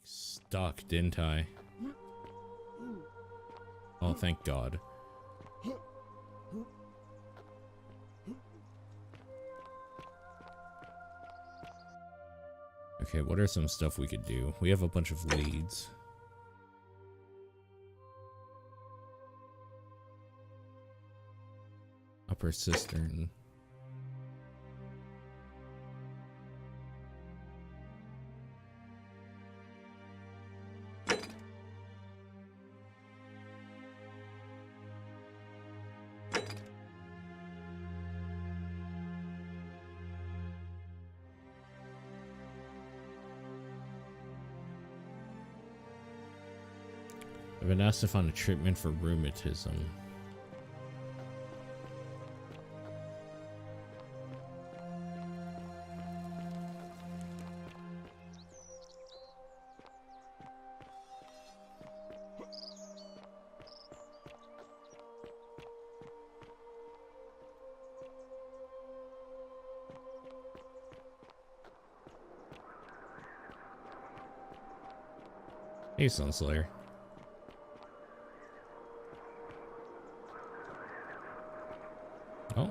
stuck, didn't I? Oh, thank God. Okay, what are some stuff we could do? We have a bunch of leads. Upper cistern. I've been asked to find a treatment for rheumatism. Hey, Sunslayer. Oh.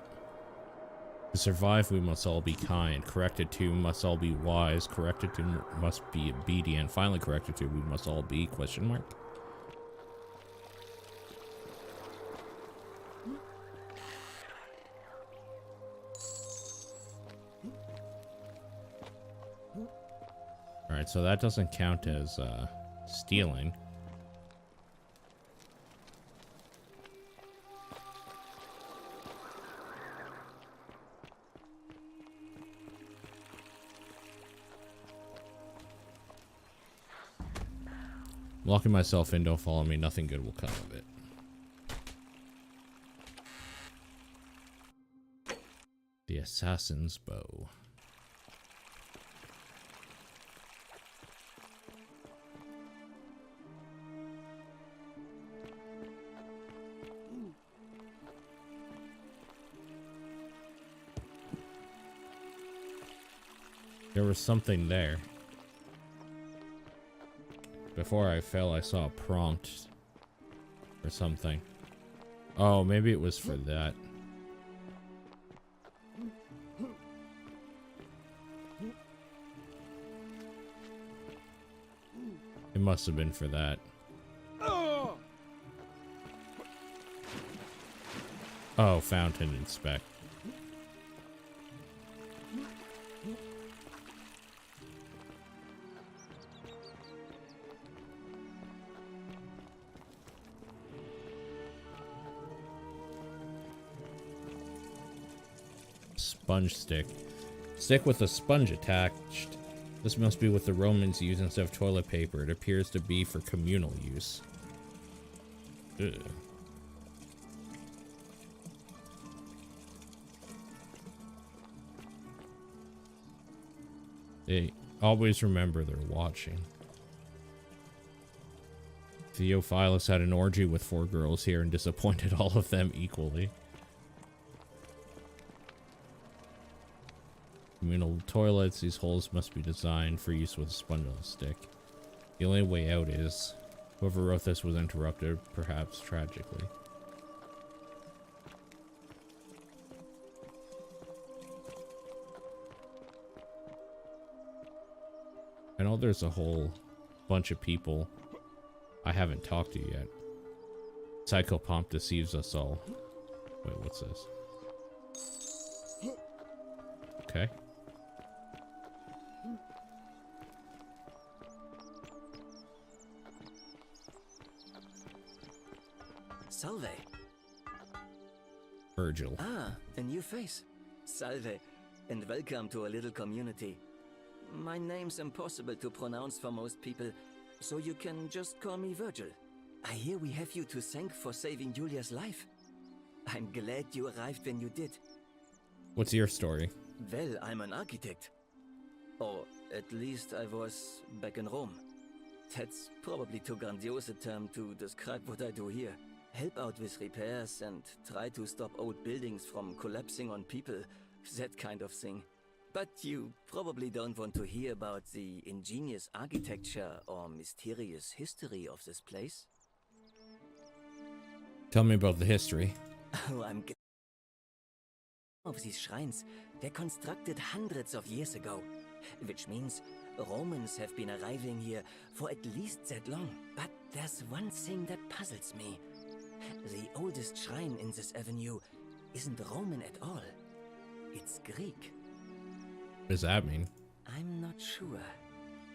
To survive, we must all be kind. Corrected to, must all be wise. Corrected to, must be obedient. Finally corrected to, we must all be, question mark. Alright, so that doesn't count as, stealing. Locking myself in, don't follow me, nothing good will come of it. The assassin's bow. There was something there. Before I fell, I saw a prompt or something. Oh, maybe it was for that. It must have been for that. Oh, fountain inspect. Sponge stick. Stick with a sponge attached. This must be what the Romans used instead of toilet paper. It appears to be for communal use. Ugh. Hey, always remember they're watching. Theophilus had an orgy with 4 girls here and disappointed all of them equally. Communal toilets, these holes must be designed for use with a sponge on a stick. The only way out is, whoever wrote this was interrupted, perhaps tragically. I know there's a whole bunch of people I haven't talked to yet. Psychopomp deceives us all. Wait, what's this? Okay. Salve. Virgil. Ah, a new face. Salve, and welcome to a little community. My name's impossible to pronounce for most people, so you can just call me Virgil. I hear we have you to thank for saving Julia's life. I'm glad you arrived when you did. What's your story? Well, I'm an architect. Or at least I was back in Rome. That's probably too grandiose a term to describe what I do here. Help out with repairs and try to stop old buildings from collapsing on people, that kind of thing. But you probably don't want to hear about the ingenious architecture or mysterious history of this place. Tell me about the history. Oh, I'm glad of these shrines. They're constructed hundreds of years ago, which means Romans have been arriving here for at least that long. But there's one thing that puzzles me. The oldest shrine in this avenue isn't Roman at all. It's Greek. What does that mean? I'm not sure.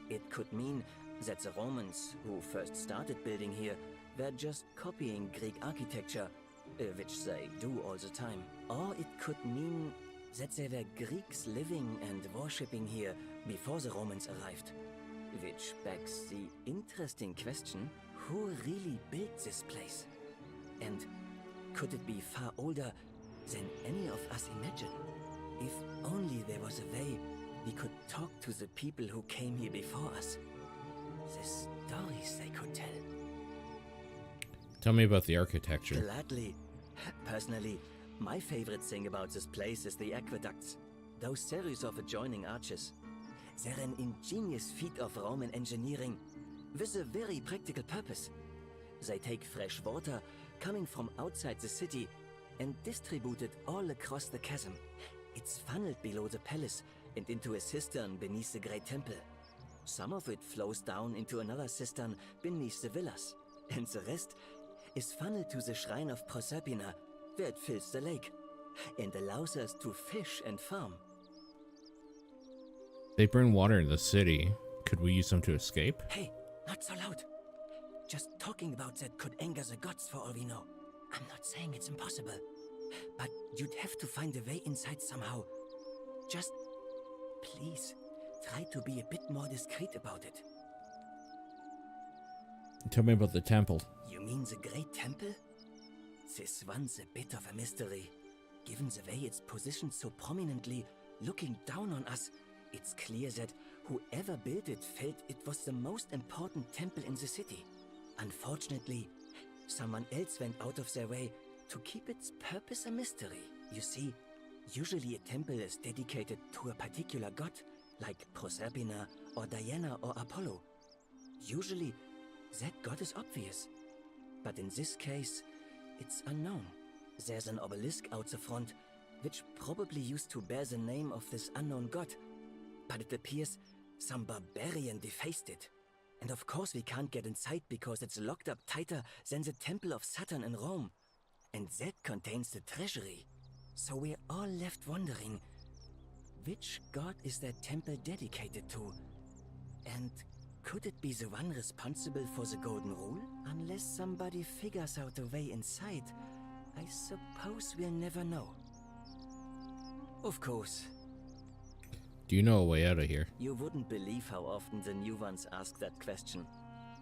It could mean that the Romans, who first started building here, were just copying Greek architecture, which they do all the time. Or it could mean that there were Greeks living and worshipping here before the Romans arrived. Which begs the interesting question, who really built this place? And could it be far older than any of us imagine? If only there was a way we could talk to the people who came here before us. The stories they could tell. Tell me about the architecture. Gladly. Personally, my favorite thing about this place is the aqueducts. Those series of adjoining arches. They're an ingenious feat of Roman engineering with a very practical purpose. They take fresh water coming from outside the city and distribute it all across the chasm. It's funneled below the palace and into a cistern beneath the great temple. Some of it flows down into another cistern beneath the villas, and the rest is funneled to the shrine of Proserpina, where it fills the lake and allows us to fish and farm. They bring water in the city. Could we use them to escape? Hey, not so loud. Just talking about that could anger the gods for all we know. I'm not saying it's impossible, but you'd have to find a way inside somehow. Just, please, try to be a bit more discreet about it. Tell me about the temple. You mean the Great Temple? This one's a bit of a mystery. Given the way it's positioned so prominently, looking down on us, it's clear that whoever built it felt it was the most important temple in the city. Unfortunately, someone else went out of their way to keep its purpose a mystery. You see, usually a temple is dedicated to a particular god, like Proserpina or Diana or Apollo. Usually, that god is obvious. But in this case, it's unknown. There's an obelisk out the front, which probably used to bear the name of this unknown god. But it appears some barbarian defaced it. And of course we can't get inside because it's locked up tighter than the Temple of Saturn in Rome. And that contains the treasury. So we're all left wondering, which god is that temple dedicated to? And could it be the one responsible for the Golden Rule? Unless somebody figures out a way inside, I suppose we'll never know. Of course. Do you know a way out of here? You wouldn't believe how often the new ones ask that question.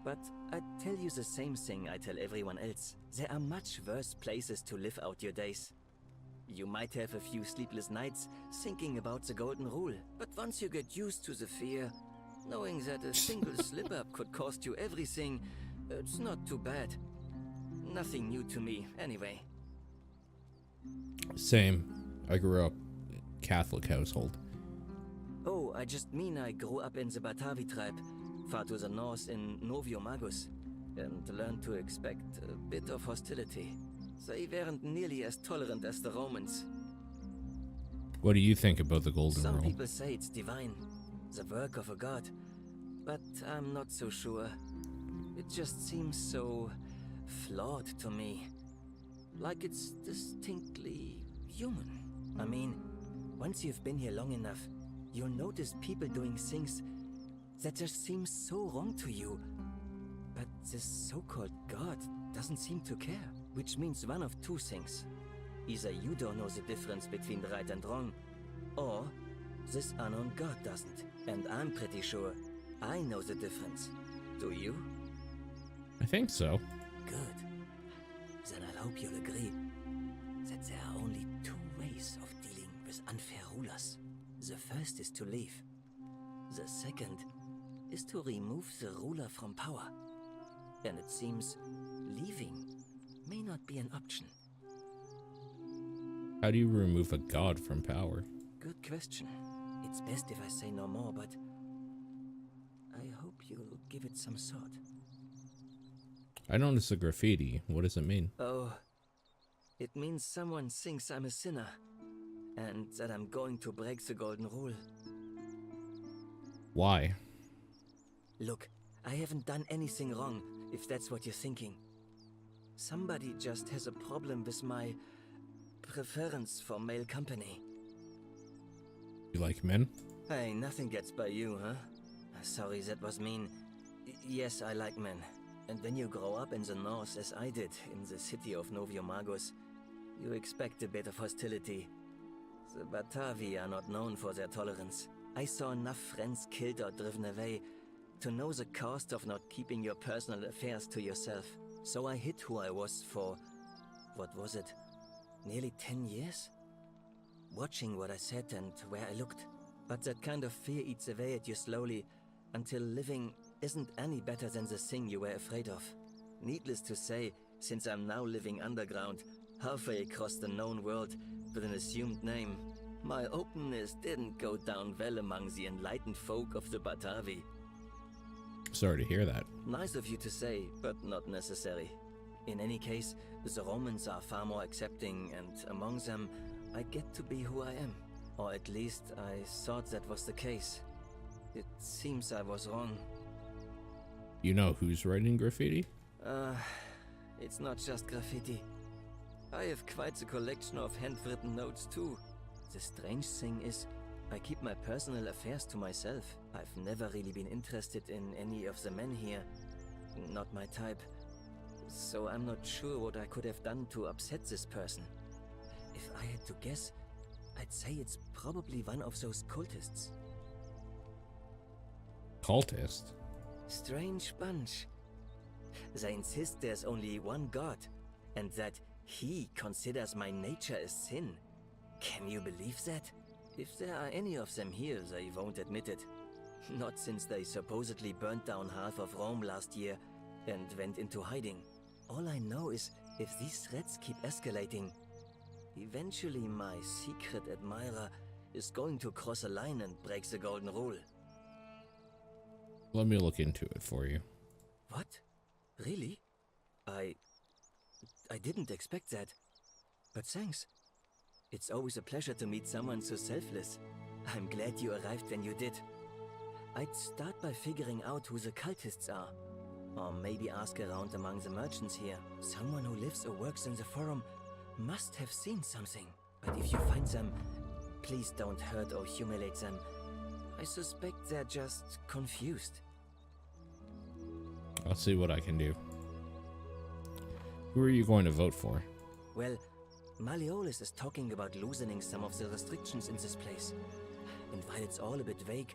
But I'd tell you the same thing I tell everyone else. There are much worse places to live out your days. You might have a few sleepless nights thinking about the Golden Rule, but once you get used to the fear, knowing that a single slip-up could cost you everything, it's not too bad. Nothing new to me, anyway. Same. I grew up Catholic household. Oh, I just mean I grew up in the Batavi tribe, far to the north in Novio Magus, and learned to expect a bit of hostility. They weren't nearly as tolerant as the Romans. What do you think about the Golden Some Rule? people say it's divine, the work of a god, but I'm not so sure. It just seems so flawed to me. Like it's distinctly human. I mean, once you've been here long enough, you'll notice people doing things that just seem so wrong to you. But this so-called god doesn't seem to care. Which means one of two things. Either you don't know the difference between right and wrong, or this unknown god doesn't. And I'm pretty sure I know the difference. Do you? I think so. Good. Then I hope you'll agree that there are only two ways of dealing with unfair rulers. The first is to leave. The second is to remove the ruler from power. And it seems leaving may not be an option. How do you remove a god from power? Good question. It it's best if I say no more, but I hope you'll give it some thought. I noticed the graffiti. What does it mean? Oh, it means someone thinks I'm a sinner, and that I'm going to break the golden rule. Why? Look, I haven't done anything wrong, if that's what you're thinking. Somebody just has a problem with my preference for male company. You like men? Hey, nothing gets by you, huh? Sorry, that was mean. Yes, I like men. And when you grow up in the north, as I did, in the city of Noviomagus, you expect a bit of hostility. The Batavi are not known for their tolerance. I saw enough friends killed or driven away to know the cost of not keeping your personal affairs to yourself. So I hid who I was for, what was it, nearly 10 years? Watching what I said and where I looked. But that kind of fear eats away at you slowly, until living isn't any better than the thing you were afraid of. Needless to say, since I'm now living underground, halfway across the known world with an assumed name, my openness didn't go down well among the enlightened folk of the Batavi. Sorry to hear that. Nice of you to say, but not necessary. In any case, the Romans are far more accepting, and among them, I get to be who I am. Or at least I thought that was the case. It seems I was wrong. You know who's writing graffiti? It's not just graffiti. I have quite a collection of handwritten notes too. The strange thing is, I keep my personal affairs to myself. I've never really been interested in any of the men here. Not my type. So I'm not sure what I could have done to upset this person. If I had to guess, I'd say it's probably one of those cultists. Cultist? Strange bunch. They insist there's only one god, and that he considers my nature a sin. Can you believe that? If there are any of them here, they won't admit it. Not since they supposedly burnt down half of Rome last year and went into hiding. All I know is, if these threats keep escalating, eventually my secret admirer is going to cross a line and break the golden rule. Let me look into it for you. What? Really? I didn't expect that. But thanks. It's always a pleasure to meet someone so selfless. I'm glad you arrived when you did. I'd start by figuring out who the cultists are. Or maybe ask around among the merchants here. Someone who lives or works in the forum must have seen something. But if you find them, please don't hurt or humiliate them. I suspect they're just confused. I'll see what I can do. Who are you going to vote for? Well, Malleolus is talking about loosening some of the restrictions in this place. And while it's all a bit vague,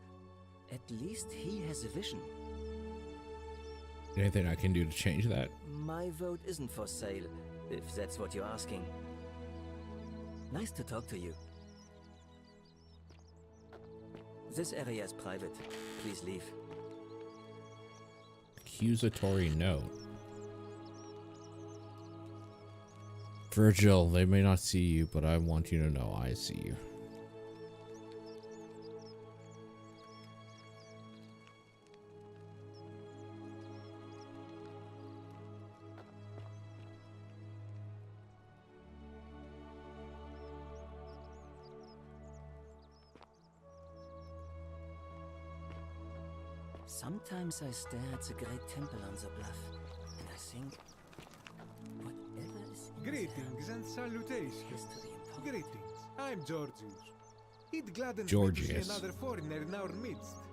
at least he has a vision. Anything I can do to change that? My vote isn't for sale, if that's what you're asking. Nice to talk to you. This area is private. Please leave. Accusatory note. Virgil, they may not see you, but I want you to know I see you. Sometimes I stare at the great temple on the bluff, and I think, whatever is in Greetings and salutations. history and Greetings. I'm Georgius. It gladdens me to Georgius. see another foreigner in our midst.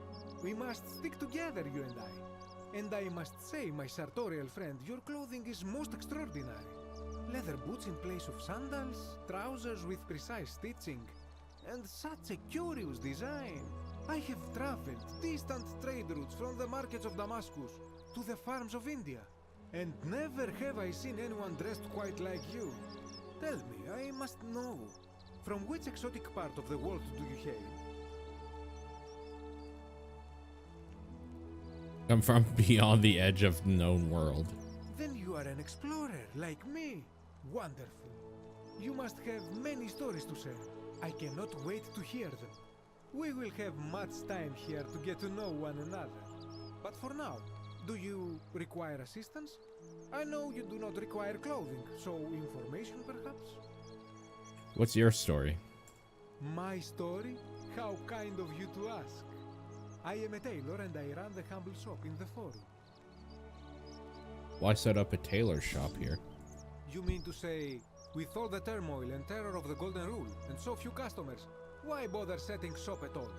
We must stick together, you and I. And I must say, my sartorial friend, your clothing is most extraordinary. Leather boots in place of sandals, trousers with precise stitching, and such a curious design. I have traveled distant trade routes from the markets of Damascus to the farms of India, and never have I seen anyone dressed quite like you. Tell me, I must know, from which exotic part of the world do you hail? I'm from beyond the edge of the known world. Then you are an explorer, like me. Wonderful. You must have many stories to share. I cannot wait to hear them. We will have much time here to get to know one another. But for now, do you require assistance? I know you do not require clothing, so information perhaps? What's your story? My story? How kind of you to ask. I am a tailor and I run the humble shop in the forum. Why set up a tailor shop here? You mean to say, with all the turmoil and terror of the Golden Rule and so few customers, why bother setting shop at all?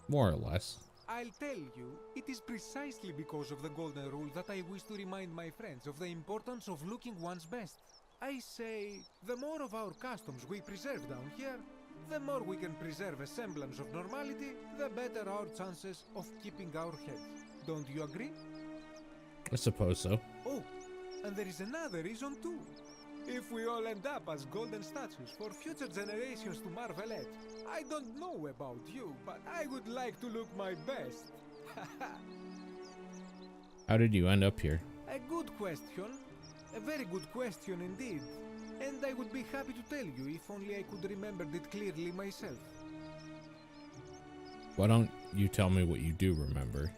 More or less. I'll tell you, it is precisely because of the Golden Rule that I wish to remind my friends of the importance of looking one's best. I say, the more of our customs we preserve down here, the more we can preserve a semblance of normality, the better our chances of keeping our heads. Don't you agree? I suppose so. Oh, and there is another reason too. If we all end up as golden statues for future generations to marvel at, I don't know about you, but I would like to look my best. How did you end up here? A good question. A very good question indeed. And I would be happy to tell you if only I could remember it clearly myself. Why don't you tell me what you do remember?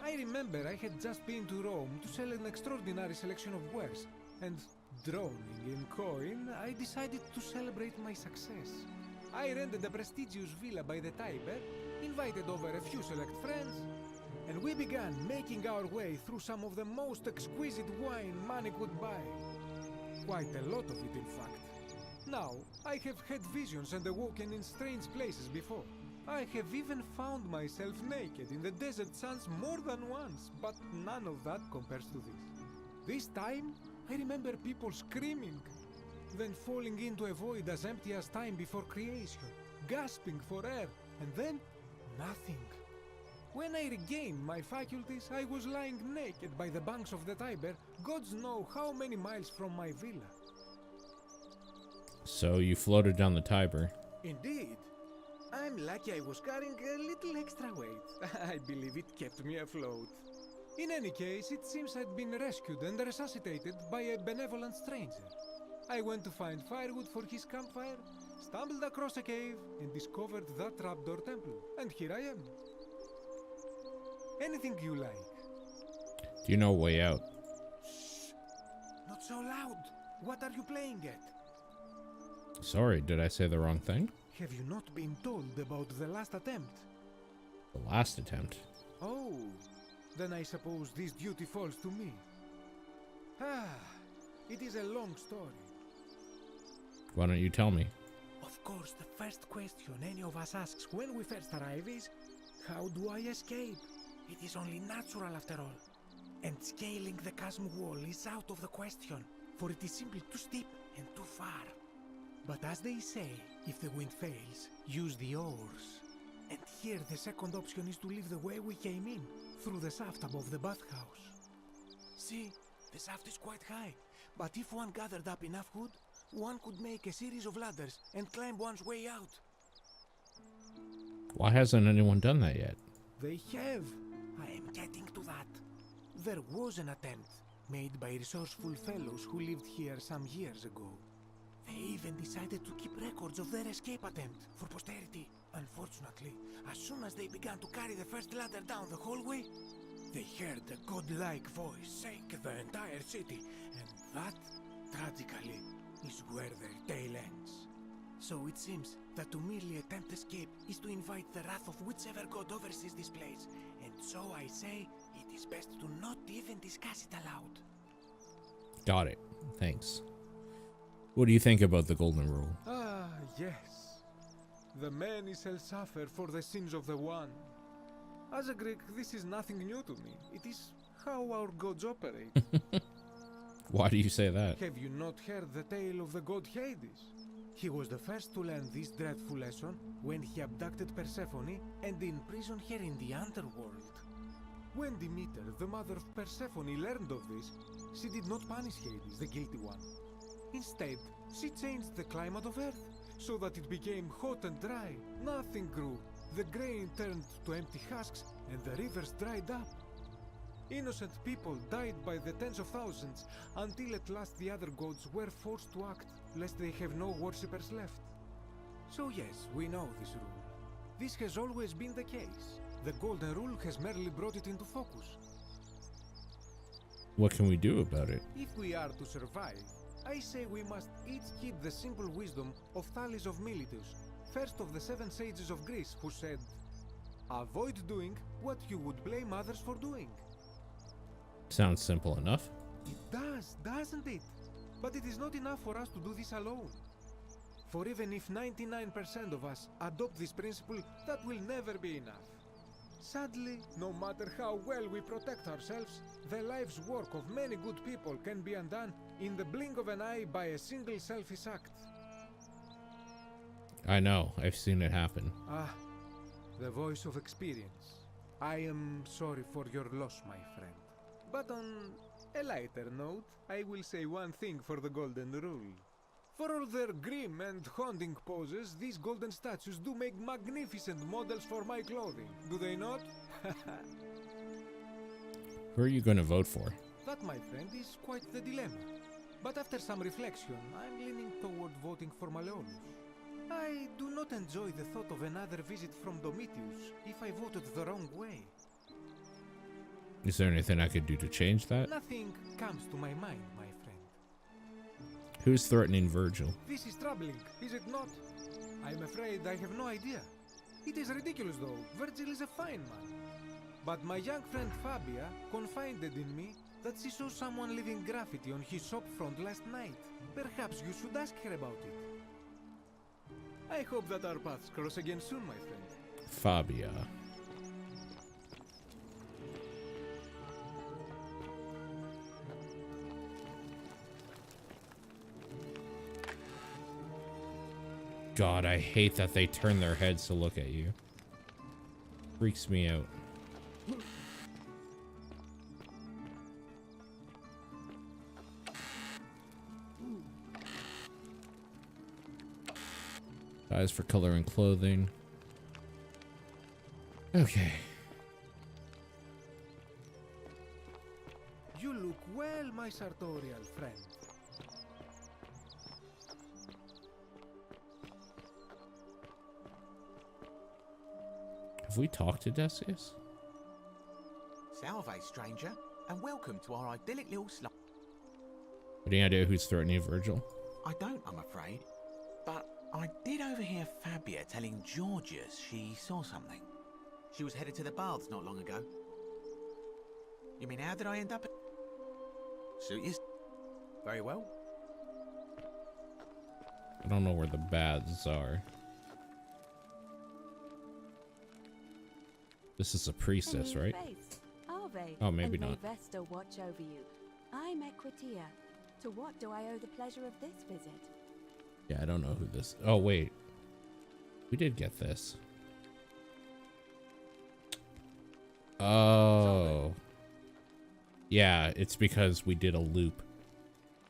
I remember I had just been to Rome to sell an extraordinary selection of wares, and drowning in coin, I decided to celebrate my success. I rented a prestigious villa by the Tiber, invited over a few select friends, and we began making our way through some of the most exquisite wine money could buy. Quite a lot of it, in fact. Now, I have had visions and awoken in strange places before. I have even found myself naked in the desert sands more than once, but none of that compares to this. This time, I remember people screaming, then falling into a void as empty as time before creation, gasping for air, and then nothing. When I regained my faculties, I was lying naked by the banks of the Tiber, gods know how many miles from my villa. So you floated down the Tiber. Indeed. I'm lucky I was carrying a little extra weight. I believe it kept me afloat. In any case, it seems I'd been rescued and resuscitated by a benevolent stranger. I went to find firewood for his campfire, stumbled across a cave, and discovered that trapdoor temple. And here I am. Anything you like. Do you know a way out? Shh! Not so loud! What are you playing at? Sorry, did I say the wrong thing? Have you not been told about the last attempt? The last attempt? Oh, then I suppose this duty falls to me. It is a long story. Why don't you tell me? Of course, the first question any of us asks when we first arrive is, how do I escape? It is only natural after all. And scaling the chasm wall is out of the question, for it is simply too steep and too far. But as they say, if the wind fails, use the oars. And here the second option is to leave the way we came in, through the shaft above the bathhouse. See, the shaft is quite high, but if one gathered up enough wood, one could make a series of ladders and climb one's way out. Why hasn't anyone done that yet? They have. I am getting to that. There was an attempt, made by resourceful fellows who lived here some years ago. They even decided to keep records of their escape attempt for posterity. Unfortunately, as soon as they began to carry the first ladder down the hallway, they heard a godlike voice shake the entire city, and that, tragically, is where their tale ends. So it seems that to merely attempt escape is to invite the wrath of whichever god oversees this place, and so I say it is best to not even discuss it aloud. Got it. Thanks. What do you think about the Golden Rule? Ah, yes. The many shall suffer for the sins of the one. As a Greek, this is nothing new to me. It is how our gods operate. Why do you say that? Have you not heard the tale of the god Hades? He was the first to learn this dreadful lesson when he abducted Persephone and imprisoned her in the underworld. When Demeter, the mother of Persephone, learned of this, she did not punish Hades, the guilty one. Instead, she changed the climate of Earth so that it became hot and dry. Nothing grew. The grain turned to empty husks and the rivers dried up. Innocent people died by the tens of thousands until at last the other gods were forced to act, lest they have no worshippers left. So yes, we know this rule. This has always been the case. The golden rule has merely brought it into focus. What can we do about it? If we are to survive, I say we must each heed the simple wisdom of Thales of Miletus, first of the 7 sages of Greece, who said, "Avoid doing what you would blame others for doing." Sounds simple enough. It does, doesn't it? But it is not enough for us to do this alone. For even if 99% of us adopt this principle, that will never be enough. Sadly, no matter how well we protect ourselves, the life's work of many good people can be undone in the blink of an eye by a single selfish act. I know, I've seen it happen. Ah, the voice of experience. I am sorry for your loss, my friend. But on a lighter note, I will say one thing for the Golden Rule. For all their grim and haunting poses, these golden statues do make magnificent models for my clothing, do they not? Who are you going to vote for? That, my friend, is quite the dilemma. But after some reflection, I'm leaning toward voting for Malleolus. I do not enjoy the thought of another visit from Domitius if I voted the wrong way. Is there anything I could do to change that? Nothing comes to my mind, my friend. Who's threatening Virgil? This is troubling, is it not? I'm afraid I have no idea. It is ridiculous though, Virgil is a fine man. But my young friend Fabia confided in me that she saw someone leaving graffiti on his shop front last night. Perhaps you should ask her about it. I hope that our paths cross again soon, my friend. Fabia. God, I hate that they turn their heads to look at you. Freaks me out. Dyes for color and clothing. Okay. You look well, my sartorial friend. Have we talked to Decius? Salve, stranger, and welcome to our idyllic little Any idea who's threatening Virgil? I don't, I'm afraid. But I did overhear Fabia telling Georgius she saw something. She was headed to the baths not long ago. You mean, how did I end up at... Suit you? Very well. I don't know where the baths are. This is a priestess, right? Oh, maybe not. Vesta watch over you. I'm Equitia. To what do I owe the pleasure of this visit? Yeah, I don't know who this... Oh, wait. We did get this. Oh. Yeah, it's because we did a loop.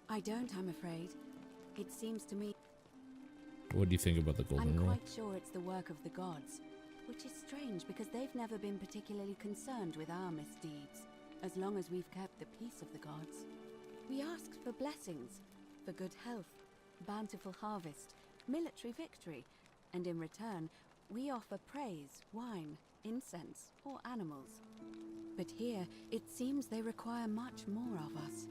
I don't, I'm afraid. It seems to me... What do you think about the Golden I'm Rule? quite sure it's the work of the gods. Which is strange because they've never been particularly concerned with our misdeeds, as long as we've kept the peace of the gods. We asked for blessings, for good health, bountiful harvest, military victory, and in return, we offer praise, wine, incense, or animals. But here, it seems they require much more of us.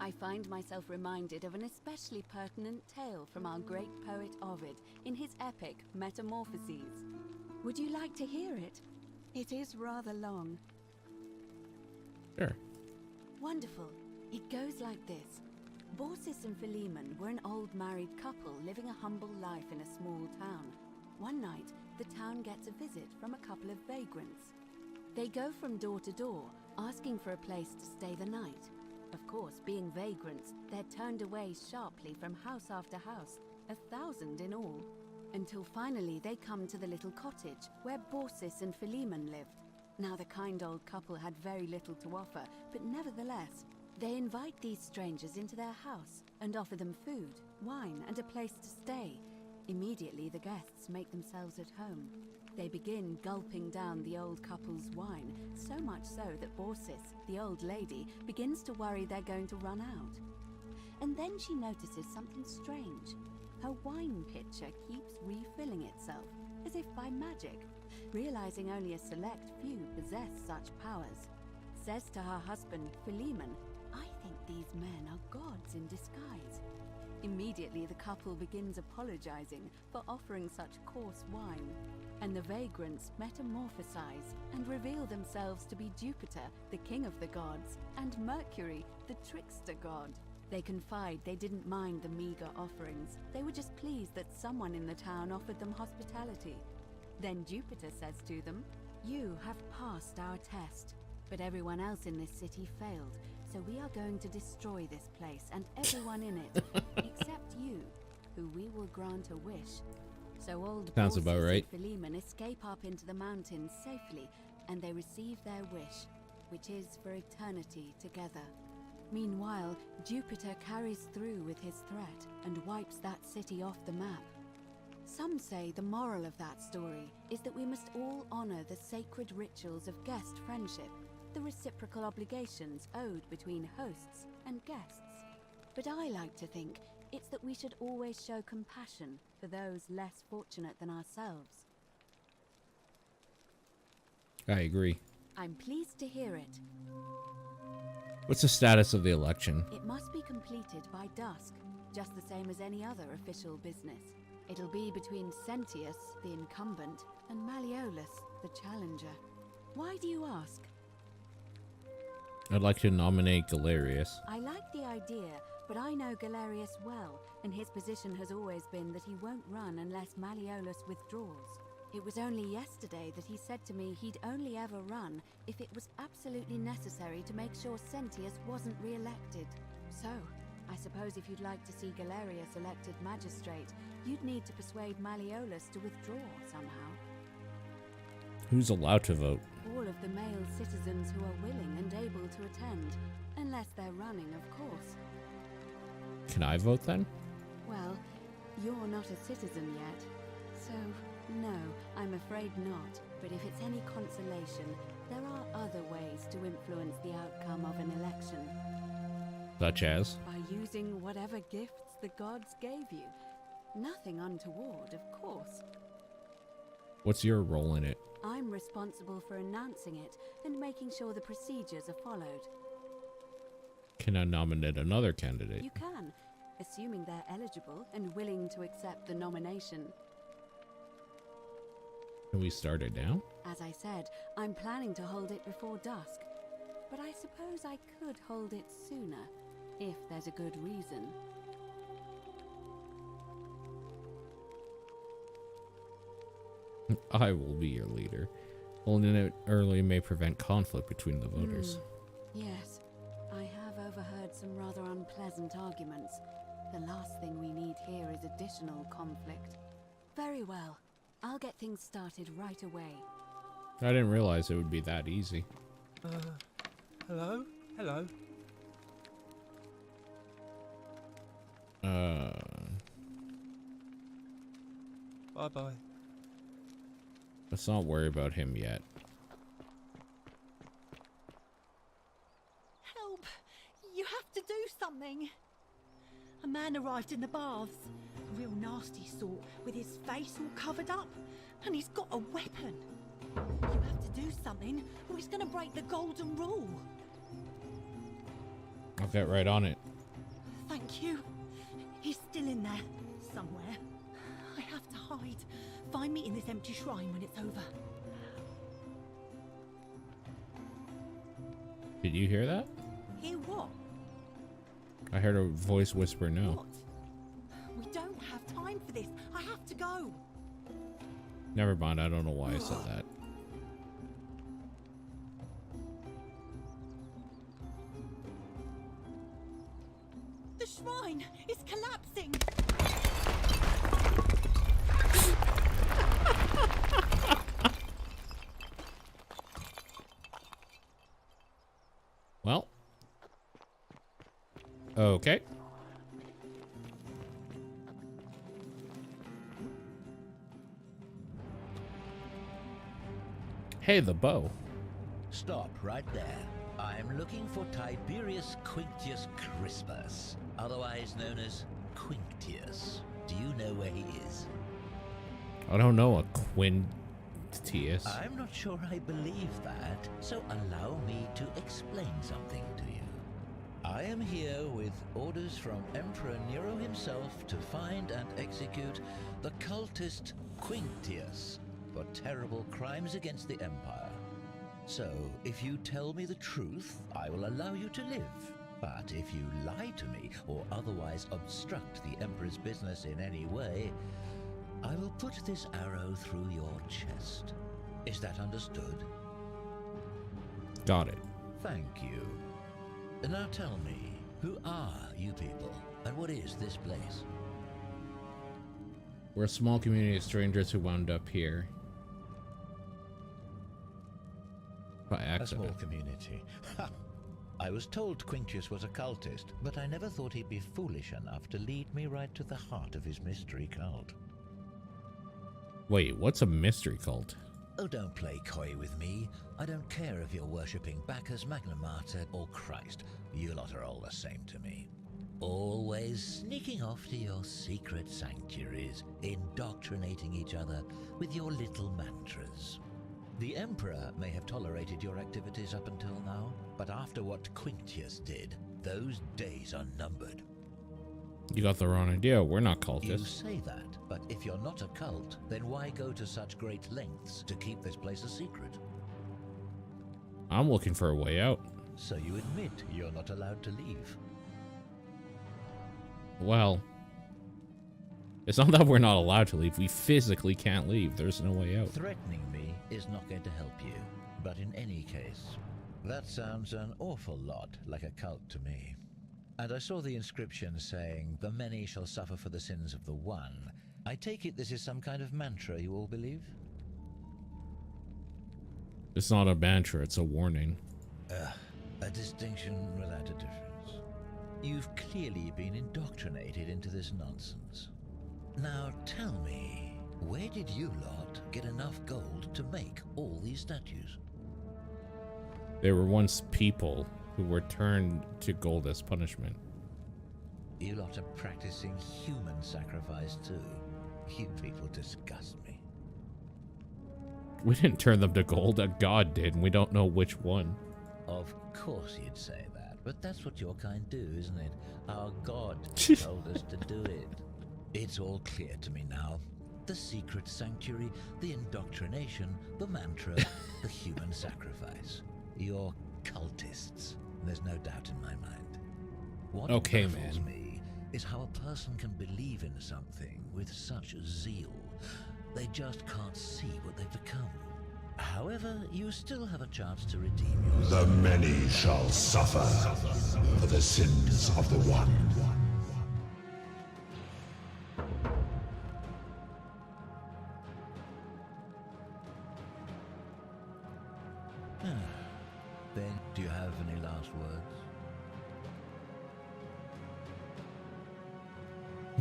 I find myself reminded of an especially pertinent tale from our great poet Ovid in his epic Metamorphoses. Would you like to hear it? It is rather long. Sure. Wonderful. It goes like this. Baucis and Philemon were an old married couple living a humble life in a small town. One night, the town gets a visit from a couple of vagrants. They go from door to door, asking for a place to stay the night. Of course, being vagrants, they're turned away sharply from house after house, 1,000 in all. Until finally they come to the little cottage where Baucis and Philemon lived. Now the kind old couple had very little to offer, but nevertheless, they invite these strangers into their house and offer them food, wine, and a place to stay. Immediately the guests make themselves at home. They begin gulping down the old couple's wine, so much so that Baucis, the old lady, begins to worry they're going to run out. And then she notices something strange. her wine pitcher keeps refilling itself, as if by magic, realizing only a select few possess such powers. Says to her husband, Philemon, "I think these men are gods in disguise." Immediately, the couple begins apologizing for offering such coarse wine, and the vagrants metamorphosize and reveal themselves to be Jupiter, the king of the gods, and Mercury, the trickster god. They confide they didn't mind the meager offerings. They were just pleased that someone in the town offered them hospitality. Then Jupiter says to them, "You have passed our test, but everyone else in this city failed, so we are going to destroy this place and everyone in it, except you, who we will grant a wish." So old Sounds about Baucis right. and Philemon escape up into the mountains safely, and they receive their wish, which is for eternity together. Meanwhile, Jupiter carries through with his threat and wipes that city off the map. Some say the moral of that story is that we must all honor the sacred rituals of guest friendship, the reciprocal obligations owed between hosts and guests. But I like to think it's that we should always show compassion for those less fortunate than ourselves. I agree. I'm pleased to hear it. What's the status of the election? It must be completed by dusk, just the same as any other official business. It'll be between Sentius, the incumbent, and Malleolus, the challenger. Why do you ask? I'd like to nominate Galerius. I like the idea, but I know Galerius well, and his position has always been that he won't run unless Malleolus withdraws. It was only yesterday that he said to me he'd only ever run if it was absolutely necessary to make sure Sentius wasn't re-elected. So, I suppose if you'd like to see Galerius elected magistrate, you'd need to persuade Malleolus to withdraw somehow. Who's allowed to vote? All of the male citizens who are willing and able to attend, unless they're running, of course. Can I vote then? Well, you're not a citizen yet, so no, I'm afraid not. But if it's any consolation, there are other ways to influence the outcome of an election. Such as? By using whatever gifts the gods gave you. Nothing untoward, of course. What's your role in it? I'm responsible for announcing it and making sure the procedures are followed. Can I nominate another candidate? You can, assuming they're eligible and willing to accept the nomination. Can we start it now? As I said, I'm planning to hold it before dusk, but I suppose I could hold it sooner, if there's a good reason. I will be your leader. Holding it early may prevent conflict between the voters. Yes, I have overheard some rather unpleasant arguments. The last thing we need here is additional conflict. Very well. I'll get things started right away. I didn't realize it would be that easy. Hello? Hello? Bye-bye. Let's not worry about him yet. Help! You have to do something! A man arrived in the baths. A real nasty sort, with his face all covered up. And he's got a weapon. You have to do something, or he's gonna break the golden rule. I'll get right on it. Thank you. He's still in there, somewhere. I have to hide. Find me in this empty shrine when it's over. Did you hear that? Hear what? I heard a voice whisper no. What? We don't have time for this. I have to go. Never mind, I don't know why I said that. The shrine is collapsing. Well. Okay. Hey, the bow. Stop right there. I'm looking for Tiberius Quinctius Crispus, otherwise known as Quinctius. Do you know where he is? I don't know a Quintius. I'm not sure I believe that, so allow me to explain something to you. I am here with orders from Emperor Nero himself to find and execute the cultist Quintius for terrible crimes against the Empire. So, if you tell me the truth, I will allow you to live. But if you lie to me or otherwise obstruct the Emperor's business in any way, I will put this arrow through your chest. Is that understood? Got it. Thank you. Now tell me, who are you people, and what is this place? We're a small community of strangers who wound up here. By A accident. small community. Ha! I was told Quintius was a cultist, but I never thought he'd be foolish enough to lead me right to the heart of his mystery cult. Wait, what's a mystery cult? Oh, don't play coy with me. I don't care if you're worshipping Bacchus, Magna Mater, or Christ. You lot are all the same to me. Always sneaking off to your secret sanctuaries, indoctrinating each other with your little mantras. The Emperor may have tolerated your activities up until now, but after what Quintius did, those days are numbered. You got the wrong idea. We're not You cultists. say that, but if you're not a cult, then why go to such great lengths to keep this place a secret? I'm looking for a way out. So you admit you're not allowed to leave. Well, it's not that we're not allowed to leave. We physically can't leave. There's no way out. Threatening me is not going to help you. But in any case, that sounds an awful lot like a cult to me. And I saw the inscription saying, "The many shall suffer for the sins of the one." I take it this is some kind of mantra you all believe? It's not a mantra. It's a warning. A distinction without a difference. You've clearly been indoctrinated into this nonsense. Now tell me, where did you lot get enough gold to make all these statues? There were once people who were turned to gold as punishment. You lot are practicing human sacrifice too. You people disgust me. We didn't turn them to gold. A god did, and we don't know which one. Of course you'd say that, but that's what your kind do, isn't it? Our god told us to do it. It's all clear to me now. The secret sanctuary, the indoctrination, the mantra, the human sacrifice. You're cultists. There's no doubt in my mind. What Okay, baffles man. me is how a person can believe in something with such zeal. They just can't see what they've become. However, you still have a chance to redeem yourself. The many shall suffer for the sins of the one. Then, do you have any last words?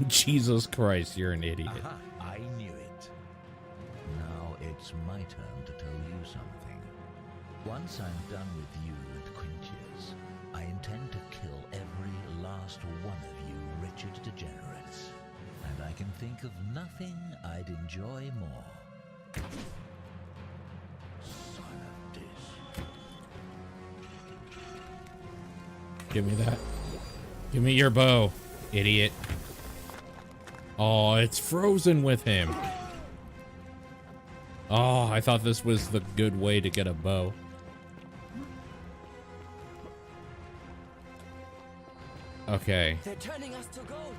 Jesus Christ, you're an idiot. Aha, I knew it. Now it's my turn to tell you something. Once I'm done with you and Quintius, I intend to kill every last one of you wretched degenerates. And I can think of nothing I'd enjoy more. Son of this. Give me that. Give me your bow, idiot. Oh, it's frozen with him. Oh, I thought this was the good way to get a bow. Okay. They're turning us to gold.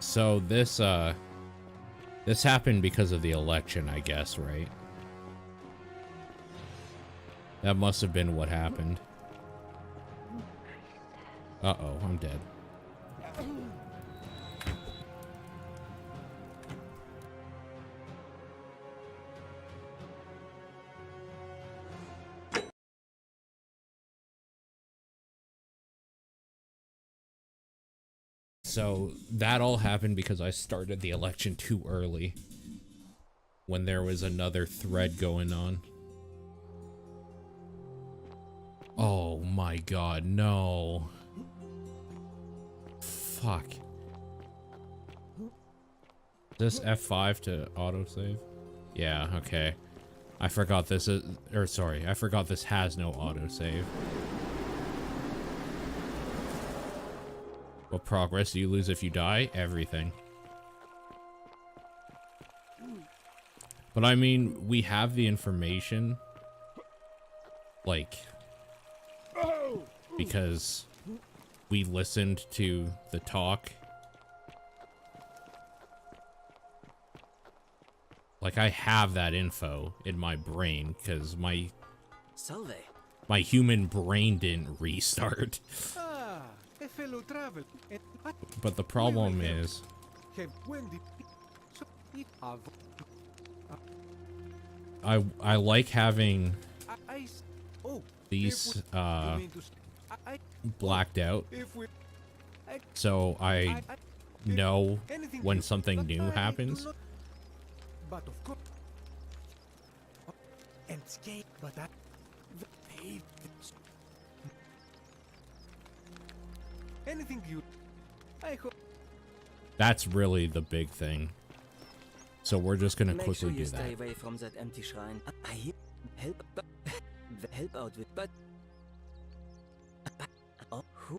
So this happened because of the election, I guess, right? That must have been what happened. Uh-oh, I'm dead. So that all happened because I started the election too early, when there was another thread going on. Oh my god, no. Fuck. This F5 to autosave? Yeah, okay. I forgot this is, or sorry, I forgot this has no autosave. What progress do you lose if you die? Everything. But I mean, we have the information, like, because we listened to the talk. Like, I have that info in my brain because my human brain didn't restart. Ah, a fellow travel. But the problem is, I like having these blacked out, so I know when something new happens. But of course, and skate, but that anything you, I hope. That's really the big thing. So we're just gonna Make quickly sure you do stay that. away from that empty shrine. I hear help, but help out with, but oh, who?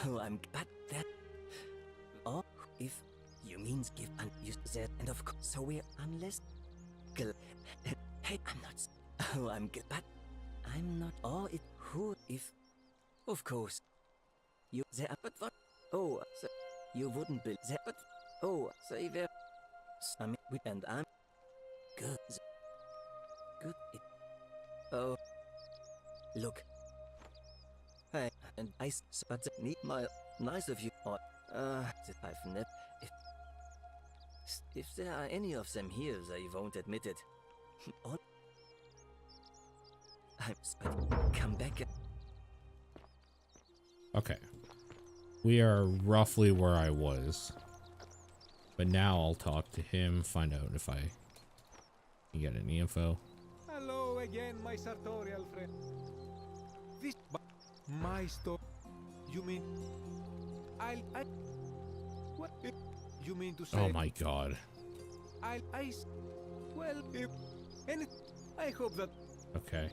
Oh, I'm but that. Oh, if you means give and use that, and of course, so we're unless. Hey, I'm not. Oh, I'm but I'm not. Oh, it who if? Of course, you there, but what? Oh, so you wouldn't be there, but oh, say there. I mean, and I'm good. Good. Oh, look. Hey, and I but need my nice of you. Or that I've never. If there are any of them here, they won't admit it. Or come back. Okay. We are roughly where I was. But now I'll talk to him, find out if I can get any info. Hello again, my sartorial friend. This my store. You mean I what you mean to say? Oh my god. Well, if any, I hope that. Okay.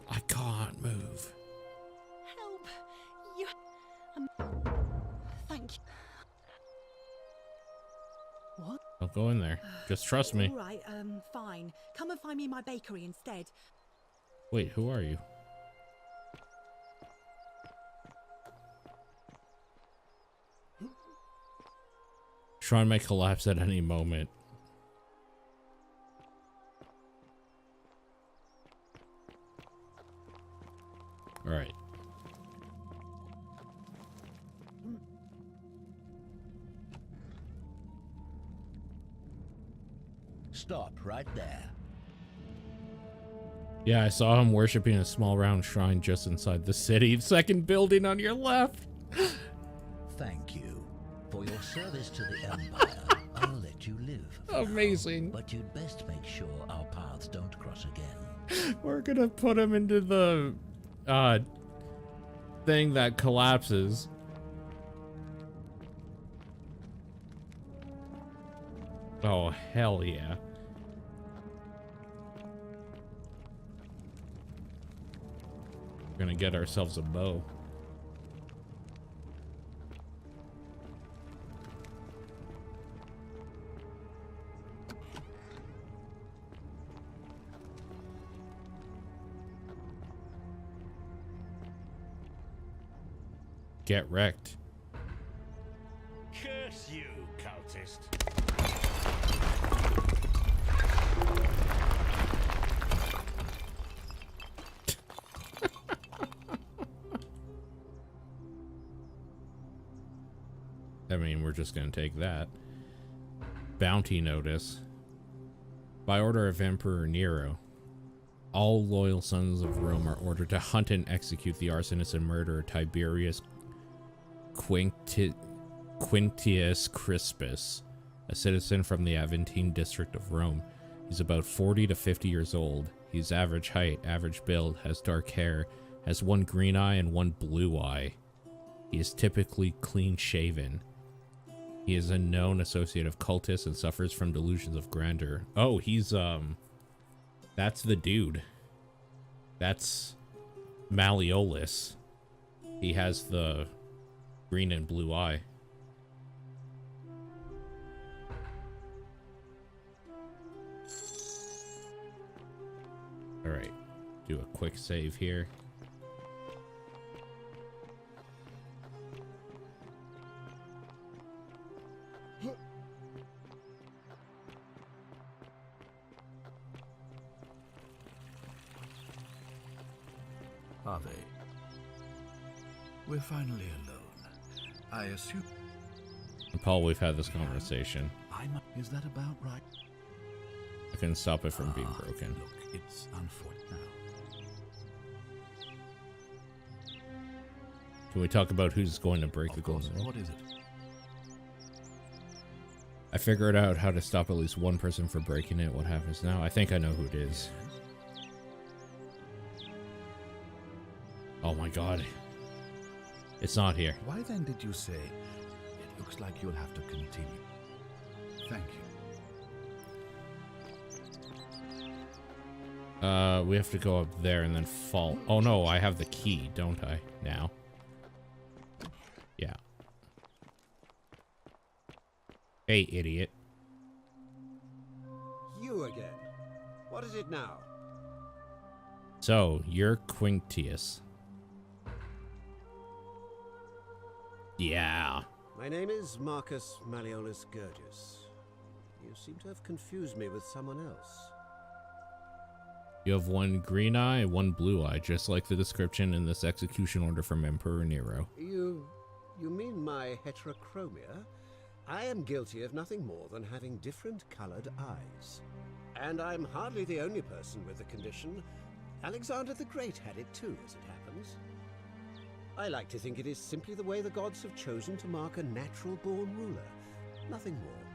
I can't move. Help! You. Thank you. What? Don't go in there. Just trust me. All right. Fine. Come and find me in my bakery instead. Wait, who are you? Shrine may collapse at any moment. All right. Stop right there. Yeah, I saw him worshiping a small round shrine just inside the city. Second building on your left. Thank you. For your service to the Empire, I'll let you live. for Amazing. now, but you'd best make sure our paths don't cross again. We're gonna put him into the thing that collapses. Oh, hell yeah. We're gonna get ourselves a bow. Get wrecked. Curse you, cultist. I mean, we're just gonna take that. Bounty notice. By order of Emperor Nero, all loyal sons of Rome are ordered to hunt and execute the arsonist and murderer Tiberius Quintius Crispus, a citizen from the Aventine district of Rome. He's about 40 to 50 years old. He's average height, average build, has dark hair, has one green eye and one blue eye. He is typically clean-shaven. He is a known associate of cultists and suffers from delusions of grandeur. Oh, he's, that's the dude. That's Malleolus. He has the green and blue eye. Alright, do a quick save here. Are they? We're finally alone. I assume... Paul, we've had this conversation. Is that about right? I can stop it from being broken. Look, it's unfortunate now. Can we talk about who's going to break the golden rule? What is it? I figured out how to stop at least one person from breaking it. What happens now? I think I know who it is. Oh my god. It's not here. Why then did you say it looks like you'll have to continue? Thank you. We have to go up there and then fall. Oh no, I have the key, don't I? Now. Yeah. Hey, idiot. You again. What is it now? So, you're Quinctius. Yeah. My name is Marcus Malleolus Gurgis. You seem to have confused me with someone else. You have one green eye and one blue eye, just like the description in this execution order from Emperor Nero. You mean my heterochromia? I am guilty of nothing more than having different colored eyes. And I'm hardly the only person with the condition. Alexander the Great had it too, as it happens. I like to think it is simply the way the gods have chosen to mark a natural-born ruler. Nothing more.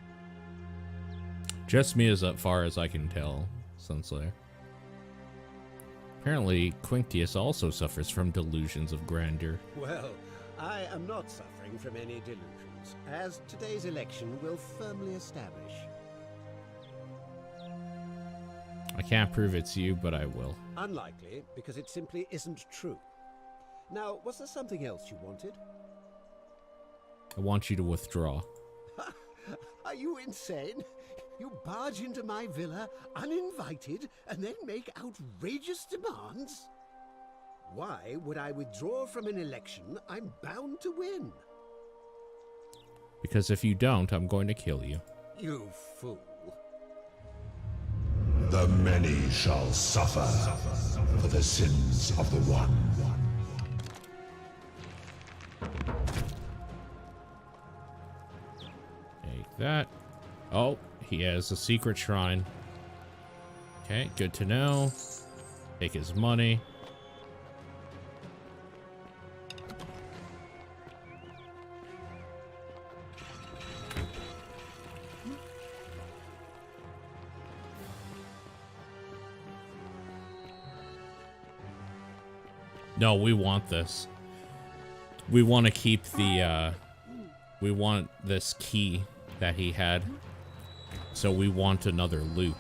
Just me as far as I can tell, Sunslayer. Apparently, Quinctius also suffers from delusions of grandeur. Well, I am not suffering from any delusions, as today's election will firmly establish. I can't prove it's you, but I will. Unlikely, because it simply isn't true. Now, was there something else you wanted? I want you to withdraw. Are you insane? You barge into my villa uninvited and then make outrageous demands? Why would I withdraw from an election I'm bound to win? Because if you don't, I'm going to kill you. You fool. The many shall suffer for the sins of the one. Take that. Oh, he has a secret shrine. Okay, good to know. Take his money. No, we want this. We want to keep the, we want this key that he had. So we want another loop.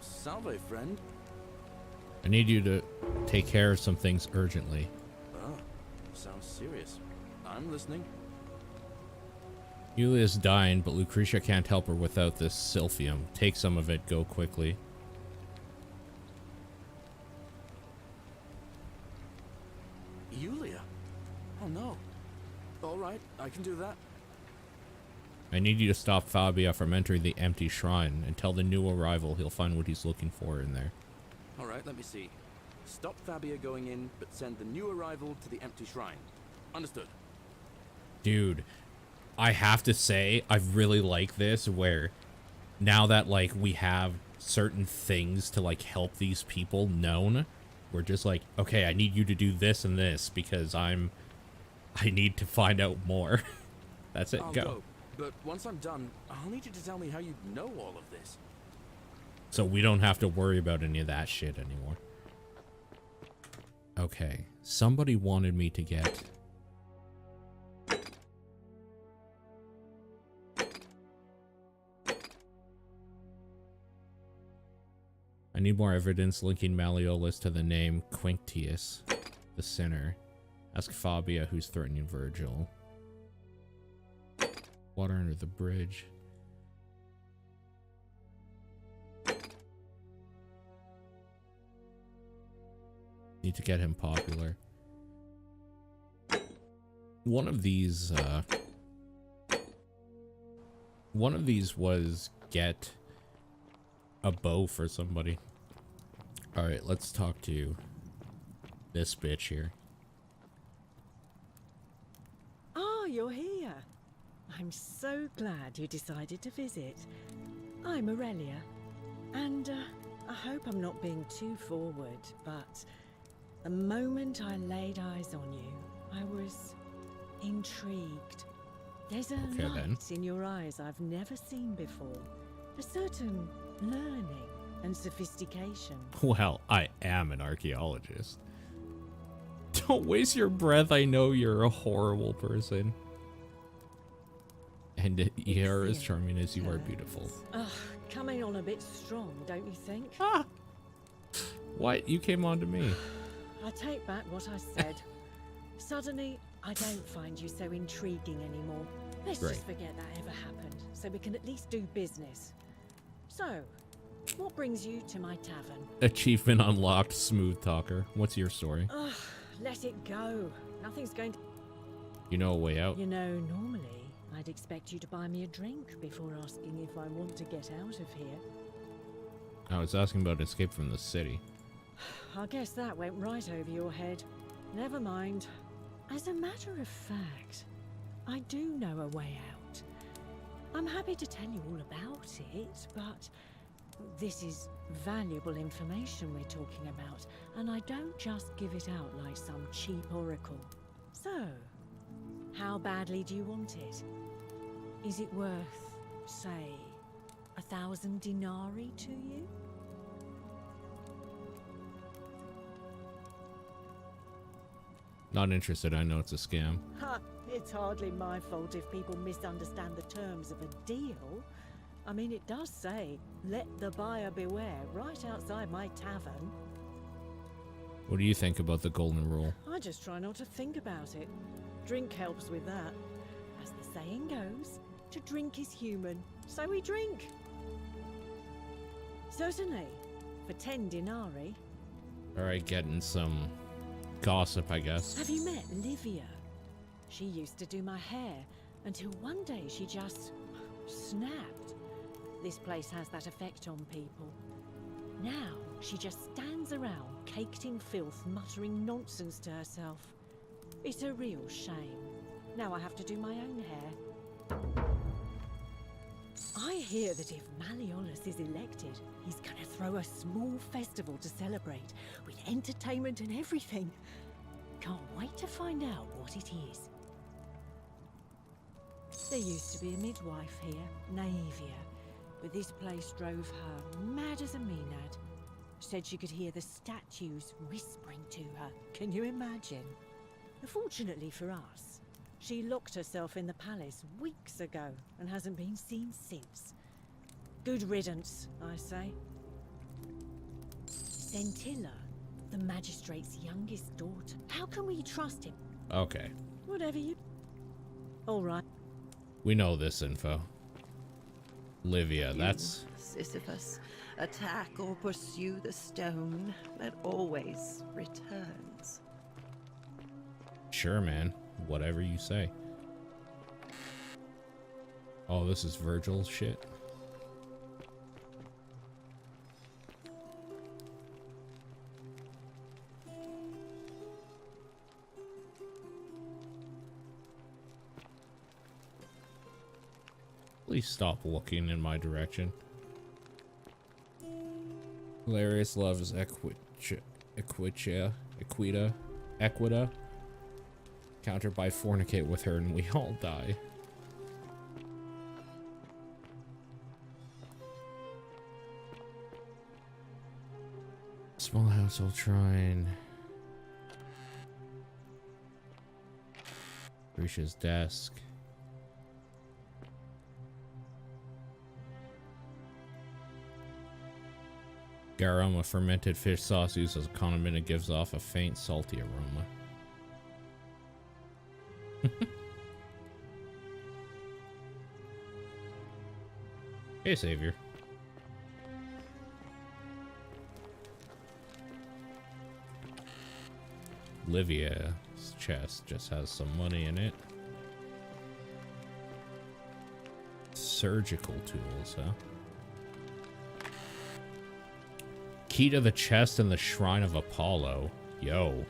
Salve, friend. I need you to take care of some things urgently. Oh, sounds serious. I'm listening. Yulia's dying, but Lucretia can't help her without this silphium. Take some of it, go quickly. Yulia? Oh no. Alright, I can do that. I need you to stop Fabia from entering the empty shrine and tell the new arrival he'll find what he's looking for in there. Alright, let me see. Stop Fabia going in, but send the new arrival to the empty shrine. Understood. Dude, I have to say, I really like this, where now that, like, we have certain things to, like, help these people known, we're just like, okay, I need you to do this and this, because I need to find out more. That's it, I'll go. But once I'm done, I'll need you to tell me how you know all of this. So we don't have to worry about any of that shit anymore. Okay, somebody wanted me to get... I need more evidence linking Malleolus to the name Quinctius, the sinner. Ask Fabia who's threatening Virgil. Water under the bridge. Need to get him popular. One of these was get a bow for somebody. Alright, let's talk to this bitch here. Oh, you're here. I'm so glad you decided to visit. I'm Aurelia, and I hope I'm not being too forward, but the moment I laid eyes on you, I was intrigued. There's a light in your eyes I've never seen before. A certain learning and sophistication. Well, I am an archaeologist. Don't waste your breath. I know you're a horrible person. And you're as charming as you are beautiful. Ugh, coming on a bit strong, don't you think? Ah! What? You came on to me. I take back what I said. Suddenly, I don't find you so intriguing anymore. Let's just forget that ever happened, so we can at least do business. So, what brings you to my tavern? Achievement unlocked, smooth talker. What's your story? Ugh, let it go. Nothing's going to... You know a way out? You know, normally, I'd expect you to buy me a drink before asking if I want to get out of here. I was asking about escape from the city. I guess that went right over your head. Never mind. As a matter of fact, I do know a way out. I'm happy to tell you all about it, but this is valuable information we're talking about, and I don't just give it out like some cheap oracle. So, how badly do you want it? Is it worth, say, 1,000 denarii to you? Not interested. I know it's a scam. Ha! It's hardly my fault if people misunderstand the terms of a deal. I mean, it does say, let the buyer beware, right outside my tavern. What do you think about the golden rule? I just try not to think about it. Drink helps with that. As the saying goes, to drink is human, so we drink. Certainly, for 10 denarii. Alright, getting some gossip, I guess. Have you met Livia? She used to do my hair, until one day she just snapped. This place has that effect on people. Now, she just stands around, caked in filth, muttering nonsense to herself. It's a real shame. Now I have to do my own hair. I hear that if Malleolus is elected, he's gonna throw a small festival to celebrate, with entertainment and everything. Can't wait to find out what it is. There used to be a midwife here, Naevia, but this place drove her mad as a Maenad. Said she could hear the statues whispering to her. Can you imagine? Fortunately for us, she locked herself in the palace weeks ago and hasn't been seen since. Good riddance, I say. Centilla, the magistrate's youngest daughter. How can we trust him? Okay. Whatever you... All right. We know this info. Livia, that's... Sisyphus, attack or pursue the stone that always returns. Sure, man. Whatever you say. Oh, this is Virgil's shit. please stop looking in my direction. Hilarious loves Equita. Countered by fornicate with her and we all die. Small household shrine. Grisha's desk. Garum, a fermented fish sauce used as a condiment, and gives off a faint salty aroma. Hey, Savior. Livia's chest just has some money in it. Surgical tools, huh? Key to the chest in the Shrine of Apollo. Yo.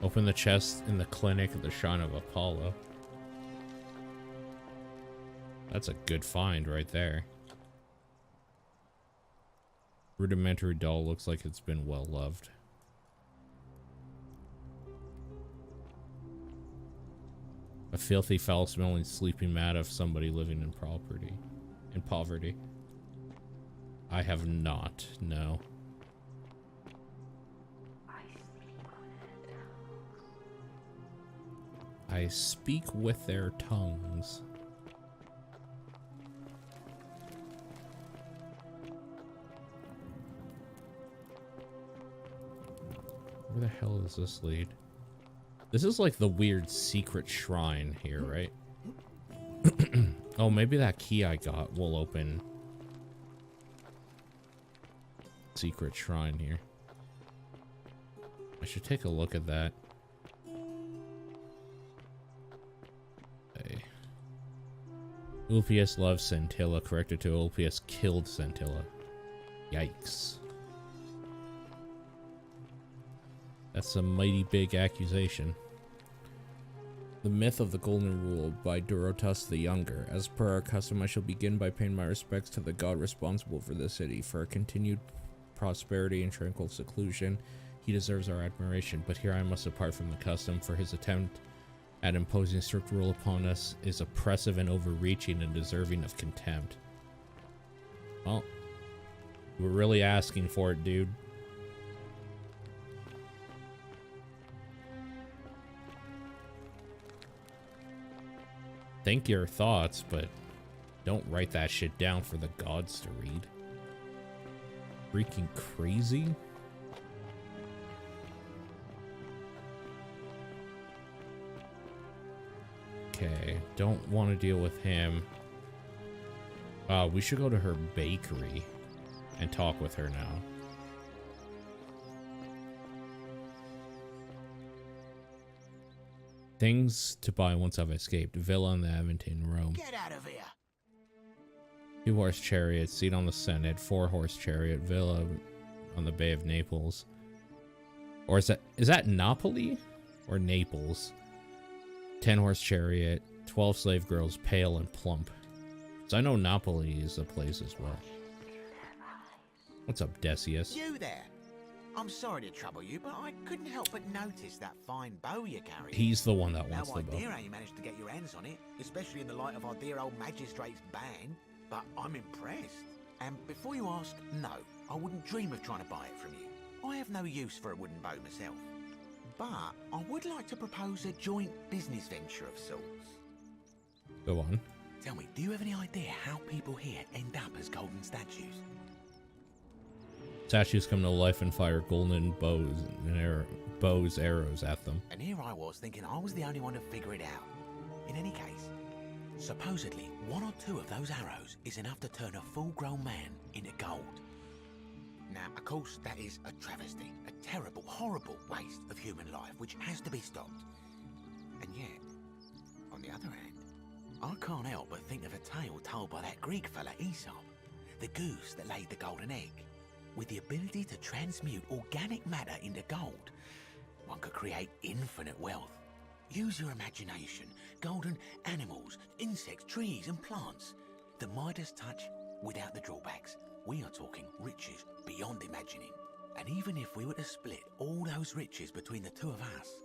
Open the chest in the clinic at the Shrine of Apollo. That's a good find right there. Rudimentary doll looks like it's been well loved. A filthy, foul-smelling sleeping mat of somebody living in poverty. I have not, no. I speak with their tongues. Where the hell does this lead? This is like the weird secret shrine here, right? Oh, maybe that key I got will open secret shrine here. I should take a look at that. Hey. Ulpius loves Scintilla, corrected to Ulpius killed Scintilla. Yikes. That's a mighty big accusation. The Myth of the Golden Rule by Dorotas the Younger. As per our custom, I shall begin by paying my respects to the god responsible for the city. For a continued prosperity and tranquil seclusion, he deserves our admiration. But here I must depart from the custom, for his attempt at imposing strict rule upon us is oppressive and overreaching and deserving of contempt. Well, we're really asking for it, dude. Think your thoughts, but don't write that shit down for the gods to read. Freaking crazy. Okay, don't want to deal with him. We should go to her bakery and talk with her now. Things to buy once I've escaped. Villa on the Aventine, Rome. Get out of here! 2-horse chariot, seat on the Senate. 4-horse chariot, villa on the Bay of Naples. Or is that Napoli? Or Naples? 10-horse chariot, 12 slave girls, pale and plump. So I know Napoli is the place as well. What's up, Decius? You there! I'm sorry to trouble you, but I couldn't help but notice that fine bow you carry. He's the one that wants no the bow. idea how you managed to get your hands on it, especially in the light of our dear old magistrate's ban, but I'm impressed. And before you ask, no, I wouldn't dream of trying to buy it from you. I have no use for a wooden bow myself. But I would like to propose a joint business venture of sorts. Go on. Tell me, do you have any idea how people here end up as golden statues? Statues come to life and fire golden bows and arrows at them. And here I was thinking I was the only one to figure it out. In any case, supposedly 1 or 2 of those arrows is enough to turn a full-grown man into gold. Now, of course, that is a travesty, a terrible, horrible waste of human life which has to be stopped. And yet, on the other hand, I can't help but think of a tale told by that Greek fella Aesop, the goose that laid the golden egg. With the ability to transmute organic matter into gold, one could create infinite wealth. Use your imagination. Golden animals, insects, trees and plants. The Midas touch without the drawbacks. We are talking riches beyond imagining. And even if we were to split all those riches between the two of us,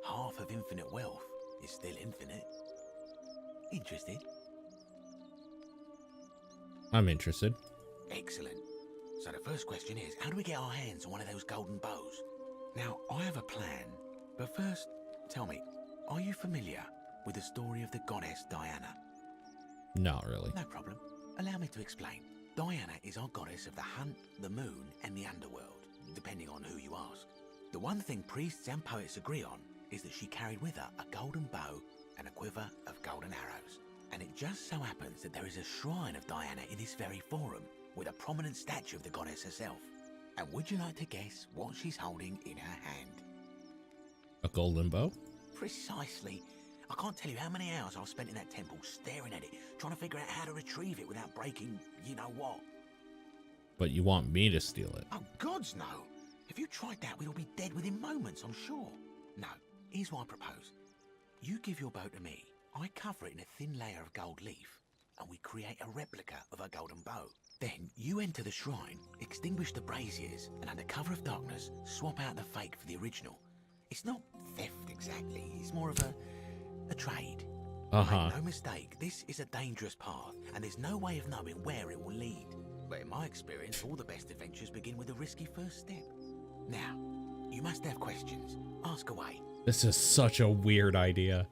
half of infinite wealth is still infinite. Interested? I'm interested. Excellent. So the first question is, how do we get our hands on one of those golden bows? Now, I have a plan, but first, tell me, are you familiar with the story of the goddess Diana? Not really. No problem. Allow me to explain. Diana is our goddess of the hunt, the moon, and the underworld, depending on who you ask. The one thing priests and poets agree on is that she carried with her a golden bow and a quiver of golden arrows. And it just so happens that there is a shrine of Diana in this very forum, with a prominent statue of the goddess herself. And would you like to guess what she's holding in her hand? A golden bow? Precisely. I can't tell you how many hours I've spent in that temple staring at it, trying to figure out how to retrieve it without breaking you-know-what. But you want me to steal it? Oh, gods no! If you tried that, we'd all be dead within moments, I'm sure. No, here's what I propose. You give your bow to me, I cover it in a thin layer of gold leaf, and we create a replica of a golden bow. Then you enter the shrine, extinguish the braziers, and under cover of darkness, swap out the fake for the original. It's not theft exactly, it's more of a trade. Make no mistake, this is a dangerous path, and there's no way of knowing where it will lead. But in my experience, all the best adventures begin with a risky first step. Now, you must have questions. Ask away. This is such a weird idea.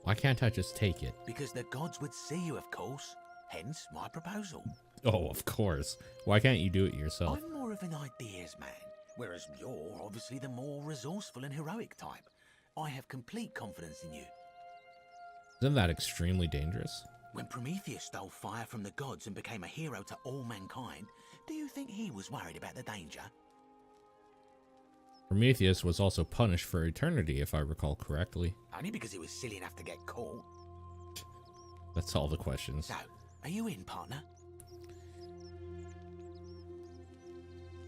Why can't I just take it? Because the gods would see you, of course. Hence my proposal. Oh, of course. Why can't you do it yourself? I'm more of an ideas man, whereas you're obviously the more resourceful and heroic type. I have complete confidence in you. Isn't that extremely dangerous? When Prometheus stole fire from the gods and became a hero to all mankind, do you think he was worried about the danger? Prometheus was also punished for eternity, if I recall correctly. Only because he was silly enough to get caught. That's all the questions. So, are you in, partner?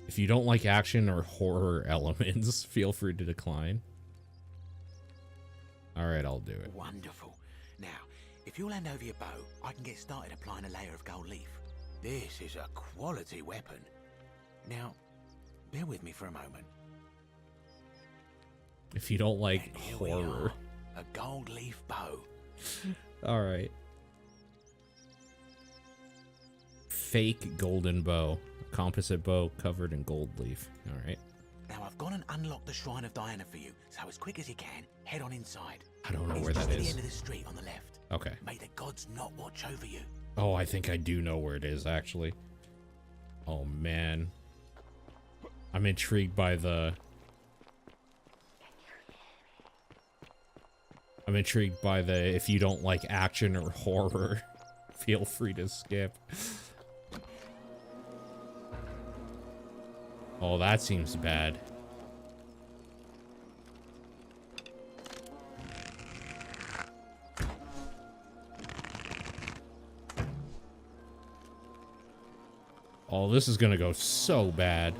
If you don't like action or horror elements, feel free to decline. Alright, I'll do it. Wonderful. Now, if you'll hand over your bow, I can get started applying a layer of gold leaf. This is a quality weapon. Now, bear with me for a moment. If you don't like horror. A gold leaf bow. Alright. Fake golden bow. A composite bow covered in gold leaf. Alright. Now I've gone and unlocked the Shrine of Diana for you, so as quick as you can, head on inside. I don't know it's where just that at is. the end of the street on the left. Okay. May the gods not watch over you. Oh, I think I do know where it is, actually. Oh, man. I'm intrigued by the... if you don't like action or horror, feel free to skip. Oh, that seems bad. Oh, this is gonna go so bad.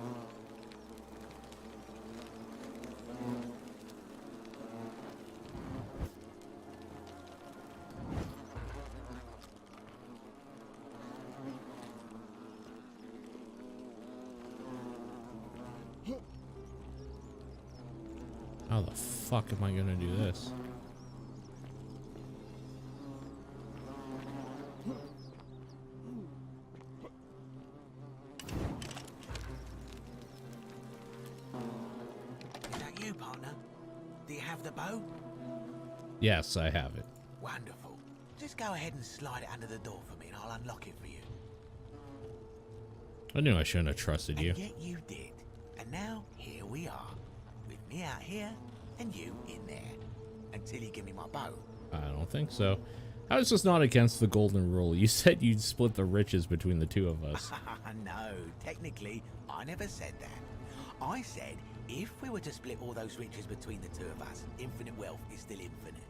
How the fuck am I gonna do this? Is that you, partner? Do you have the bow? Yes, I have it. Wonderful. Just go ahead and slide it under the door for me and I'll unlock it for you. I knew I shouldn't have trusted you. And yet you did. And now, here we are. With me out here and you in there. Until you give me my bow. I don't think so. How is this not against the golden rule? You said you'd split the riches between the two of us. No, technically, I never said that. I said, if we were to split all those riches between the two of us, infinite wealth is still infinite.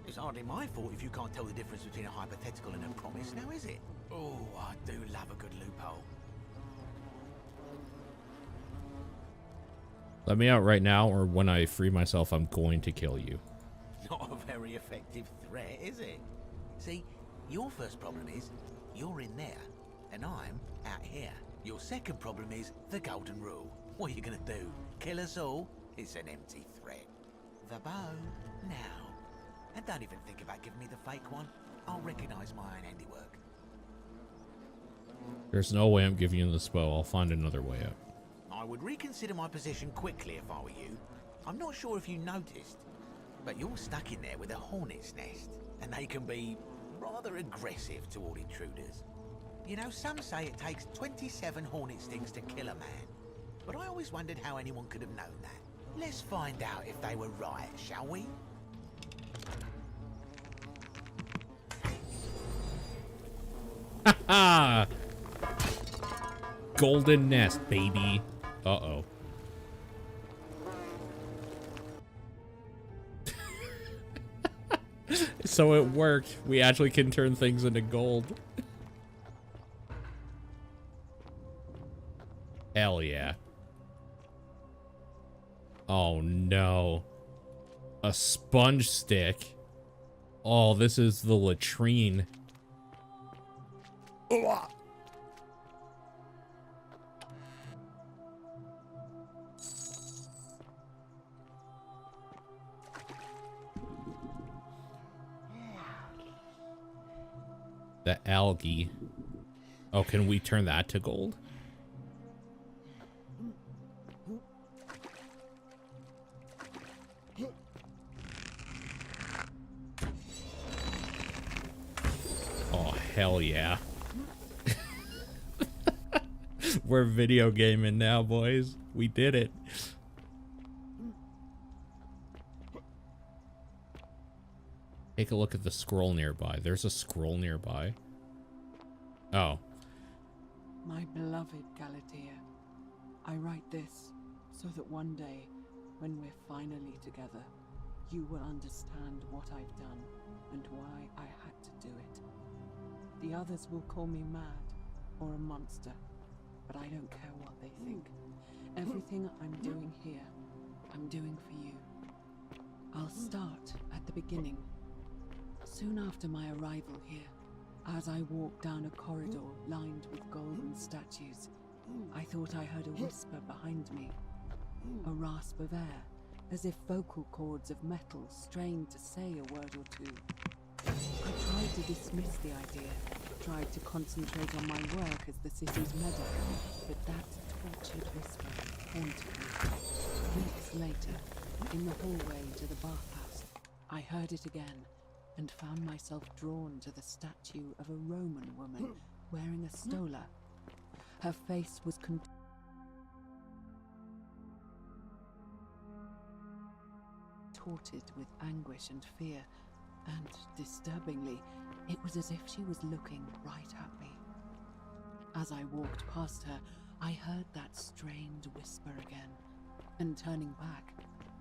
It's hardly my fault if you can't tell the difference between a hypothetical and a promise, now is it? Oh, I do love a good loophole. Let me out right now, or when I free myself, I'm going to kill you. Not very effective threat, is it? See, your first problem is you're in there, and I'm out here. Your second problem is the golden rule. What are you gonna do? Kill us all? It's an empty threat. The bow, now. And don't even think about giving me the fake one. I'll recognize my own handiwork. There's no way I'm giving you this bow. I'll find another way out. I would reconsider my position quickly if I were you. I'm not sure if you noticed, but you're stuck in there with a hornet's nest, and they can be rather aggressive toward intruders. You know, some say it takes 27 hornet stings to kill a man, but I always wondered how anyone could have known that. Let's find out if they were right, shall we? Ha! Golden nest, baby. Uh-oh. So it worked. We actually can turn things into gold. Hell yeah. Oh no. A sponge stick. Oh, this is the latrine. Ugh. The algae. Oh, can we turn that to gold? Oh, hell yeah. We're video gaming now, boys. We did it. Take a look at the scroll nearby. There's a scroll nearby. Oh. My beloved Galatea, I write this so that one day, when we're finally together, you will understand what I've done and why I had to do it. The others will call me mad or a monster, but I don't care what they think. Everything I'm doing here, I'm doing for you. I'll start at the beginning. Soon after my arrival here, as I walked down a corridor lined with golden statues, I thought I heard a whisper behind me, a rasp of air, as if vocal cords of metal strained to say a word or two. I tried to dismiss the idea, tried to concentrate on my work as the city's medic, but that tortured whisper haunted me. Weeks later, in the hallway to the bathhouse, I heard it again, and found myself drawn to the statue of a Roman woman wearing a stola. Her face was contorted with anguish and fear, and disturbingly, it was as if she was looking right at me. As I walked past her, I heard that strained whisper again, and turning back,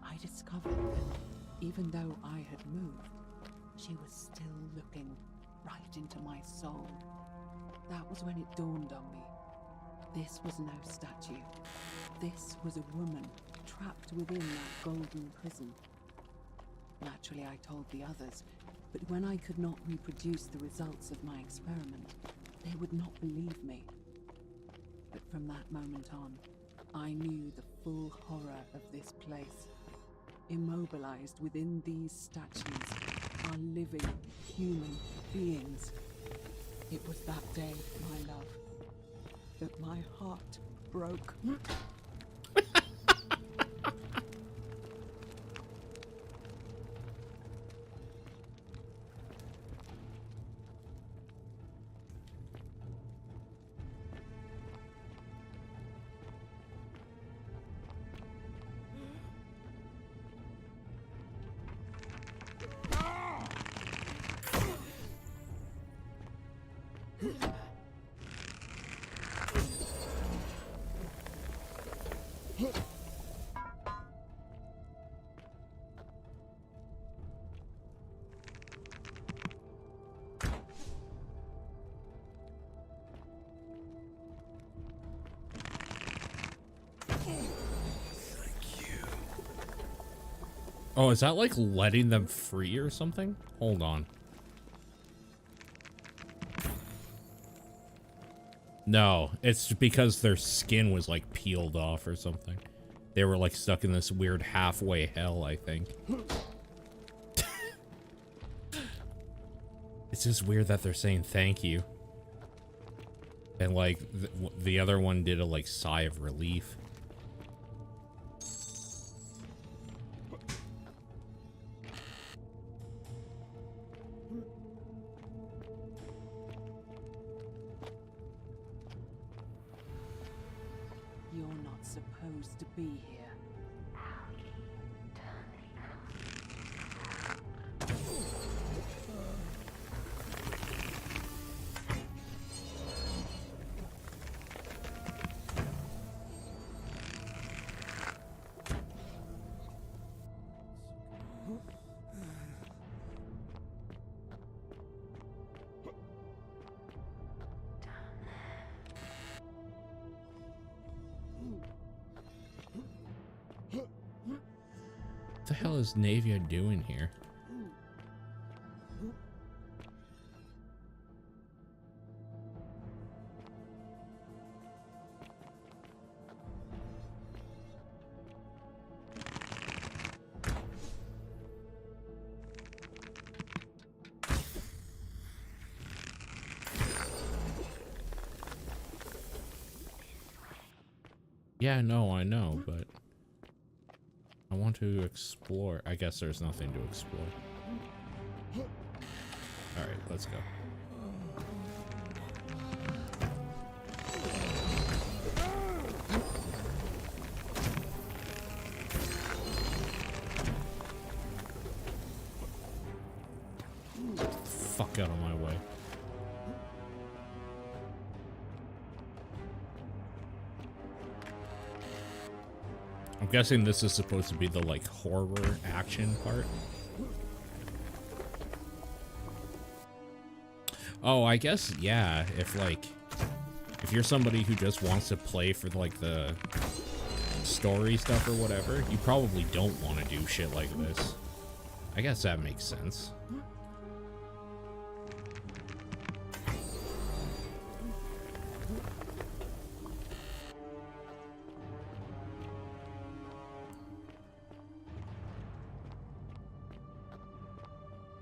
I discovered that even though I had moved, she was still looking right into my soul. That was when it dawned on me. This was no statue. This was a woman trapped within that golden prison. Naturally, I told the others, but when I could not reproduce the results of my experiment, they would not believe me. But from that moment on, I knew the full horror of this place. Immobilized within these statues are living human beings. It was that day, my love, that my heart broke. Oh, is that like letting them free or something? Hold on. No, it's because their skin was like peeled off or something. They were like stuck in this weird halfway hell, I think. It's just weird that they're saying thank you. And like the other one did a like sigh of relief. You're not supposed to be here. What the hell is Navia doing here? Yeah, no, I know, but I want to explore. I guess there's nothing to explore. Alright, let's go. Fuck out of my way. I'm guessing this is supposed to be the like horror action part. Oh, I guess, yeah, if you're somebody who just wants to play for like the story stuff or whatever, you probably don't want to do shit like this. I guess that makes sense.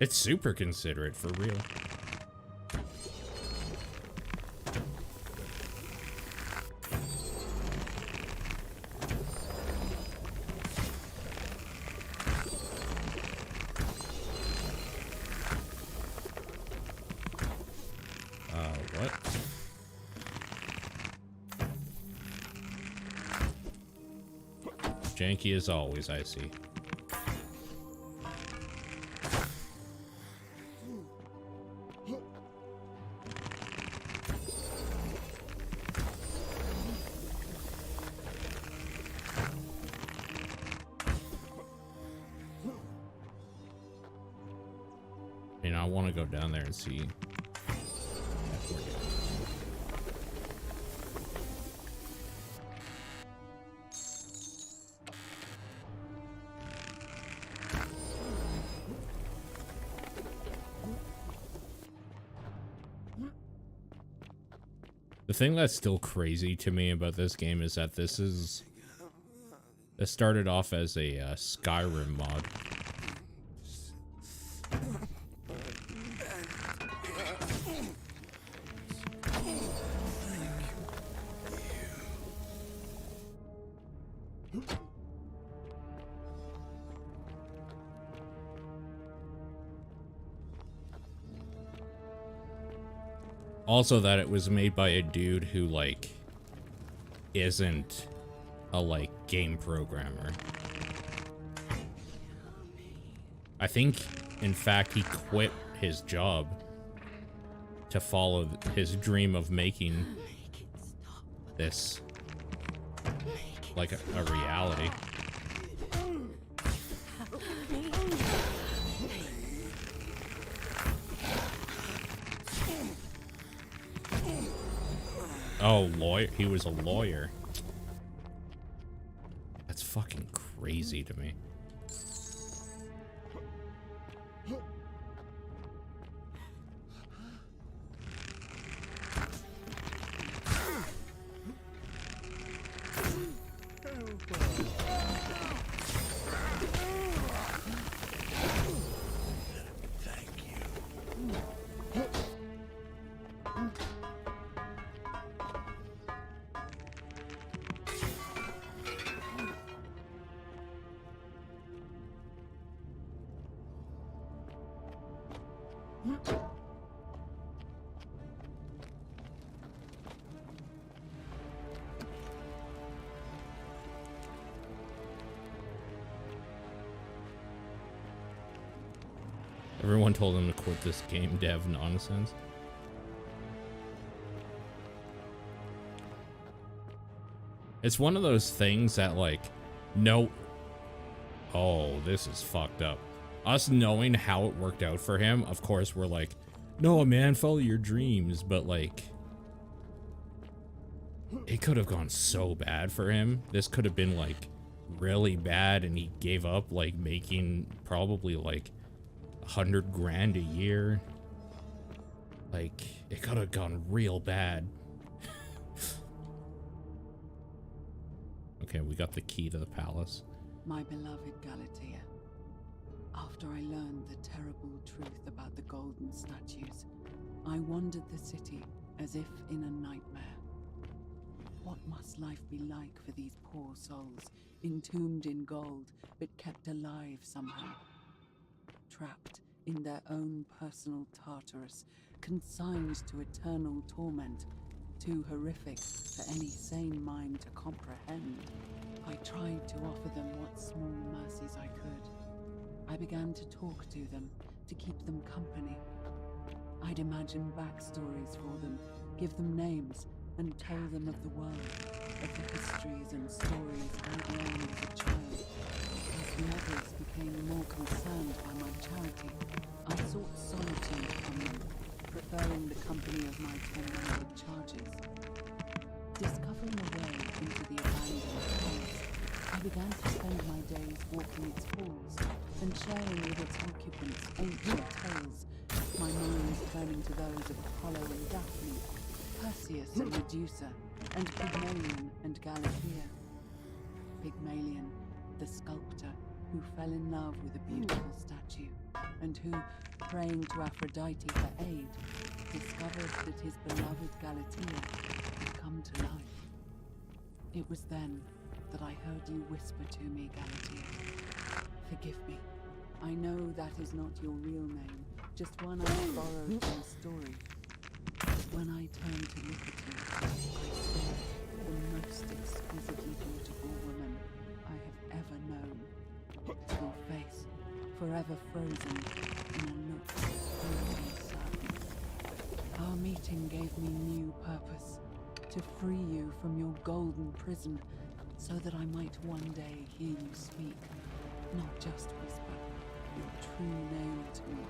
It's super considerate, for real. What? Janky as always, I see. You know, I want to go down there and see. The thing that's still crazy to me about this game is that this started off as a Skyrim mod. Also that it was made by a dude who, like, isn't a, like, game programmer. I think, in fact, he quit his job to follow his dream of making this, like, a reality. Oh, lawyer. He was a lawyer. That's fucking crazy to me. Everyone told him to quit this game dev nonsense. It's one of those things that, like, no. Oh, this is fucked up. Us knowing how it worked out for him, of course, we're like, no, man, follow your dreams. But, like, it could have gone so bad for him. This could have been, like, really bad, and he gave up, like, making probably, like, 100 grand a year. Like, it could have gone real bad. Okay, we got the key to the palace. My beloved Galatea, after I learned the terrible truth about the golden statues, I wandered the city as if in a nightmare. What must life be like for these poor souls, entombed in gold, but kept alive somehow? Trapped in their own personal Tartarus, consigned to eternal torment, too horrific for any sane mind to comprehend. I tried to offer them what small mercies I could. I began to talk to them, to keep them company. I'd imagine backstories for them, give them names, and tell them of the world, of the histories and stories I'd learned as a child. As the others became more concerned by my charity, I sought solitude from them, preferring the company of my tormented charges. Discovering a way into the abandoned palace, I began to spend my days walking its halls and sharing with its occupants ancient tales, my mind turning to those of Apollo and Daphne, Perseus and Medusa, and Pygmalion and Galatea. Pygmalion, the sculptor who fell in love with a beautiful statue, and who, praying to Aphrodite for aid, discovered that his beloved Galatea had come to life. It was then that I heard you whisper to me, Galatea. Forgive me. I know that is not your real name, just one I borrowed from a story. When I turned to look at you, I saw the most exquisitely beautiful woman I have ever known. Your face, forever frozen in a look full of sadness. Our meeting gave me new purpose, to free you from your golden prison, so that I might one day hear you speak, not just whisper your true name to me.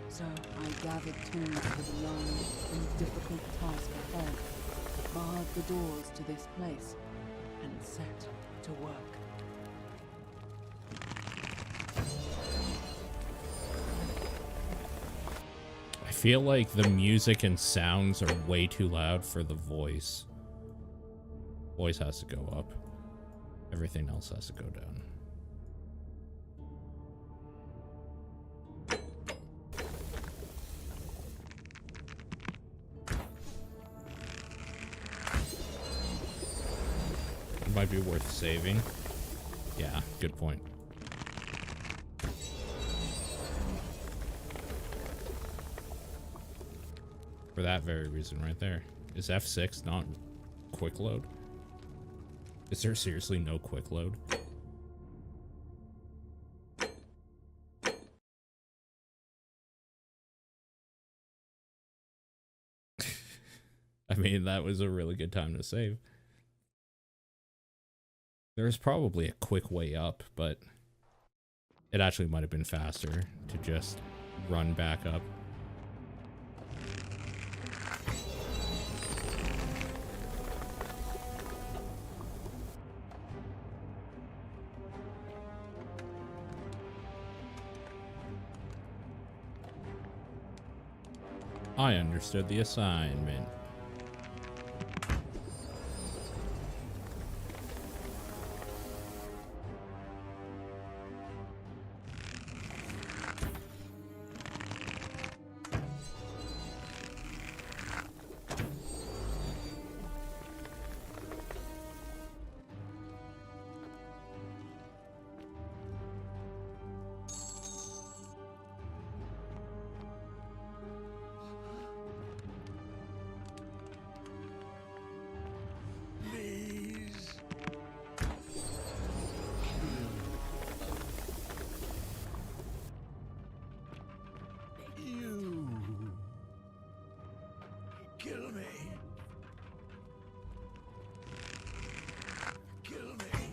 So I gathered tools for the long and difficult task ahead, barred the doors to this place, and set to work. I feel like the music and sounds are way too loud for the voice. Voice has to go up. Everything else has to go down. It might be worth saving. Yeah, good point. For that very reason right there. Is F6 not quick load? Is there seriously no quick load? I mean, that was a really good time to save. There's probably a quick way up, but it actually might have been faster to just run back up. I understood the assignment. Kill me. Kill me.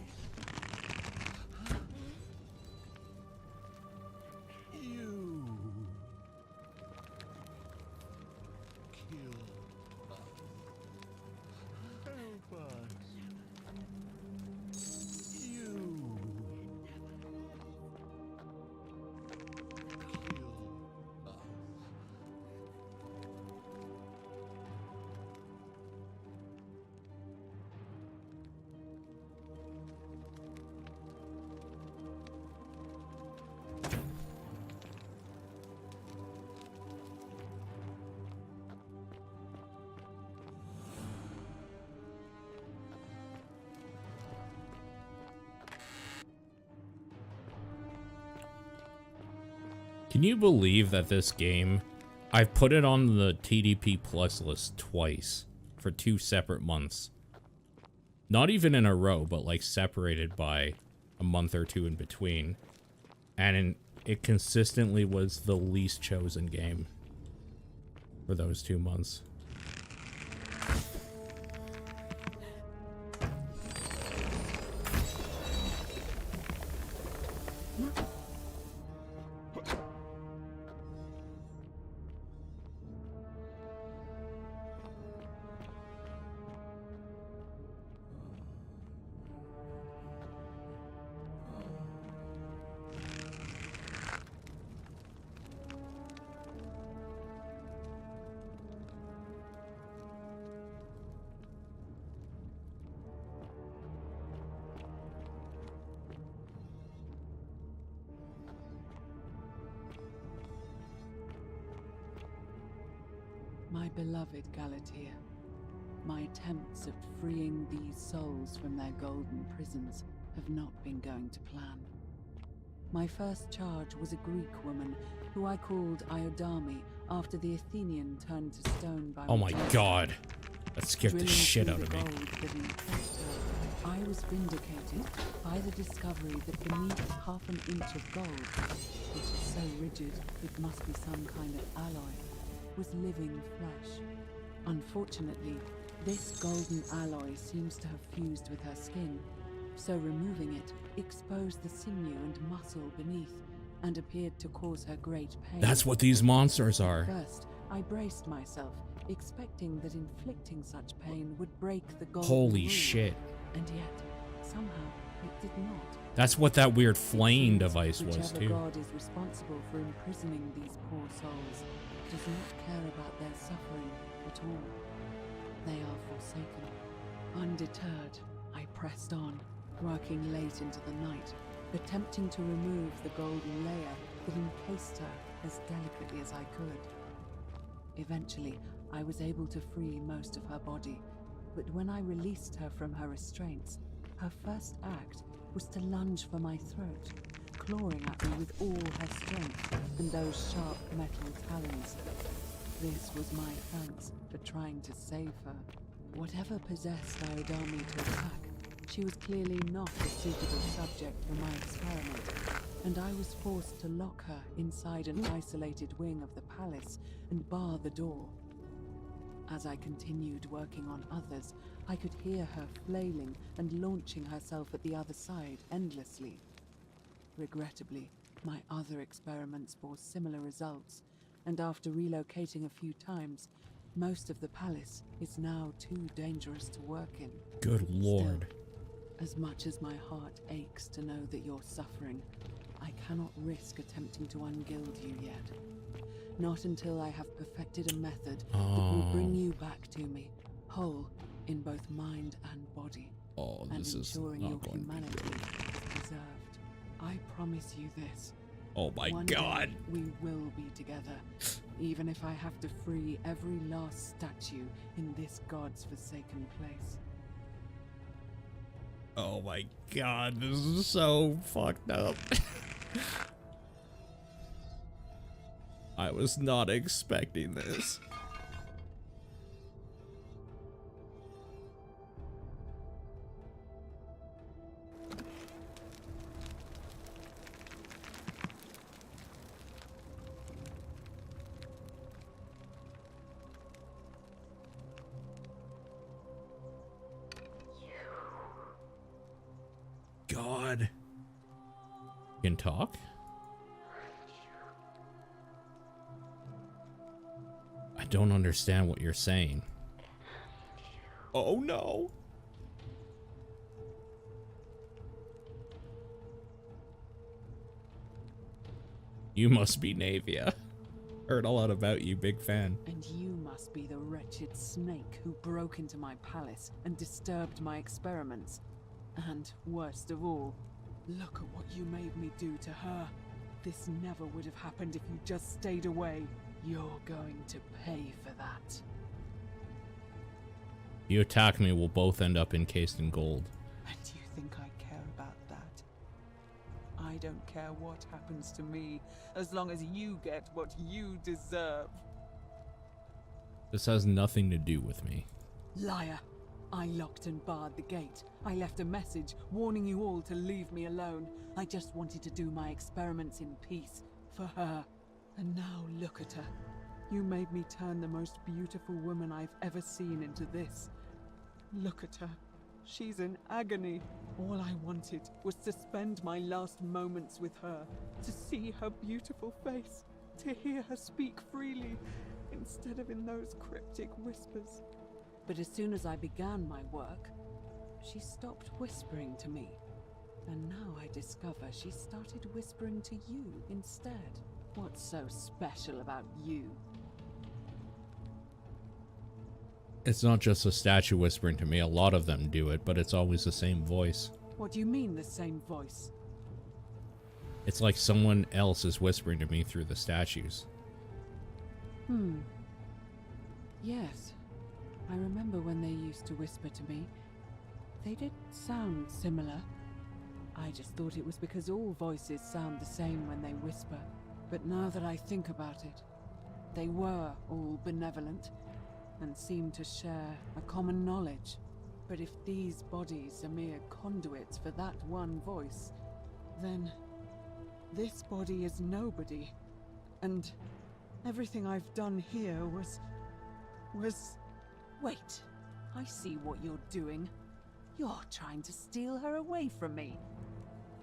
You. Kill us. Help us. You. Kill us. Can you believe that this game, I've put it on the TDP Plus list twice for 2 separate months. Not even in a row, but like separated by a month or 2 in between. And it consistently was the least chosen game for those 2 months. My beloved Galatea, my attempts at freeing these souls from their golden prisons have not been going to plan. My first charge was a Greek woman who I called Iodame after the Athenian turned to stone by Oh my Medusa. god. That scared the Drilling shit through out of the me. gold that impressed her, I was vindicated by the discovery that beneath half an inch of gold, which is so rigid it must be some kind of alloy, was living flesh. Unfortunately, this golden alloy seems to have fused with her skin, so removing it exposed the sinew and muscle beneath and appeared to cause her great pain. That's what these monsters are. First, I braced myself, expecting that inflicting such pain would break the golden Holy rule, shit. and yet, somehow, it did not. That's what that weird flame device was Whichever too. god is responsible for imprisoning these poor souls does not care about their suffering at all. They are forsaken. Undeterred, I pressed on, working late into the night, attempting to remove the golden layer that encased her as delicately as I could. Eventually, I was able to free most of her body, but when I released her from her restraints, her first act was to lunge for my throat, clawing at me with all her strength and those sharp metal talons. This was my thanks for trying to save her. Whatever possessed Iodame to attack, she was clearly not a suitable subject for my experiment, and I was forced to lock her inside an isolated wing of the palace and bar the door. As I continued working on others, I could hear her flailing and launching herself at the other side endlessly. Regrettably, my other experiments bore similar results, and after relocating a few times, most of the palace is now too dangerous to work in. Good lord. Still, as much as my heart aches to know that you're suffering, I cannot risk attempting to ungild you yet. Not until I have perfected a method that will bring you back to me, whole in both mind and body, and this is ensuring not your going to be humanity good. is preserved. I promise you this. Oh my One god. day we will be together, even if I have to free every last statue in this god's forsaken place. Oh my god, this is so fucked up. I was not expecting this. You can talk? I don't understand what you're saying. Oh no! You must be Navia. Heard a lot about you, big fan. And you must be the wretched snake who broke into my palace and disturbed my experiments. And worst of all, look at what you made me do to her. This never would have happened if you just stayed away. You're going to pay for that. You attack me, we'll both end up encased in gold. And you think I care about that? I don't care what happens to me, as long as you get what you deserve. This has nothing to do with me. Liar! I locked and barred the gate. I left a message warning you all to leave me alone. I just wanted to do my experiments in peace, for her. And now look at her. You made me turn the most beautiful woman I've ever seen into this. Look at her. She's in agony. All I wanted was to spend my last moments with her, to see her beautiful face, to hear her speak freely, instead of in those cryptic whispers. But as soon as I began my work, she stopped whispering to me. And now I discover she started whispering to you instead. What's so special about you? It's not just a statue whispering to me. A lot of them do it, but it's always the same voice. What do you mean, the same voice? It's like someone else is whispering to me through the statues. Yes. I remember when they used to whisper to me. They did sound similar. I just thought it was because all voices sound the same when they whisper. But now that I think about it, they were all benevolent and seemed to share a common knowledge. But if these bodies are mere conduits for that one voice, then this body is nobody. And everything I've done here was... Wait, I see what you're doing. You're trying to steal her away from me.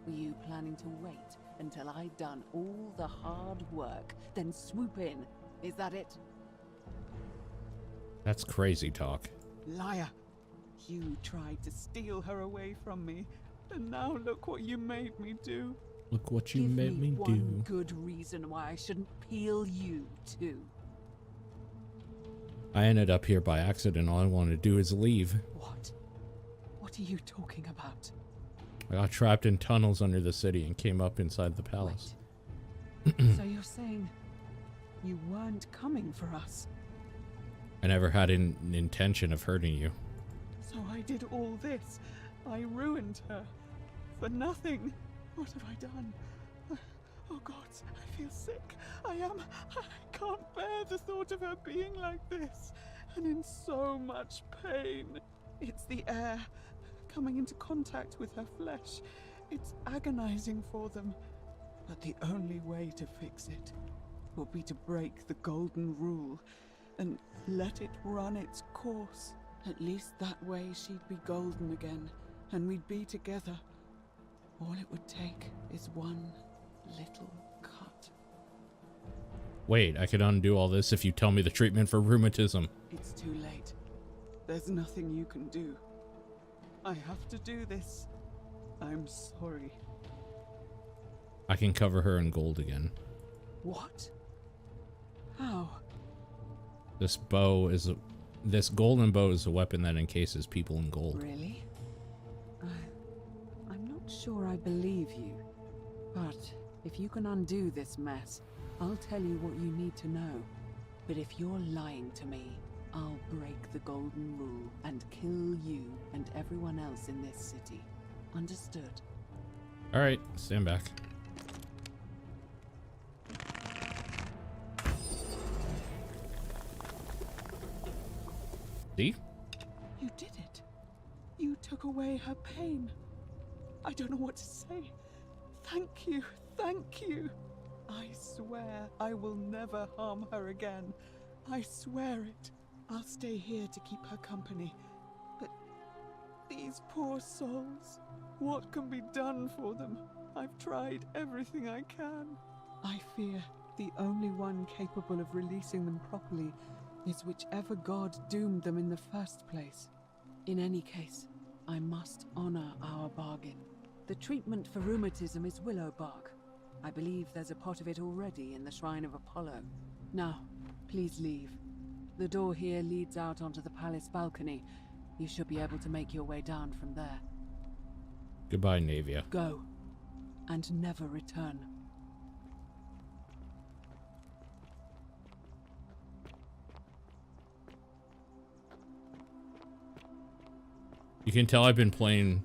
Were you planning to wait until I'd done all the hard work, then swoop in? Is that it? That's crazy talk. Liar! You tried to steal her away from me, and now look what you made me do. Look what you made me do. Give me one good reason why I shouldn't peel you too. I ended up here by accident. All I want to do is leave. What? What are you talking about? I got trapped in tunnels under the city and came up inside the palace. So you're saying you weren't coming for us? I never had an intention of hurting you. So I did all this. I ruined her. For nothing. What have I done? Oh God, I feel sick. I can't bear the thought of her being like this. And in so much pain. It's the air. Coming into contact with her flesh. It's agonizing for them. But the only way to fix it will be to break the golden rule and let it run its course. At least that way she'd be golden again, and we'd be together. All it would take is one little cut. Wait, I could undo all this if you tell me the treatment for rheumatism. It's too late. There's nothing you can do. I have to do this. I'm sorry. I can cover her in gold again. What? How? This golden bow is a weapon that encases people in gold. Really? I'm not sure I believe you. But if you can undo this mess, I'll tell you what you need to know. But if you're lying to me, I'll break the golden rule and kill you and everyone else in this city. Understood? Alright, stand back. See? You did it. You took away her pain. I don't know what to say. Thank you. Thank you. I swear I will never harm her again. I swear it. I'll stay here to keep her company. But These poor souls. What can be done for them? I've tried everything I can. I fear the only one capable of releasing them properly is whichever god doomed them in the first place. In any case, I must honor our bargain. The treatment for rheumatism is willow bark. I believe there's a pot of it already in the Shrine of Apollo. Now, please leave. The door here leads out onto the palace balcony. You should be able to make your way down from there. Goodbye, Navia. Go, and never return. You can tell I've been playing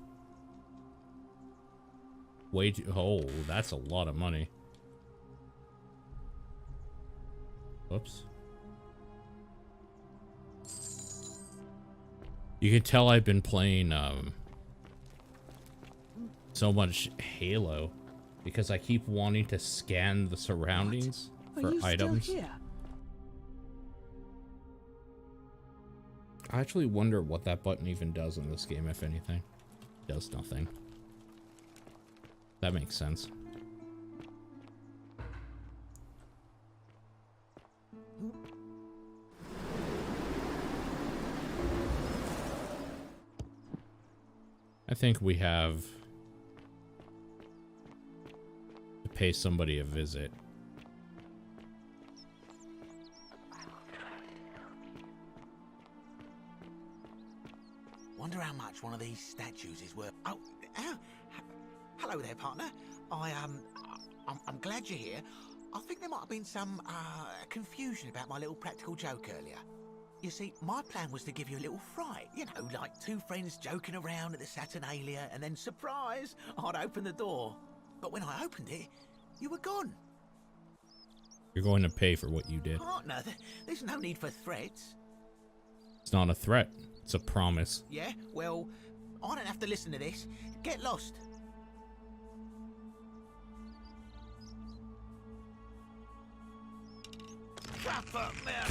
way too... Oh, that's a lot of money. Whoops. You can tell I've been playing so much Halo because I keep wanting to scan the surroundings for items. Still here? I actually wonder what that button even does in this game, if anything. Does nothing. That makes sense. I think we have to pay somebody a visit. Wonder how much one of these statues is worth. Oh, hello there, partner. I'm glad you're here. I think there might have been some confusion about my little practical joke earlier. You see, my plan was to give you a little fright. You know, like two friends joking around at the Saturnalia, and then, surprise, I'd open the door. But when I opened it, you were gone. You're going to pay for what you did. Partner, there's no need for threats. It's not a threat. It's a promise. Yeah, well, I don't have to listen to this. Get lost. Crap up there.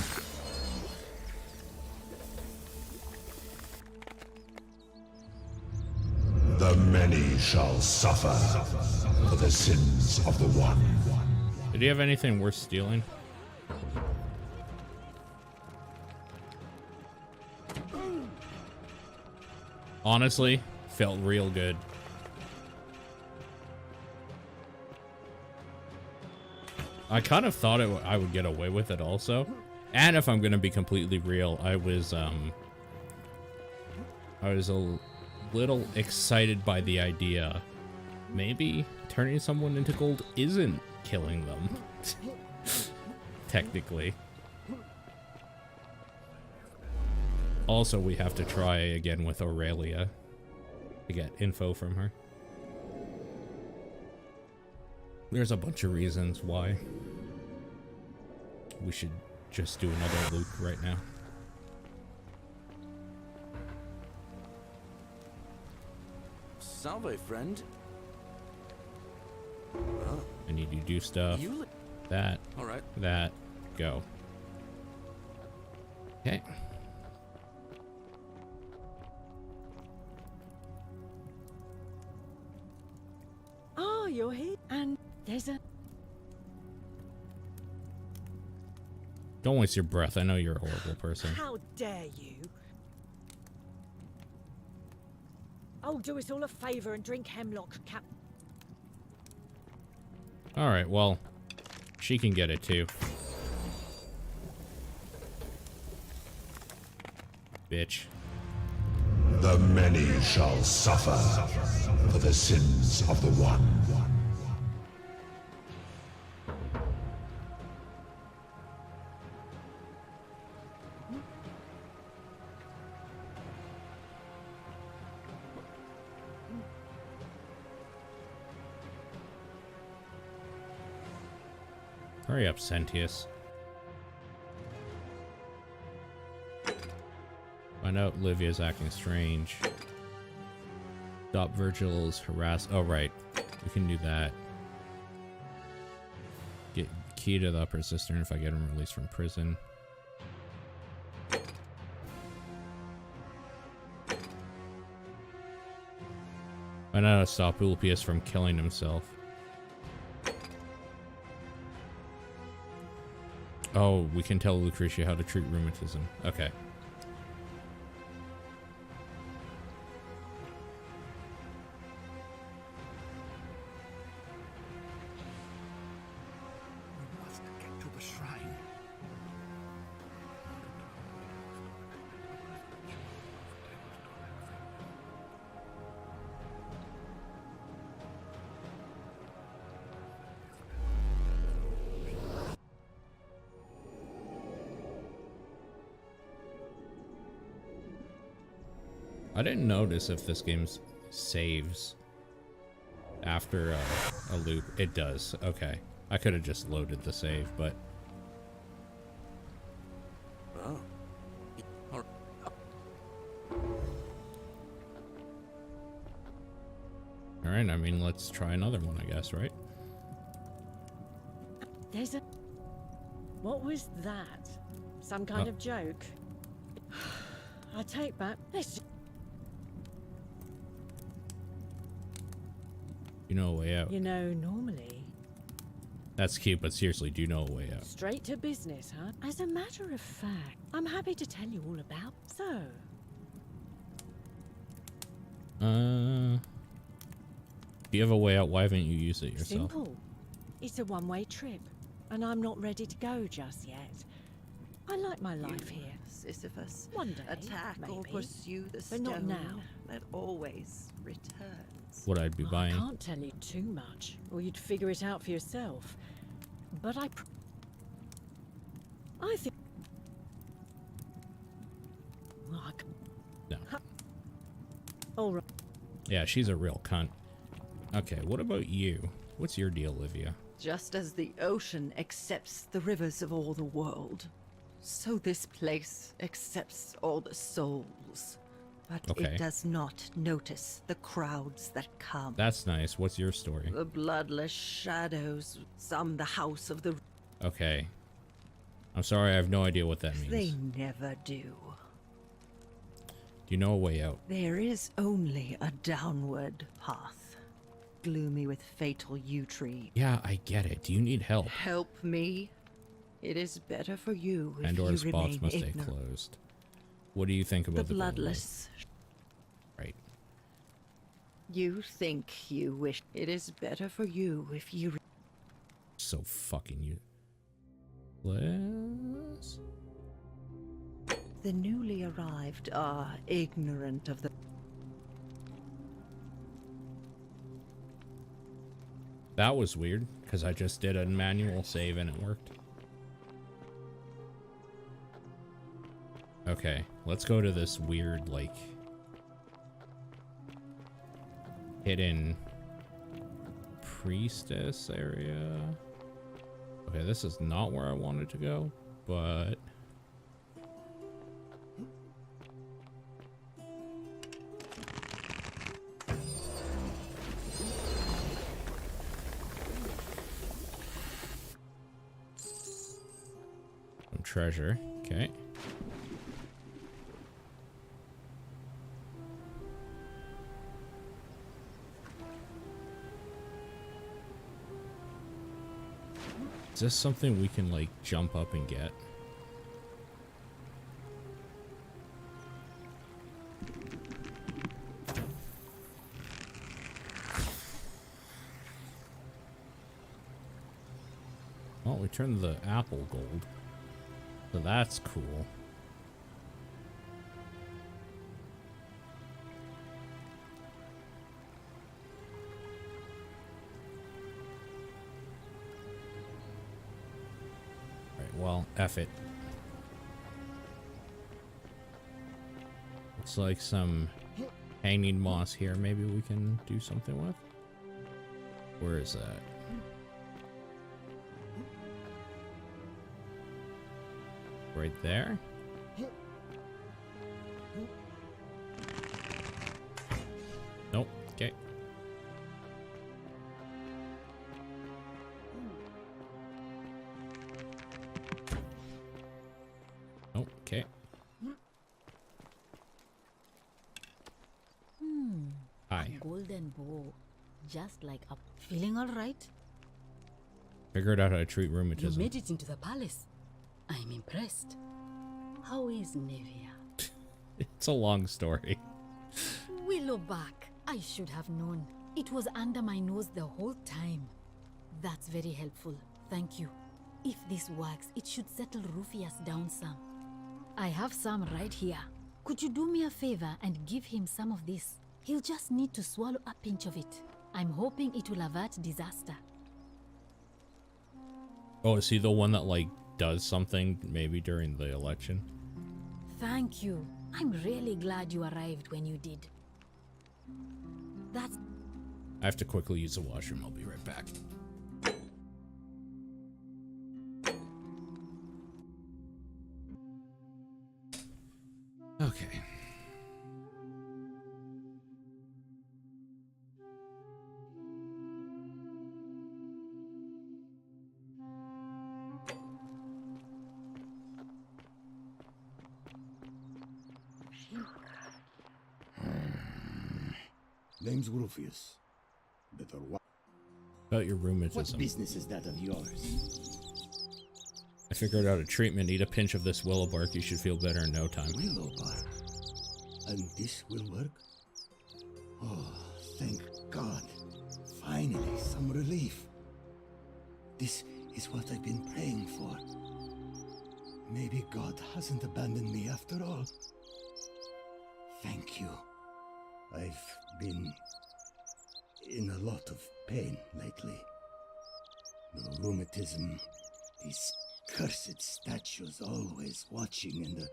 The many shall suffer for the sins of the one. Did he have anything worth stealing? Honestly, felt real good. I kind of thought I would get away with it also. And if I'm going to be completely real, I was a little excited by the idea. Maybe turning someone into gold isn't killing them. Technically. Also, we have to try again with Aurelia to get info from her. There's a bunch of reasons why we should just do another loop right now. Salve, friend. I need you to do stuff. That. All right. That. Go. Okay. Oh, you're here, and there's a... Don't waste your breath. I know you're a horrible person. How dare you? Oh, do us all a favour and drink hemlock, Cap. Alright, well, she can get it too. Bitch. The many shall suffer for the sins of the one. Hurry up, Sentius. Find out Livia's acting strange. Stop Virgil's harass. Oh, right. We can do that. Get key to the upper cistern if I get him released from prison. I know how to stop Ulpius from killing himself. Oh, we can tell Lucretia how to treat rheumatism. Okay. We must get to the shrine. I didn't notice if this game saves after a loop. It does. Okay. I could have just loaded the save, but... Oh. Alright, I mean, let's try another one, I guess, right? There's a... What was that? Some kind of joke? I take back... Let's... You know a way out. You know, normally... That's cute, but seriously, do you know a way out? Straight to business, huh? As a matter of fact, I'm happy to tell you all about... So... If you have a way out, why haven't you used it yourself? Simple. It's a one-way trip, and I'm not ready to go just yet. I like my life here. Sisyphus. One day, Attack or maybe. pursue the But stone not now. that always returns. What I'd be I buying. can't tell you too much, or you'd figure it out for yourself. But I think... Well, I can... No. All right. Yeah, she's a real cunt. Okay, what about you? What's your deal, Livia? Just as the ocean accepts the rivers of all the world, so this place accepts all the souls. But Okay. it does not notice the crowds that come. That's nice. What's your story? The bloodless shadows, some the house of the... Okay. I'm sorry, I have no idea what that means. They never do. Do you know a way out? There is only a downward path, gloomy with fatal yew tree. Yeah, I get it. Do you need help? Help me. It is better for you if And/or you spots remain must stay ignorant. closed. What do you think about The the gold bloodless. road? Right. You think you wish. It is better for you if you... So fucking useless. The newly arrived are ignorant of the... That was weird, because I just did a manual save and it worked. Okay, let's go to this weird, like, hidden priestess area. Okay, this is not where I wanted to go, but... some treasure, okay. Is this something we can, like, jump up and get? Well, we turned the apple gold. So that's cool. Alright, well, F it. Looks like some hanging moss here. Maybe we can do something with. Where is that? Right there? Nope. Okay. Nope. Okay. Hi. A golden bow. Just like a... Feeling alright? Figured out how to treat You rheumatism. made it into the palace. I'm impressed. How is Nevia? It's a long story. Willow back. I should have known. It was under my nose the whole time. That's very helpful. Thank you. If this works, it should settle Rufius down some. I have some right here. Could you do me a favor and give him some of this? He'll just need to swallow a pinch of it. I'm hoping it will avert disaster. Oh, is he the one that, like, does something maybe during the election? Thank you. I'm really glad you arrived when you did. That's... I have to quickly use the washroom. I'll be right back. Okay. Name's Rufius. Better what? About your rheumatism. What business is that of yours? I figured out a treatment. Eat a pinch of this willow bark. You should feel better in no time. Willow bark? And this will work? Oh, thank God. Finally, some relief. This is what I've been praying for. Maybe God hasn't abandoned me after all. Thank you. I've been in a lot of pain lately. The rheumatism, these cursed statues always watching, and the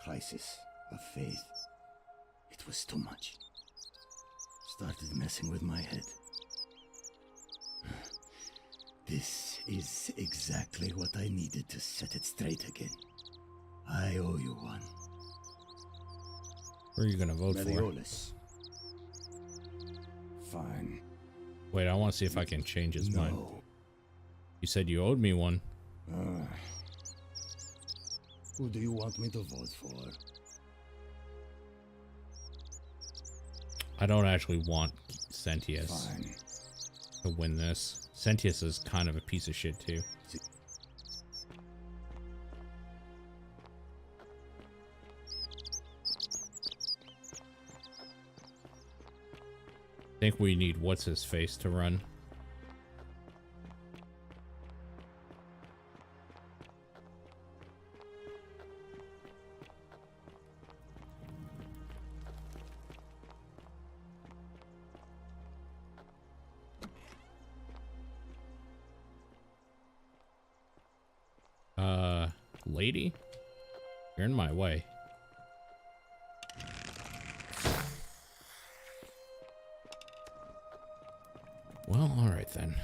crisis of faith. It was too much. Started messing with my head. This is exactly what I needed to set it straight again. I owe you one. Who are you gonna vote Meliodas. Fine. for? Wait, I want to see if I can change his mind. You said you owed me one. Who do you want me to vote for? I don't actually want Sentius Fine. to win this. Sentius is kind of a piece of shit too. I think we need what's his face to run. Lady? You're in my way. Well, alright then.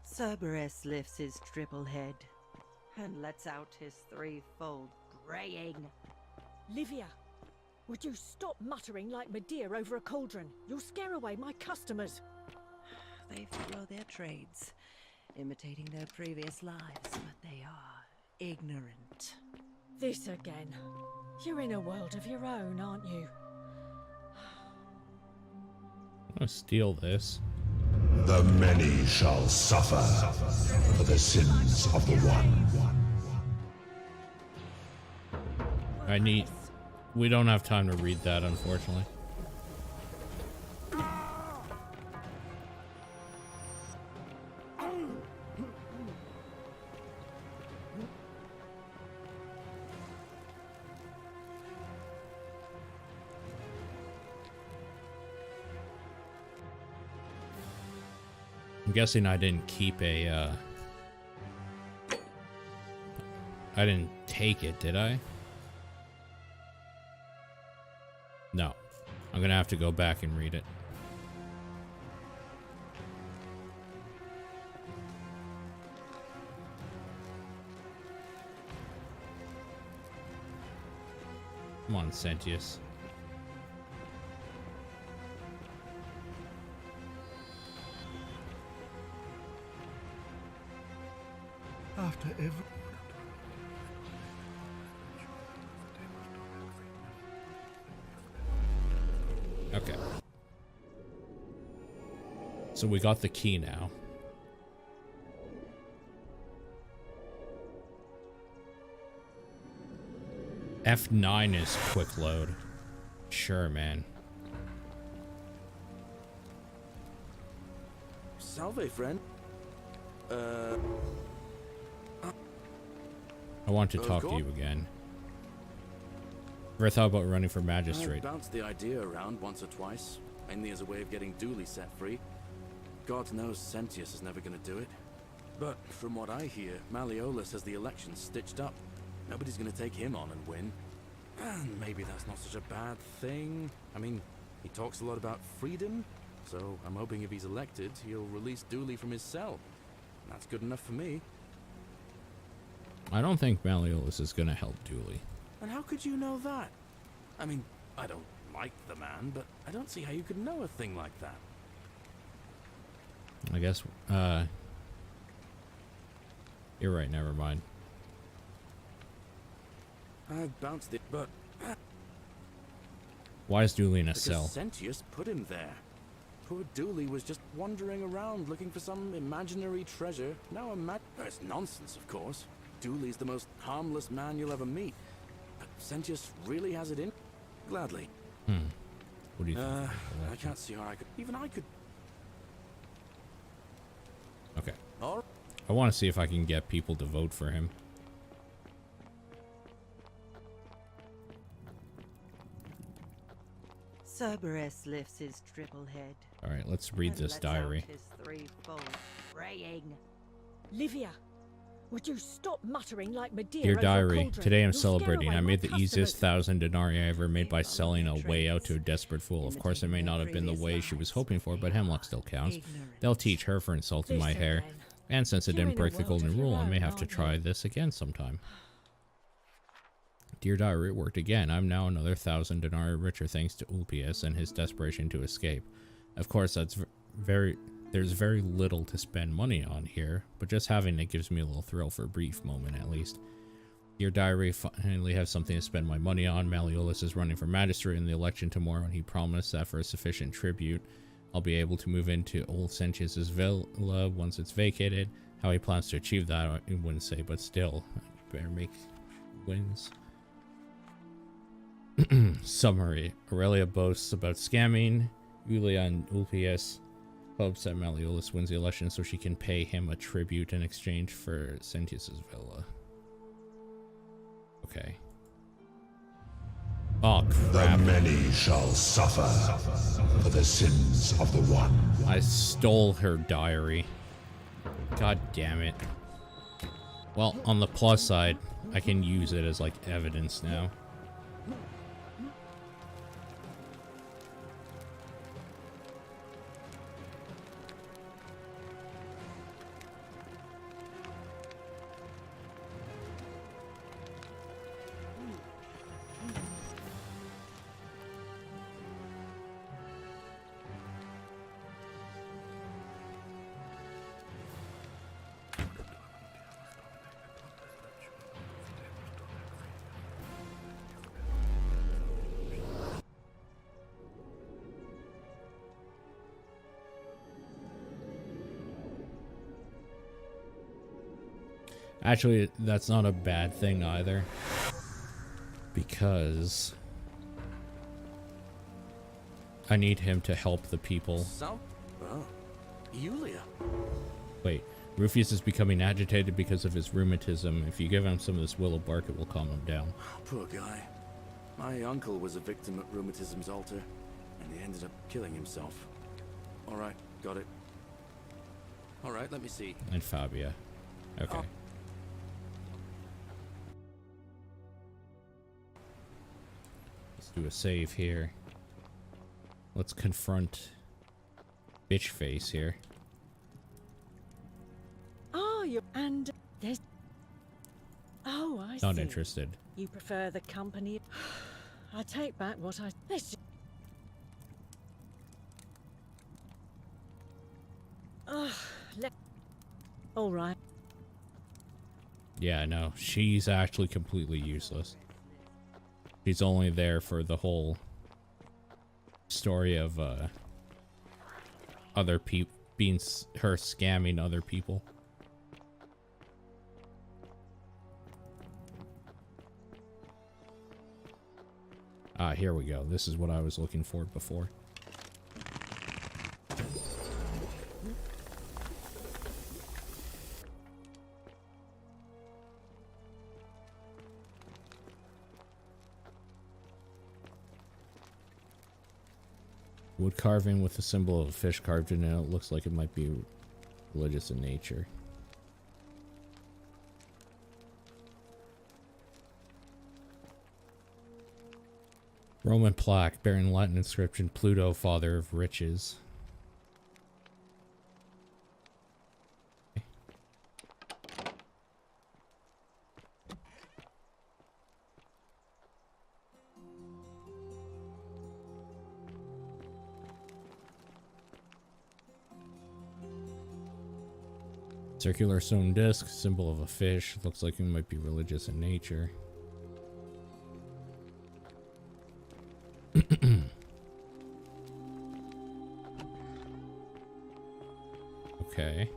Cerberus lifts his triple head and lets out his threefold braying. Livia, would you stop muttering like Medea over a cauldron? You'll scare away my customers. They follow their trades, imitating their previous lives, but they are ignorant. This again. You're in a world of your own, aren't you? I'm gonna steal this. The many shall suffer for the sins of the one. We don't have time to read that, unfortunately. I'm guessing I didn't keep a, I didn't take it, did I? No. I'm gonna have to go back and read it. Come on, Sentius. After every... Okay. So we got the key now. F9 is quick load. Sure, man. Salve, friend. I want to talk to you again. Ever thought about running for I magistrate? bounced the idea around once or twice, mainly as a way of getting Dooley set free. God knows Sentius is never going to do it. But from what I hear, Malleolus has the election stitched up. Nobody's going to take him on and win. And maybe that's not such a bad thing. I mean, he talks a lot about freedom, so I'm hoping if he's elected, he'll release Dooley from his cell. That's good enough for me. I don't think Malleolus is going to help Dooley. And how could you know that? I mean, I don't like the man, but I don't see how you could know a thing like that. I guess, you're right, never mind. I've bounced it, but... Why is Dooley in a because cell? Sentius put him there. Poor Dooley was just wandering around looking for some imaginary treasure. Now it's nonsense, of course. Dooley's the most harmless man you'll ever meet. But Sentius really has it in. Gladly. What do you think? I can't see how I could... Even I could... Okay. All right. I want to see if I can get people to vote for him. Cerberus lifts his triple head. All right, let's read and this lets diary. out his threefold praying. Livia, would you stop muttering like Medea Dear over a diary, cauldron? today I'm You'll scare celebrating. away I my made the easiest customers. 1,000 denarii I ever made by selling a way out to a desperate fool. Of course, it may not have been the way she was hoping for, but hemlock still counts. They'll teach her for insulting my hair. And since it didn't break the golden rule, I may have to try this again sometime. Dear diary, it worked again. I'm now another 1,000 denarii richer thanks to Ulpius and his desperation to escape. Of course, there's very little to spend money on here, but just having it gives me a little thrill for a brief moment at least. Dear diary, finally have something to spend my money on. Malleolus is running for magistrate in the election tomorrow, and he promised that for a sufficient tribute, I'll be able to move into old Sentius's villa once it's vacated. How he plans to achieve that, I wouldn't say, but still, better make wins. Summary. Aurelia boasts about scamming Julia and Ulpius. Hopes that Malleolus wins the election so she can pay him a tribute in exchange for Sentius's villa. Okay. Oh, crap. The many shall suffer for the sins of the one. I stole her diary. God damn it. Well, on the plus side, I can use it as, like, evidence now. Actually, that's not a bad thing either, because I need him to help the people. So? Oh. Julia. Wait, Rufius is becoming agitated because of his rheumatism. If you give him some of this willow bark, it will calm him down. Poor guy. My uncle was a victim at rheumatism's altar, and he ended up killing himself. Alright, got it. Alright, let me see. And Fabia. Okay. Let's do a save here. Let's confront bitch face here. Oh, you and there's. Oh, I see. Not interested. You prefer the company. I take back what I. Let's. All right. Yeah, no, she's actually completely useless. She's only there for the whole story of other people being her scamming other people. Ah, here we go. This is what I was looking for before. Wood carving with the symbol of a fish carved in it. It looks like it might be religious in nature. Roman plaque bearing Latin inscription, Pluto, father of riches. Circular stone disc, symbol of a fish. Looks like it might be religious in nature. Okay.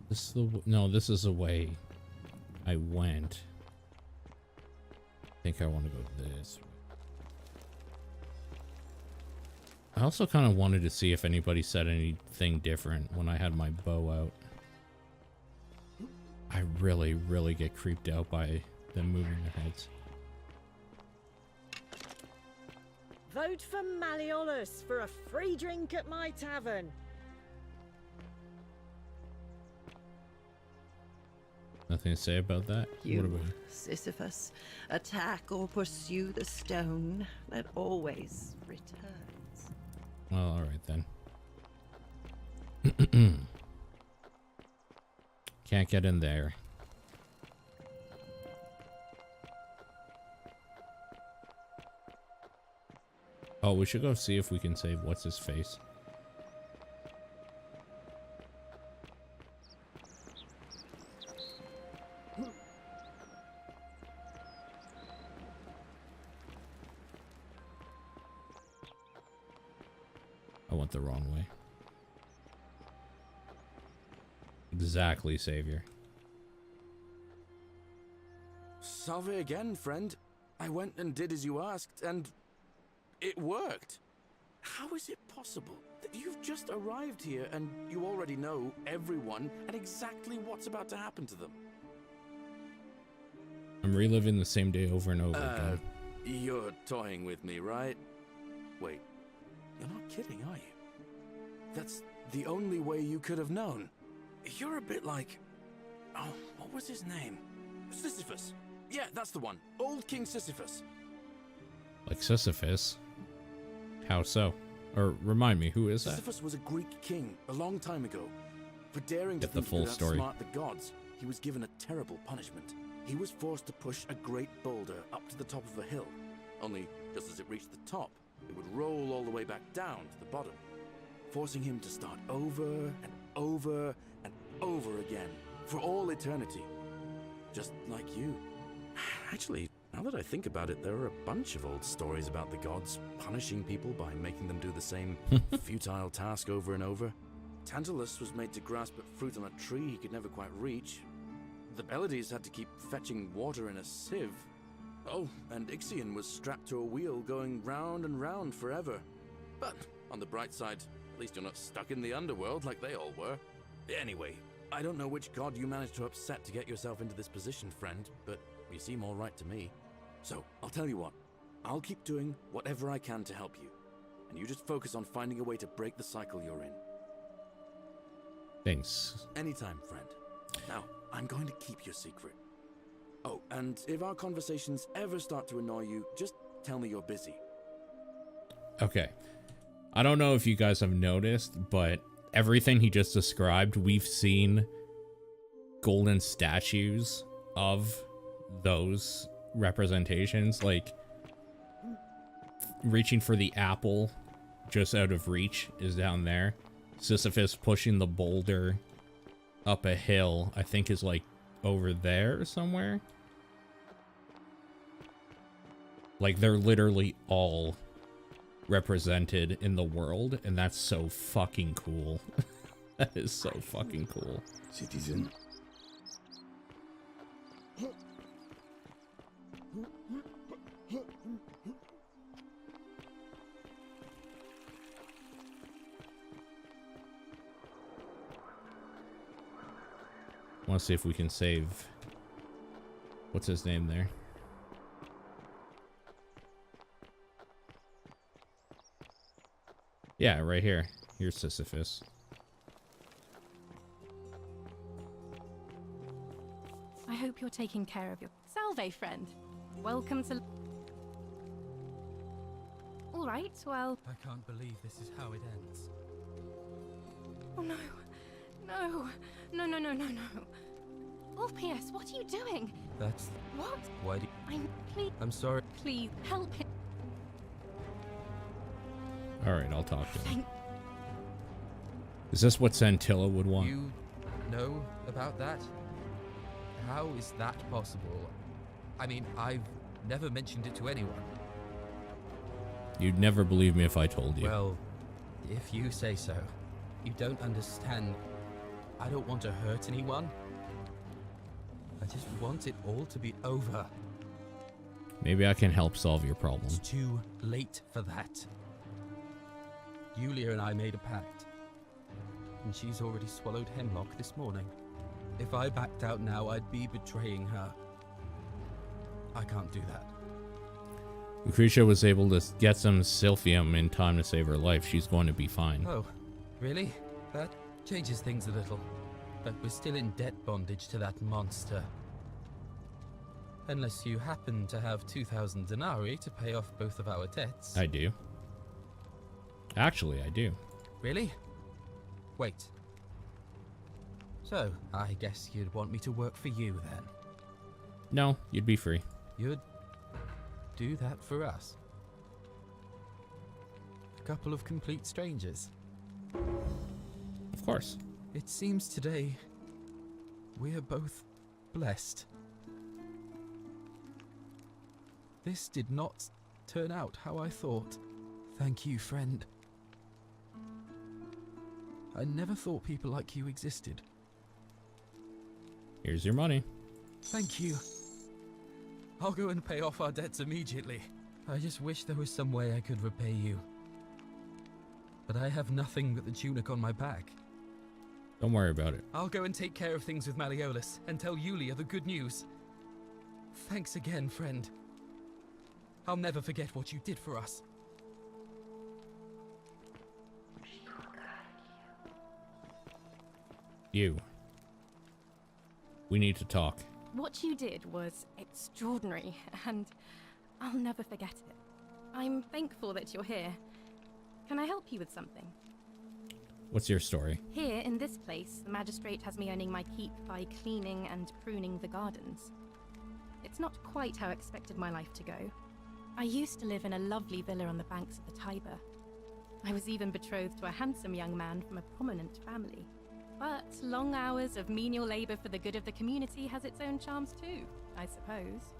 This is the no, this is the way I went. I think I want to go this way. I also kind of wanted to see if anybody said anything different when I had my bow out. I really get creeped out by them moving their heads. Vote for Malleolus for a free drink at my tavern. Nothing to say about that? You, What about Sisyphus, attack or pursue the stone that always returns. Well, alright then. Can't get in there. Oh, we should go see if we can save what's his face. I went the wrong way. Exactly, Savior. Salve again, friend. I went and did as you asked, and it worked. How is it possible that you've just arrived here and you already know everyone and exactly what's about to happen to them? I'm reliving the same day over and over again. You're toying with me, right? Wait, you're not kidding, are you? That's the only way you could have known. You're a bit like... Oh, what was his name? Sisyphus. Yeah, that's the one. Old King Sisyphus. Like Sisyphus? How so? Or remind me, who is that? Sisyphus was a Greek king a long time ago. For daring to Get the think full he could story. outsmart the gods, he was given a terrible punishment. He was forced to push a great boulder up to the top of a hill. Only, just as it reached the top, it would roll all the way back down to the bottom, forcing him to start over and over and over again, for all eternity. Just like you. Actually, now that I think about it, there are a bunch of old stories about the gods punishing people by making them do the same futile task over and over. Tantalus was made to grasp at fruit on a tree he could never quite reach. The Pleiades had to keep fetching water in a sieve. Oh, and Ixion was strapped to a wheel going round and round forever. But on the bright side, at least you're not stuck in the underworld like they all were. Anyway, I don't know which god you managed to upset to get yourself into this position, friend, but you seem all right to me. So, I'll tell you what. I'll keep doing whatever I can to help you. And you just focus on finding a way to break the cycle you're in. Thanks. Anytime, friend. Now, I'm going to keep your secret. Oh, and if our conversations ever start to annoy you, just tell me you're busy. Okay. I don't know if you guys have noticed, but everything he just described, we've seen golden statues of those representations, like reaching for the apple just out of reach is down there. Sisyphus pushing the boulder up a hill, I think, is like over there somewhere. Like, they're literally all represented in the world, and that's so fucking cool. That is so fucking cool. Citizen. Want to see if we can save... What's his name there? Yeah, right here. Here's Sisyphus. I hope you're taking care of your... Salve, friend. Welcome to... Alright, well... I can't believe this is how it ends. Oh no. No. No, no, no, no, no. Orpheus, what are you doing? That's... What? Why do you... Please... I'm sorry. Please, help him. Alright, I'll talk to him. Is this what Santilla would want? You know about that? How is that possible? I mean, I've never mentioned it to anyone. You'd never believe me if I told you. Well, if you say so. You don't understand. I don't want to hurt anyone. I just want it all to be over. Maybe I can help solve your problem. It's too late for that. Yulia and I made a pact, and she's already swallowed hemlock this morning. If I backed out now, I'd be betraying her. I can't do that. Lucretia was able to get some silphium in time to save her life. She's going to be fine. Oh, really? That changes things a little. But we're still in debt bondage to that monster. Unless you happen to have 2,000 denarii to pay off both of our debts. I do. Actually, I do. Really? Wait. So, I guess you'd want me to work for you then? No, you'd be free. You'd do that for us? A couple of complete strangers? Of course. It seems today we are both blessed. This did not turn out how I thought. Thank you, friend. I never thought people like you existed. Here's your money. Thank you. I'll go and pay off our debts immediately. I just wish there was some way I could repay you. But I have nothing but the tunic on my back. Don't worry about it. I'll go and take care of things with Malleolus and tell Yulia the good news. Thanks again, friend. I'll never forget what you did for us. You. We need to talk. What you did was extraordinary, and I'll never forget it. I'm thankful that you're here. Can I help you with something? What's your story? Here, in this place, the magistrate has me earning my keep by cleaning and pruning the gardens. It's not quite how I expected my life to go. I used to live in a lovely villa on the banks of the Tiber. I was even betrothed to a handsome young man from a prominent family. But long hours of menial labor for the good of the community has its own charms too, I suppose.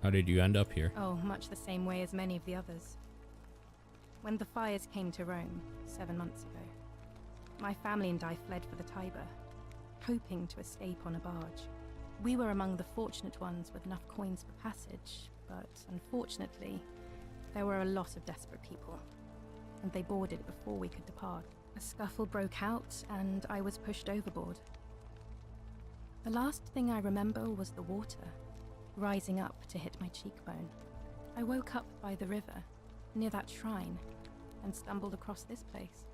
How did you end up here? Oh, much the same way as many of the others. When the fires came to Rome 7 months ago, my family and I fled for the Tiber, hoping to escape on a barge. We were among the fortunate ones with enough coins for passage, but unfortunately, there were a lot of desperate people, and they boarded before we could depart. A scuffle broke out, and I was pushed overboard. The last thing I remember was the water, rising up to hit my cheekbone. I woke up by the river, near that shrine, and stumbled across this place.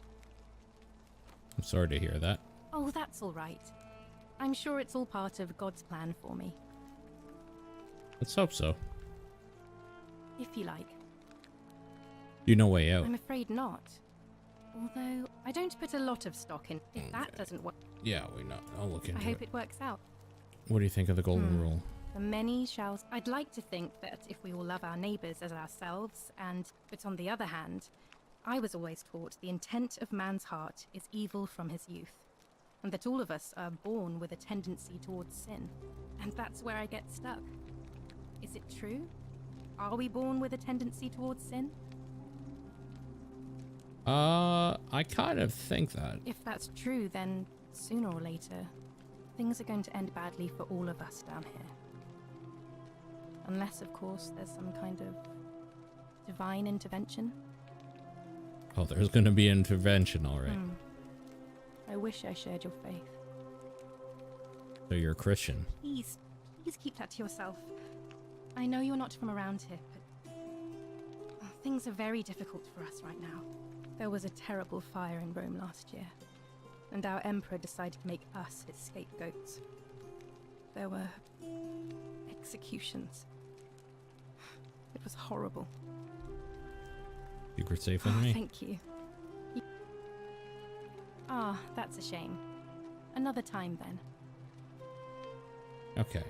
I'm sorry to hear that. Oh, that's all right. I'm sure it's all part of God's plan for me. Let's hope so. If you like. You know way out. I'm afraid not. Although, I don't put a lot of stock in. If that doesn't work... Yeah, we know. I'll look into I hope it. it works out. What do you think of the golden rule? The many shall... I'd like to think that if we all love our neighbours as ourselves, and... But on the other hand, I was always taught the intent of man's heart is evil from his youth, and that all of us are born with a tendency towards sin. And that's where I get stuck. Is it true? Are we born with a tendency towards sin? I kind of think that. If that's true, then sooner or later, things are going to end badly for all of us down here. Unless, of course, there's some kind of divine intervention. Oh, there's gonna be intervention, alright. I wish I shared your faith. So you're a Christian. Please keep that to yourself. I know you're not from around here, but things are very difficult for us right now. There was a terrible fire in Rome last year, and our emperor decided to make us his scapegoats. There were executions. It was horrible. Secret safe with me. Thank you. Ah, that's a shame. Another time then. Okay.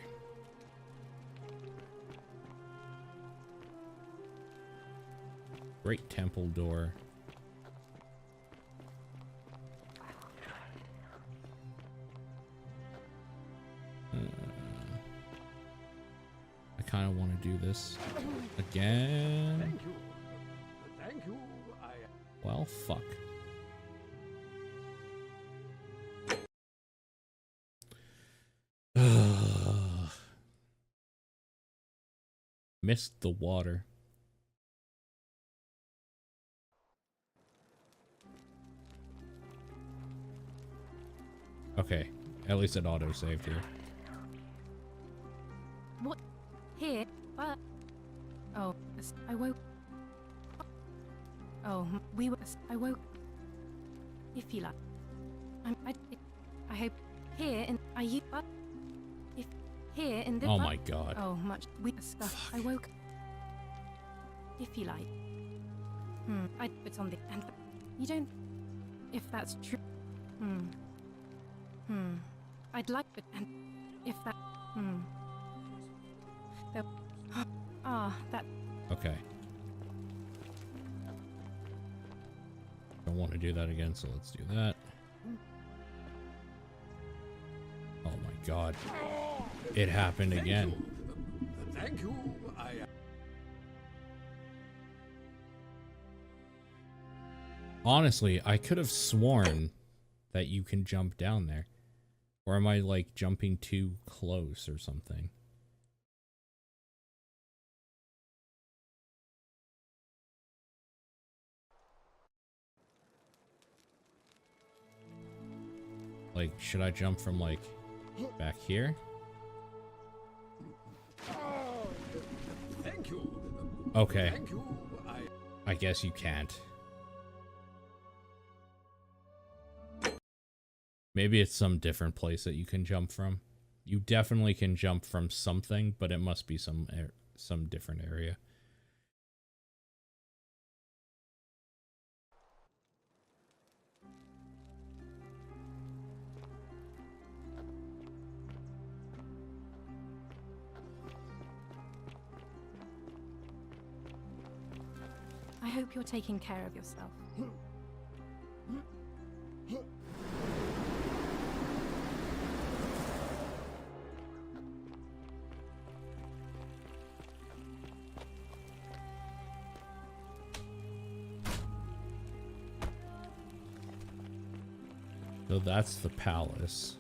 Great temple door. I kind of want to do this again. Thank you. Thank you. Well, fuck. Missed the water. Okay, at least it auto-saved here. What? Here? But... Oh, I woke... Oh, we were... I woke... If you like. I hope... Here in... Are you... But... If... Here in the... Oh my god. Oh, much... We... Stuff. I woke... If you like. I... It's on the... And... You don't... If that's true... I'd like... But... And... If that... That... Okay. Don't want to do that again, so let's do that. Oh my god. It happened again. Thank you. Honestly, I could have sworn that you can jump down there. Or am I like jumping too close or something? Like, should I jump from like back here? Thank you. Okay. Thank you. I guess you can't. Maybe it's some different place that you can jump from. You definitely can jump from something, but it must be some different area. I hope you're taking care of yourself. So that's the palace.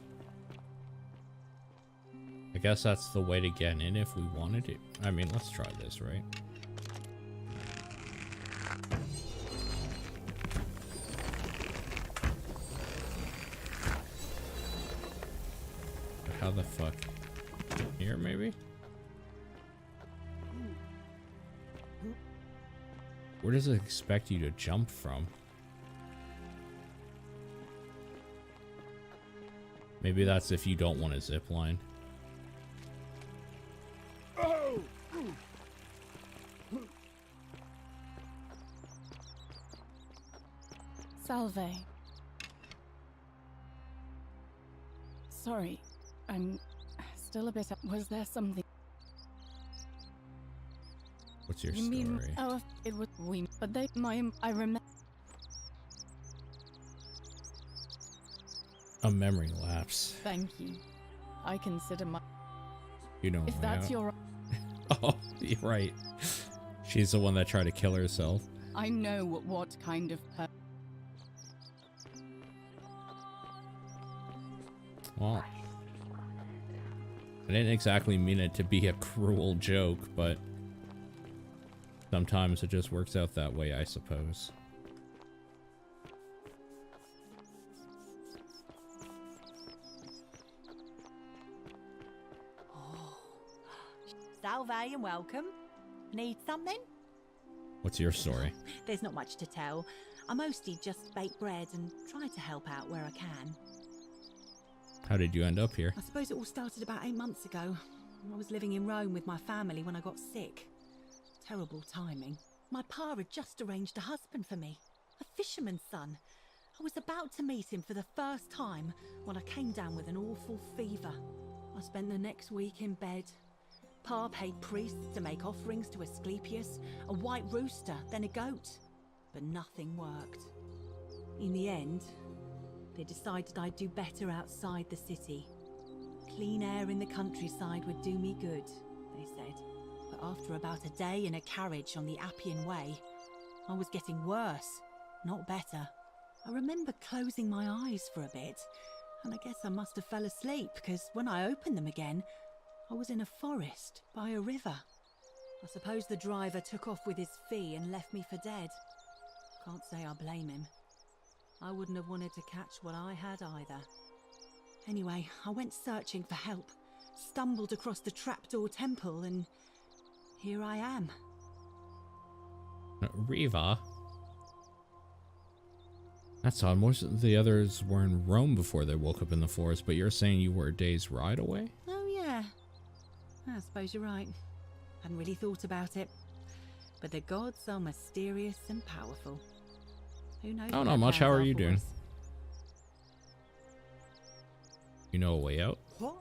I guess that's the way to get in if we wanted to. I mean, let's try this, right? How the fuck? Here, maybe? Where does it expect you to jump from? Maybe that's if you don't want a zip line. Salve. Sorry, I'm still a bit. Was there something? What's your You story? mean? Oh, it was we. But they, I remember. A memory lapse. Thank you. I consider my. You know. If that's your. Oh, you're right. She's the one that tried to kill herself. I know what kind of. Well, I didn't exactly mean it to be a cruel joke, but sometimes it just works out that way, I suppose. Salve and welcome. Need something? What's your story? There's not much to tell. I mostly just bake bread and try to help out where I can. How did you end up here? I suppose it all started about 8 months ago. I was living in Rome with my family when I got sick. Terrible timing. My pa had just arranged a husband for me, a fisherman's son. I was about to meet him for the first time when I came down with an awful fever. I spent the next week in bed. Pa paid priests to make offerings to Asclepius, a white rooster, then a goat. But nothing worked. In the end, they decided I'd do better outside the city. Clean air in the countryside would do me good, they said. But after about a day in a carriage on the Appian Way, I was getting worse, not better. I remember closing my eyes for a bit, and I guess I must have fell asleep, because when I opened them again, I was in a forest by a river. I suppose the driver took off with his fee and left me for dead. Can't say I blame him. I wouldn't have wanted to catch what I had either. Anyway, I went searching for help, stumbled across the trapdoor temple, and here I am. Riva? That's odd. Most of the others were in Rome before they woke up in the forest, but you're saying you were a day's ride away? Oh yeah, I suppose you're right. Hadn't really thought about it. But the gods are mysterious and powerful. Who knows? Oh, not much. How are you doing? You know a way out? What?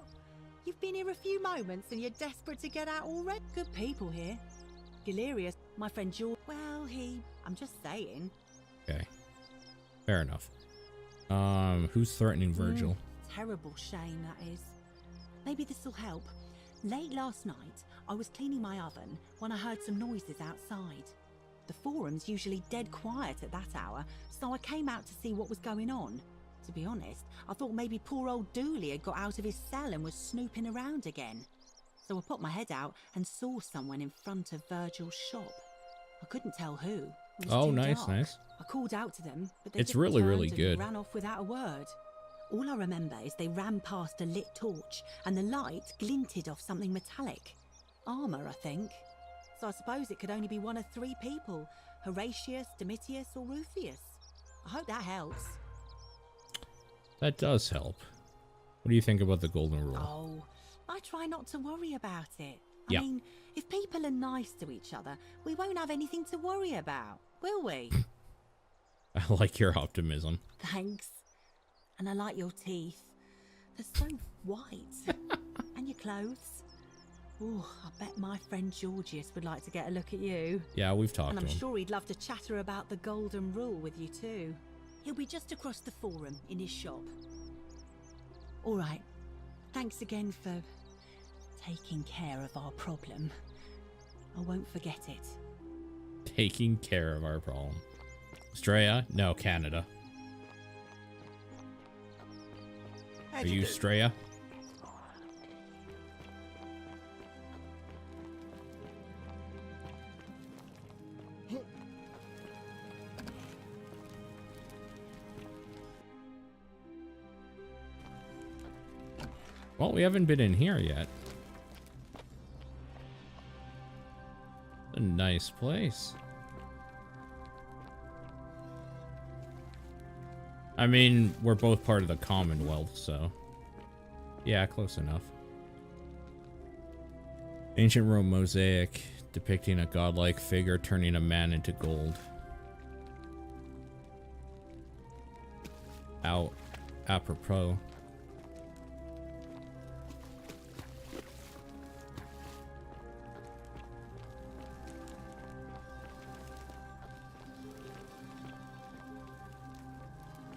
You've been here a few moments and you're desperate to get out already? Good people here. Galerius, my friend George. Well, I'm just saying. Okay. Fair enough. Who's threatening Virgil? Terrible shame, that is. Maybe this'll help. Late last night, I was cleaning my oven when I heard some noises outside. The forum's usually dead quiet at that hour, so I came out to see what was going on. To be honest, I thought maybe poor old Dooley had got out of his cell and was snooping around again. So I put my head out and saw someone in front of Virgil's shop. I couldn't tell who. It was Oh, too nice, dark. nice. I called out to them, but they It's just really, turned really and good. ran off without a word. All I remember is they ran past a lit torch, and the light glinted off something metallic. Armour, I think. So I suppose it could only be one of 3 people. Horatius, Domitius, or Rufius. I hope that helps. That does help. What do you think about the golden rule? Oh, I try not to worry about it. Yeah. I mean, if people are nice to each other, we won't have anything to worry about, will we? I like your optimism. Thanks. And I like your teeth. They're so white. And your clothes. Oh, I bet my friend Georgius would like to get a look at you. Yeah, we've talked And to I'm him. sure he'd love to chatter about the golden rule with you too. He'll be just across the forum in his shop. All right. Thanks again for taking care of our problem. I won't forget it. Taking care of our problem. Straya? No, Canada. Are you Straya? Well, we haven't been in here yet. A nice place. I mean, we're both part of the Commonwealth, so... Yeah, close enough. Ancient Rome mosaic depicting a godlike figure turning a man into gold. Out. Apropos.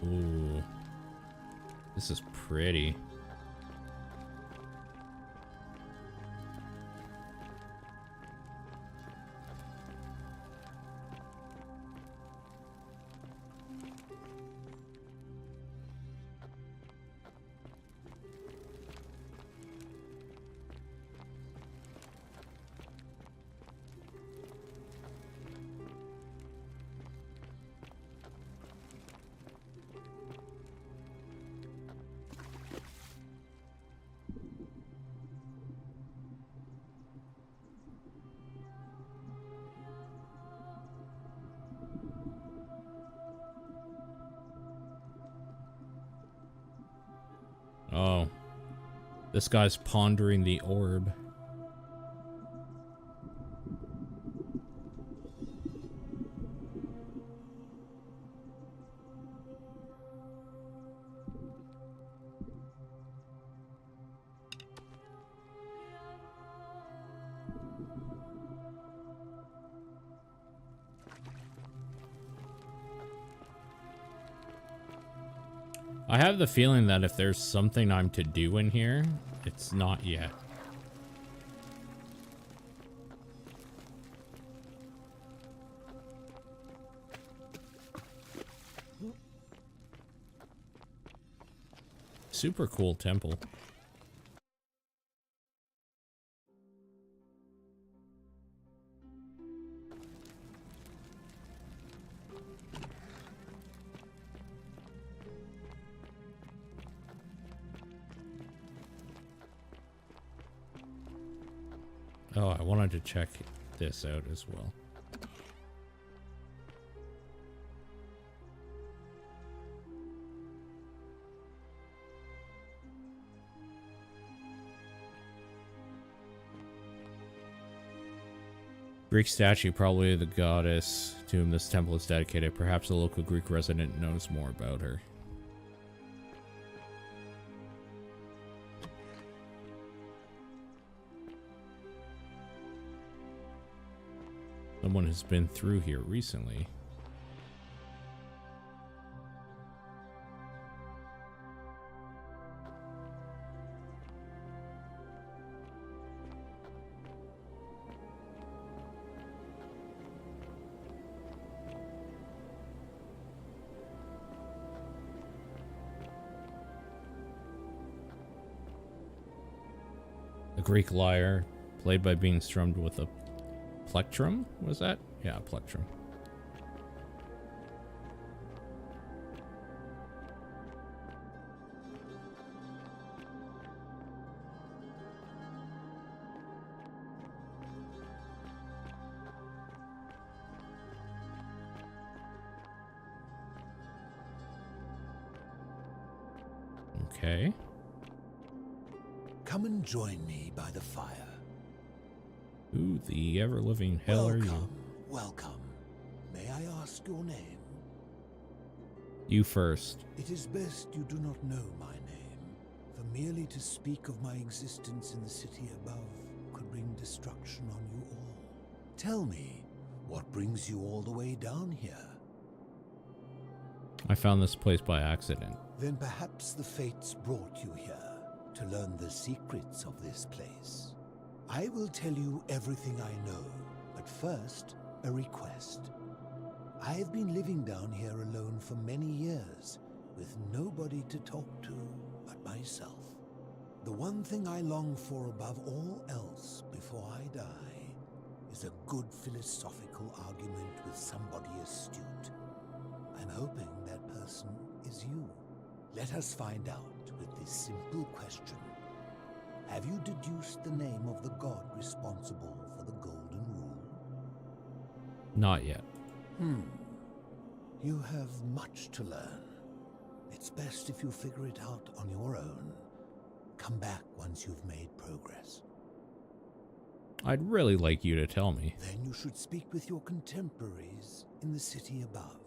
Ooh. This is pretty. Oh. This guy's pondering the orb. I have the feeling that if there's something I'm to do in here, it's not yet. Super cool temple. Oh, I wanted to check this out as well. Greek statue, probably the goddess to whom this temple is dedicated. Perhaps a local Greek resident knows more about her. Someone has been through here recently. A Greek lyre, played by being strummed with a plectrum, was that? Yeah, plectrum. Okay. Come and join me by the fire. Who the ever-living hell are you? Welcome. May I ask your name? You first. It is best you do not know my name, for merely to speak of my existence in the city above could bring destruction on you all. Tell me, what brings you all the way down here? I found this place by accident. Then perhaps the fates brought you here to learn the secrets of this place. I will tell you everything I know, but first, a request. I have been living down here alone for many years, with nobody to talk to but myself. The one thing I long for above all else before I die is a good philosophical argument with somebody astute. I'm hoping that person is you. Let us find out with this simple question. Have you deduced the name of the god responsible for the Golden Rule? Not yet. You have much to learn. It's best if you figure it out on your own. Come back once you've made progress. I'd really like you to tell me. Then you should speak with your contemporaries in the city above.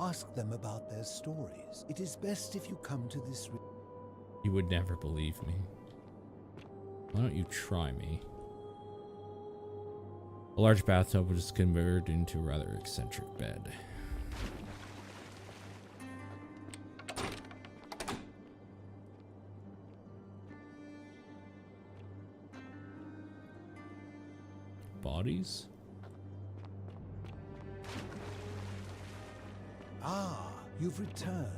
Ask them about their stories. It is best if you come to this... You would never believe me. Why don't you try me? A large bathtub was converted into a rather eccentric bed. Bodies? Ah, you've returned.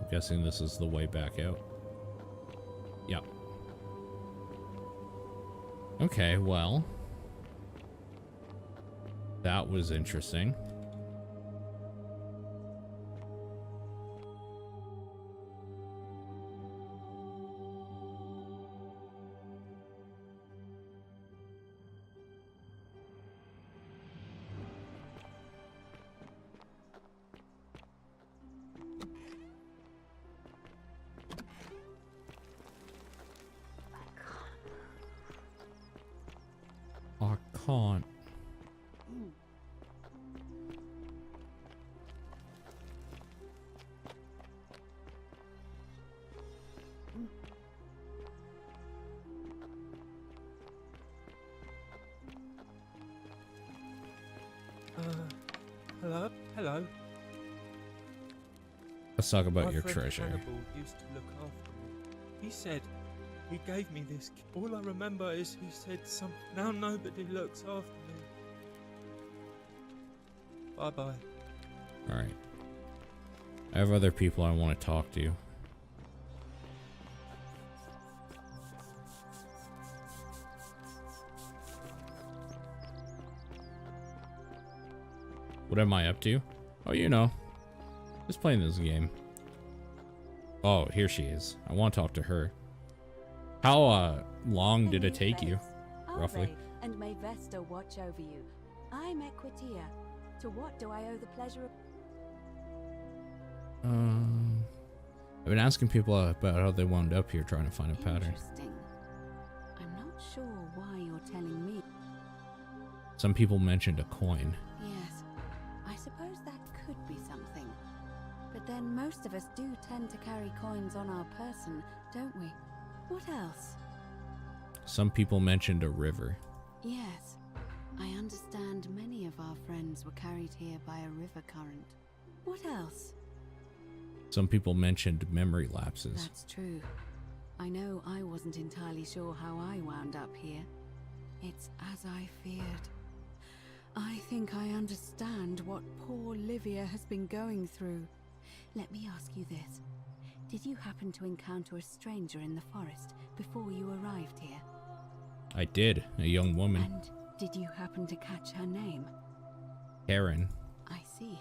I'm guessing this is the way back out. Yep. Okay, well. That was interesting. I can't. Hello? Hello? Let's talk about My your friend treasure. Hannibal used to look after me. He said he gave me this. All I remember is he said something. Now nobody looks after me. Bye-bye. Alright. I have other people I want to talk to. What am I up to? Oh, you know. Just playing this game. Oh, here she is. I want to talk to her. How long did it take you, roughly? And may Vesta watch over you. I'm Equitia. To what do I owe the pleasure of... I've been asking people about how they wound up here trying to find a pattern. Interesting. I'm not sure why you're telling me. Some people mentioned a coin. Yes, I suppose that could be something. But then most of us do tend to carry coins on our person, don't we? What else? Some people mentioned a river. Yes, I understand many of our friends were carried here by a river current. What else? Some people mentioned memory lapses. That's true. I know I wasn't entirely sure how I wound up here. It's as I feared. I think I understand what poor Livia has been going through. Let me ask you this. Did you happen to encounter a stranger in the forest before you arrived here? I did, a young woman. And did you happen to catch her name? Karen. I see.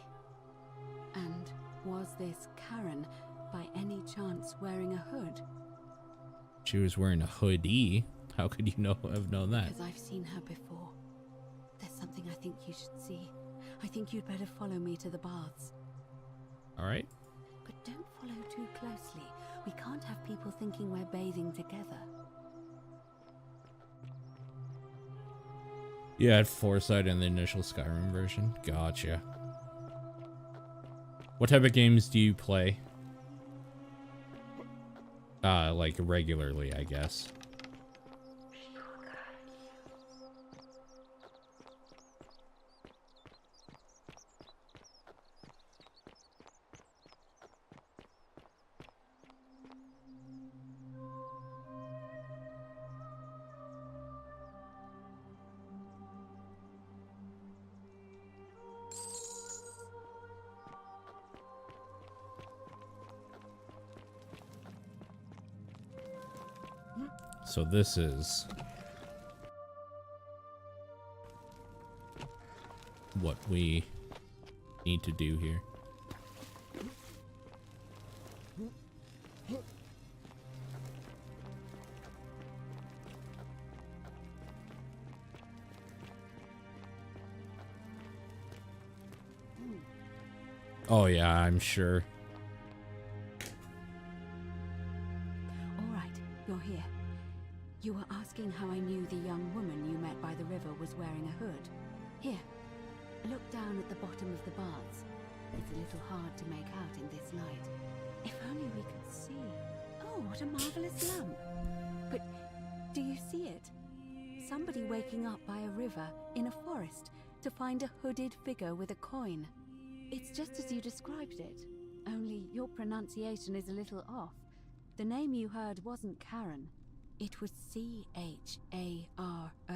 And was this Karen by any chance wearing a hood? She was wearing a hoodie. How could you have known that? Because I've seen her before. There's something I think you should see. I think you'd better follow me to the baths. Alright. But don't follow too closely. We can't have people thinking we're bathing together. You had foresight in the initial Skyrim version? Gotcha. What type of games do you play? Like regularly, I guess. So this is what we need to do here. Oh yeah, I'm sure. All right, you're here. You were asking how I knew the young woman you met by the river was wearing a hood. Here, look down at the bottom of the baths. It's a little hard to make out in this light. If only we could see. Oh, what a marvelous lamp. But do you see it? Somebody waking up by a river in a forest to find a hooded figure with a coin. It's just as you described it, only your pronunciation is a little off. The name you heard wasn't Karen. It was C-H-A-R-O-N.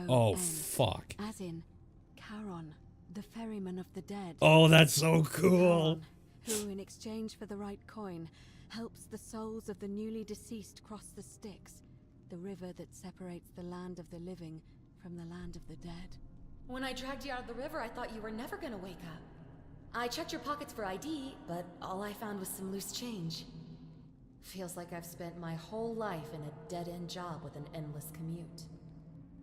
Oh, fuck. As in Charon, the ferryman of the dead. Oh, that's so cool. Charon, who, in exchange for the right coin, helps the souls of the newly deceased cross the Styx, the river that separates the land of the living from the land of the dead. When I dragged you out of the river, I thought you were never gonna wake up. I checked your pockets for ID, but all I found was some loose change. Feels like I've spent my whole life in a dead-end job with an endless commute.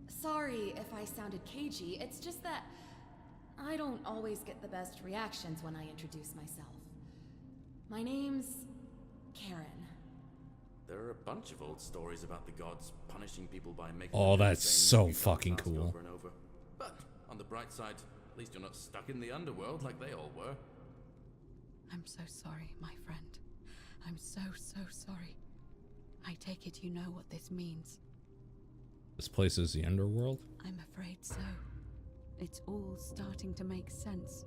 Sorry if I sounded cagey, it's just that I don't always get the best reactions when I introduce myself. My name's Karen. There are a bunch of old stories about the gods punishing people by making Oh, them that's insane so if you don't fucking ask cool. over and over. But on the bright side, at least you're not stuck in the underworld like they all were. I'm so sorry, my friend. I'm so sorry. I take it you know what this means. This place is the underworld? I'm afraid so. It's all starting to make sense.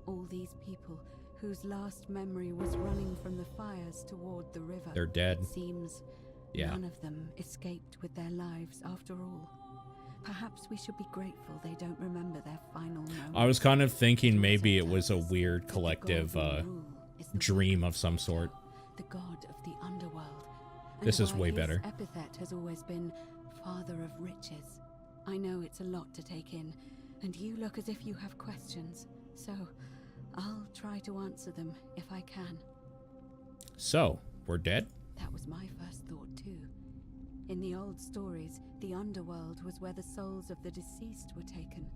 All these people whose last memory was running from the fires toward the river. They're dead. It seems none of them escaped with their lives after all. Perhaps we should be grateful they don't remember their final moment. I was kind of thinking maybe it was a weird collective dream of some sort. The god of the underworld. And This is why way his better. epithet has always been Father of Riches. I know it's a lot to take in, and you look as if you have questions, so I'll try to answer them if I can. So, we're dead? That was my first thought too. In the old stories, the underworld was where the souls of the deceased were taken.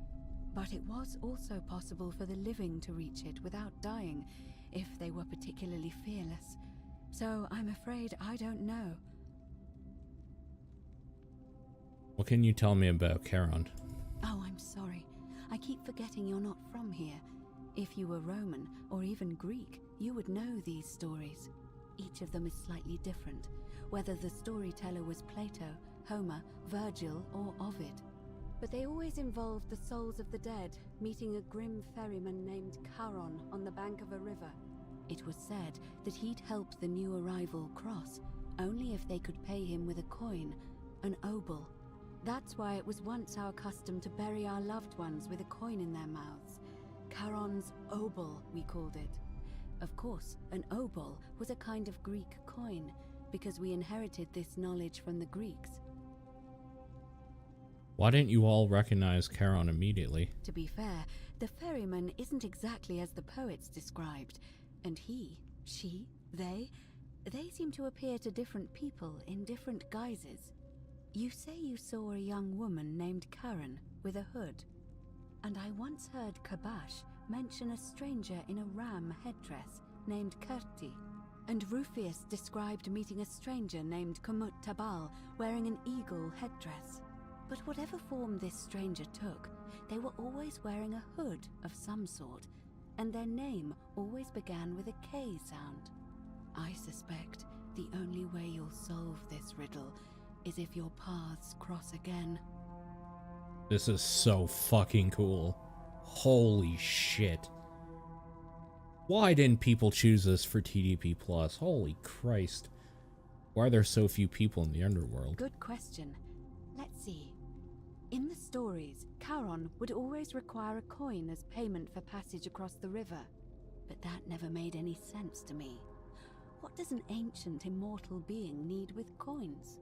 But it was also possible for the living to reach it without dying, if they were particularly fearless. So I'm afraid I don't know. What can you tell me about Charon? Oh, I'm sorry. I keep forgetting you're not from here. If you were Roman, or even Greek, you would know these stories. Each of them is slightly different, whether the storyteller was Plato, Homer, Virgil, or Ovid. But they always involved the souls of the dead meeting a grim ferryman named Charon on the bank of a river. It was said that he'd help the new arrival cross, only if they could pay him with a coin, an obol. That's why it was once our custom to bury our loved ones with a coin in their mouths. Charon's obol, we called it. Of course, an obol was a kind of Greek coin, because we inherited this knowledge from the Greeks. Why didn't you all recognize Charon immediately? To be fair, the ferryman isn't exactly as the poets described, and he, she, they seem to appear to different people in different guises. You say you saw a young woman named Karen with a hood, and I once heard Kabash mention a stranger in a ram headdress named Kerti, and Rufius described meeting a stranger named Kumut Tabal wearing an eagle headdress. But whatever form this stranger took, they were always wearing a hood of some sort, and their name always began with a K sound. I suspect the only way you'll solve this riddle is if your paths cross again. This is so fucking cool. Holy shit. Why didn't people choose this for TDP Plus? Holy Christ. Why are there so few people in the underworld? Good question. Let's see. In the stories, Charon would always require a coin as payment for passage across the river. But that never made any sense to me. What does an ancient immortal being need with coins?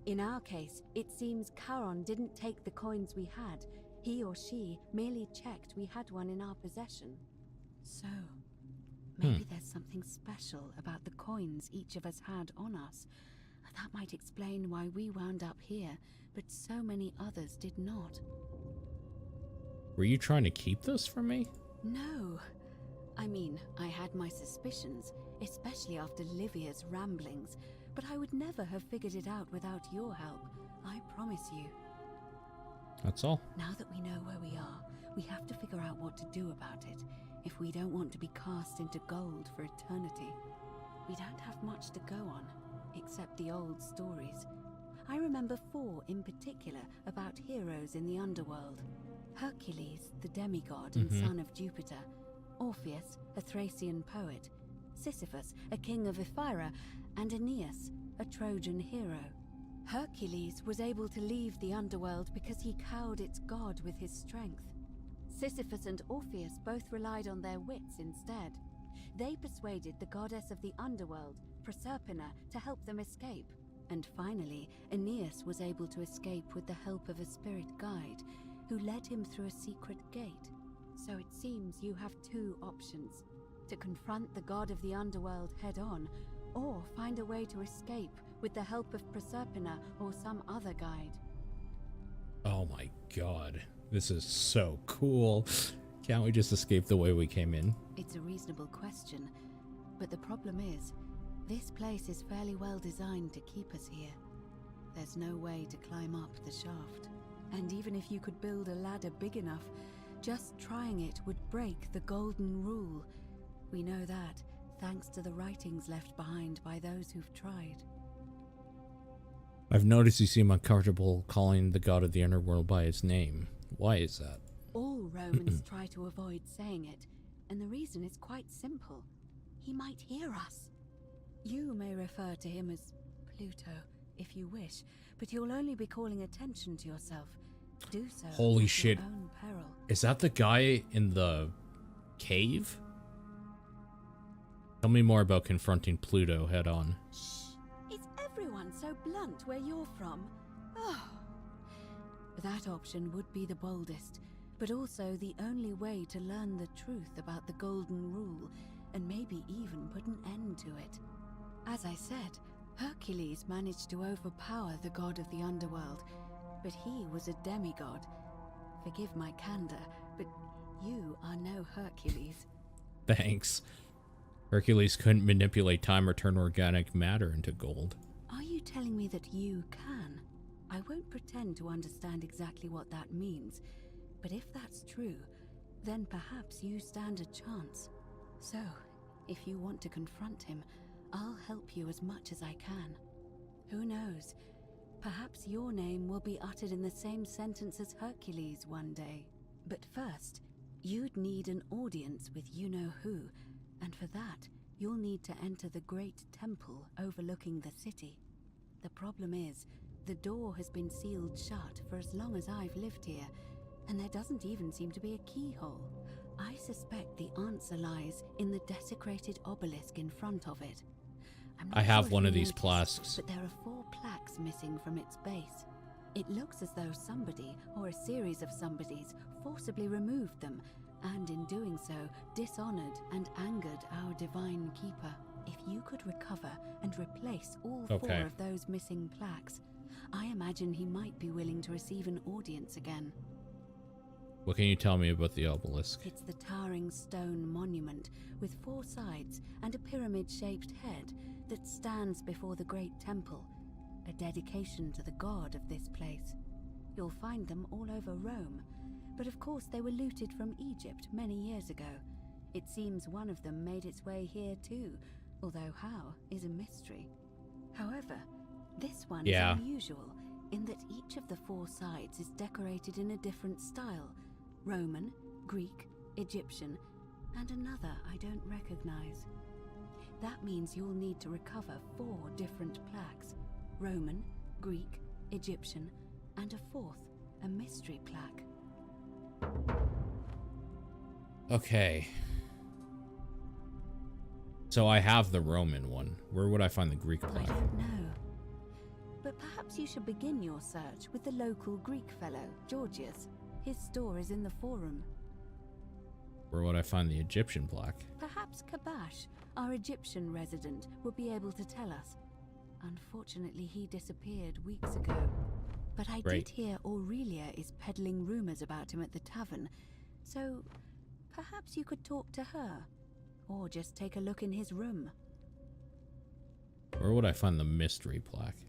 In our case, it seems Charon didn't take the coins we had. He or she merely checked we had one in our possession. So, maybe there's something special about the coins each of us had on us. That might explain why we wound up here, but so many others did not. Were you trying to keep this from me? No. I mean, I had my suspicions, especially after Livia's ramblings, but I would never have figured it out without your help. I promise you. That's all. Now that we know where we are, we have to figure out what to do about it if we don't want to be cast into gold for eternity. We don't have much to go on, except the old stories. I remember 4 in particular about heroes in the underworld. Hercules, the demigod and son of Jupiter. Orpheus, a Thracian poet. Sisyphus, a king of Ephyra. And Aeneas, a Trojan hero. Hercules was able to leave the underworld because he cowed its god with his strength. Sisyphus and Orpheus both relied on their wits instead. They persuaded the goddess of the underworld, Proserpina, to help them escape. And finally, Aeneas was able to escape with the help of a spirit guide, who led him through a secret gate. So it seems you have 2 options: to confront the god of the underworld head-on, or find a way to escape with the help of Proserpina or some other guide. Oh my god. This is so cool. Can't we just escape the way we came in? It's a reasonable question, but the problem is, this place is fairly well designed to keep us here. There's no way to climb up the shaft. And even if you could build a ladder big enough, just trying it would break the golden rule. We know that, thanks to the writings left behind by those who've tried. I've noticed you seem uncomfortable calling the god of the underworld by his name. Why is that? All Romans try to avoid saying it, and the reason is quite simple. He might hear us. You may refer to him as Pluto, if you wish, but you'll only be calling attention to yourself. Do so Holy at shit. your own peril. Is that the guy in the cave? Tell me more about confronting Pluto head on. Is everyone so blunt where you're from? Oh. That option would be the boldest, but also the only way to learn the truth about the Golden Rule, and maybe even put an end to it. As I said, Hercules managed to overpower the god of the underworld, but he was a demigod. Forgive my candor, but you are no Hercules. Thanks. Hercules couldn't manipulate time or turn organic matter into gold. Are you telling me that you can? I won't pretend to understand exactly what that means, but if that's true, then perhaps you stand a chance. So, if you want to confront him, I'll help you as much as I can. Who knows? Perhaps your name will be uttered in the same sentence as Hercules one day. But first, you'd need an audience with you-know-who, and for that, you'll need to enter the great temple overlooking the city. The problem is, the door has been sealed shut for as long as I've lived here, and there doesn't even seem to be a keyhole. I suspect the answer lies in the desecrated obelisk in front of it. I have sure one if of you these noticed, plaques. but there are 4 plaques missing from its base. It looks as though somebody, or a series of somebodies, forcibly removed them, and in doing so, dishonored and angered our divine keeper. If you could recover and replace all 4 of those missing plaques, I imagine he might be willing to receive an audience again. What can you tell me about the obelisk? It's the towering stone monument with 4 sides and a pyramid-shaped head that stands before the great temple, a dedication to the god of this place. You'll find them all over Rome, but of course they were looted from Egypt many years ago. It seems one of them made its way here too, although how is a mystery. However, this one is unusual in that each of the 4 sides is decorated in a different style: Roman, Greek, Egyptian, and another I don't recognize. That means you'll need to recover 4 different plaques: Roman, Greek, Egyptian, and a 4th, a mystery plaque. Okay. So I have the Roman one. Where would I find the Greek plaque? I don't know. But perhaps you should begin your search with the local Greek fellow, Georgius. His store is in the forum. Where would I find the Egyptian plaque? Perhaps Kabash, our Egyptian resident, will be able to tell us. Unfortunately, he disappeared weeks ago. But I did hear Aurelia is peddling rumors about him at the tavern, so perhaps you could talk to her. or just take a look in his room. Where would I find the mystery plaque?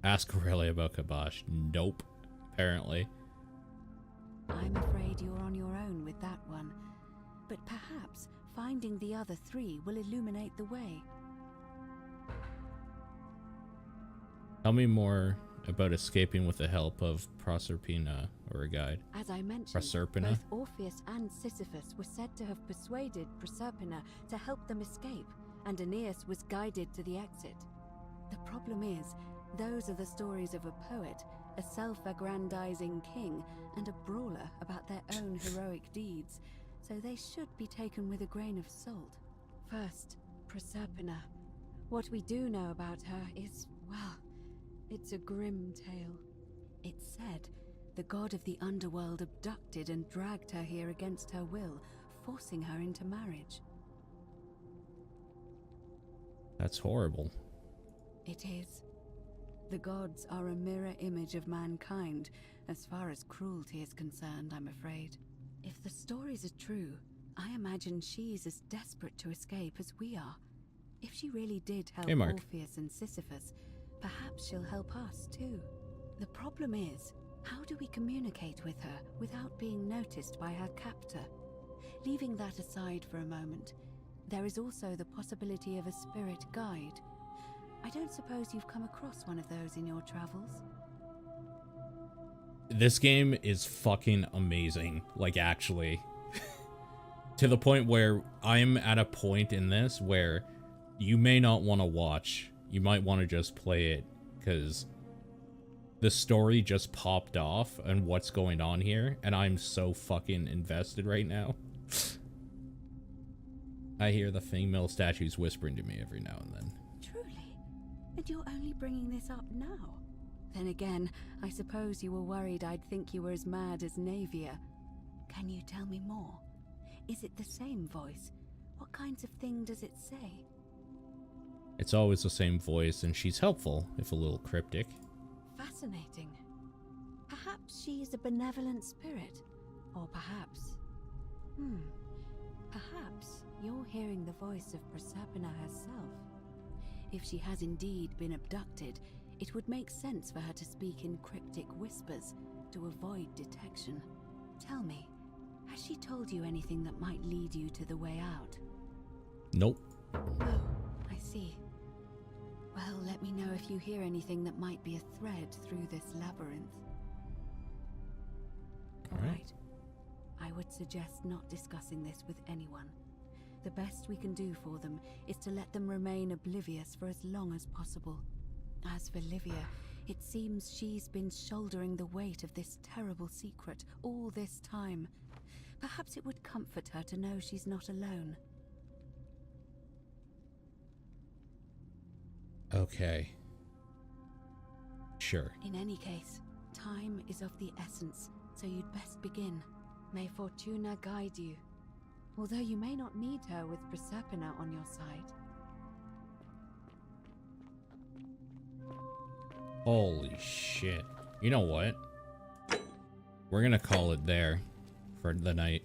Ask Aurelia about Kabosh. Nope. Apparently. I'm afraid you're on your own with that one. But perhaps finding the other three will illuminate the way. Tell me more about escaping with the help of Proserpina, or a guide. As I mentioned, Proserpina? both Orpheus and Sisyphus were said to have persuaded Proserpina to help them escape, and Aeneas was guided to the exit. The problem is, those are the stories of a poet, a self-aggrandizing king, and a brawler about their own heroic deeds, so they should be taken with a grain of salt. First, Proserpina. What we do know about her is, well, it's a grim tale. It's said the god of the underworld abducted and dragged her here against her will, forcing her into marriage. That's horrible. It is. The gods are a mirror image of mankind, as far as cruelty is concerned, I'm afraid. If the stories are true, I imagine she's as desperate to escape as we are. If she really did help Hey, Mark. Orpheus and Sisyphus, perhaps she'll help us too. The problem is, how do we communicate with her without being noticed by her captor? Leaving that aside for a moment, there is also the possibility of a spirit guide. I don't suppose you've come across one of those in your travels? This game is fucking amazing. Like, actually. To the point where I'm at a point in this where you may not want to watch. You might want to just play it, because the story just popped off and what's going on here, and I'm so fucking invested right now. I hear the female statues whispering to me every now and then. Truly? And you're only bringing this up now? Then again, I suppose you were worried I'd think you were as mad as Navia. Can you tell me more? Is it the same voice? What kinds of thing does it say? It's always the same voice, and she's helpful, if a little cryptic. Fascinating. Perhaps she's a benevolent spirit. Or perhaps... Perhaps you're hearing the voice of Proserpina herself. If she has indeed been abducted, it would make sense for her to speak in cryptic whispers to avoid detection. Tell me, has she told you anything that might lead you to the way out? Nope. Oh, I see. Well, let me know if you hear anything that might be a thread through this labyrinth. All right. I would suggest not discussing this with anyone. The best we can do for them is to let them remain oblivious for as long as possible. As for Livia, it seems she's been shouldering the weight of this terrible secret all this time. Perhaps it would comfort her to know she's not alone. Okay. Sure. In any case, time is of the essence, so you'd best begin. May Fortuna guide you. Although you may not need her with Proserpina on your side. Holy shit. You know what? We're gonna call it there for the night.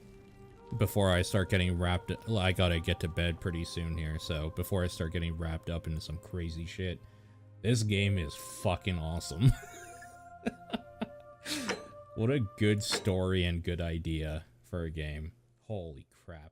Before I start getting wrapped... I gotta get to bed pretty soon here, so before I start getting wrapped up into some crazy shit. This game is fucking awesome. What a good story and good idea for a game. Holy crap.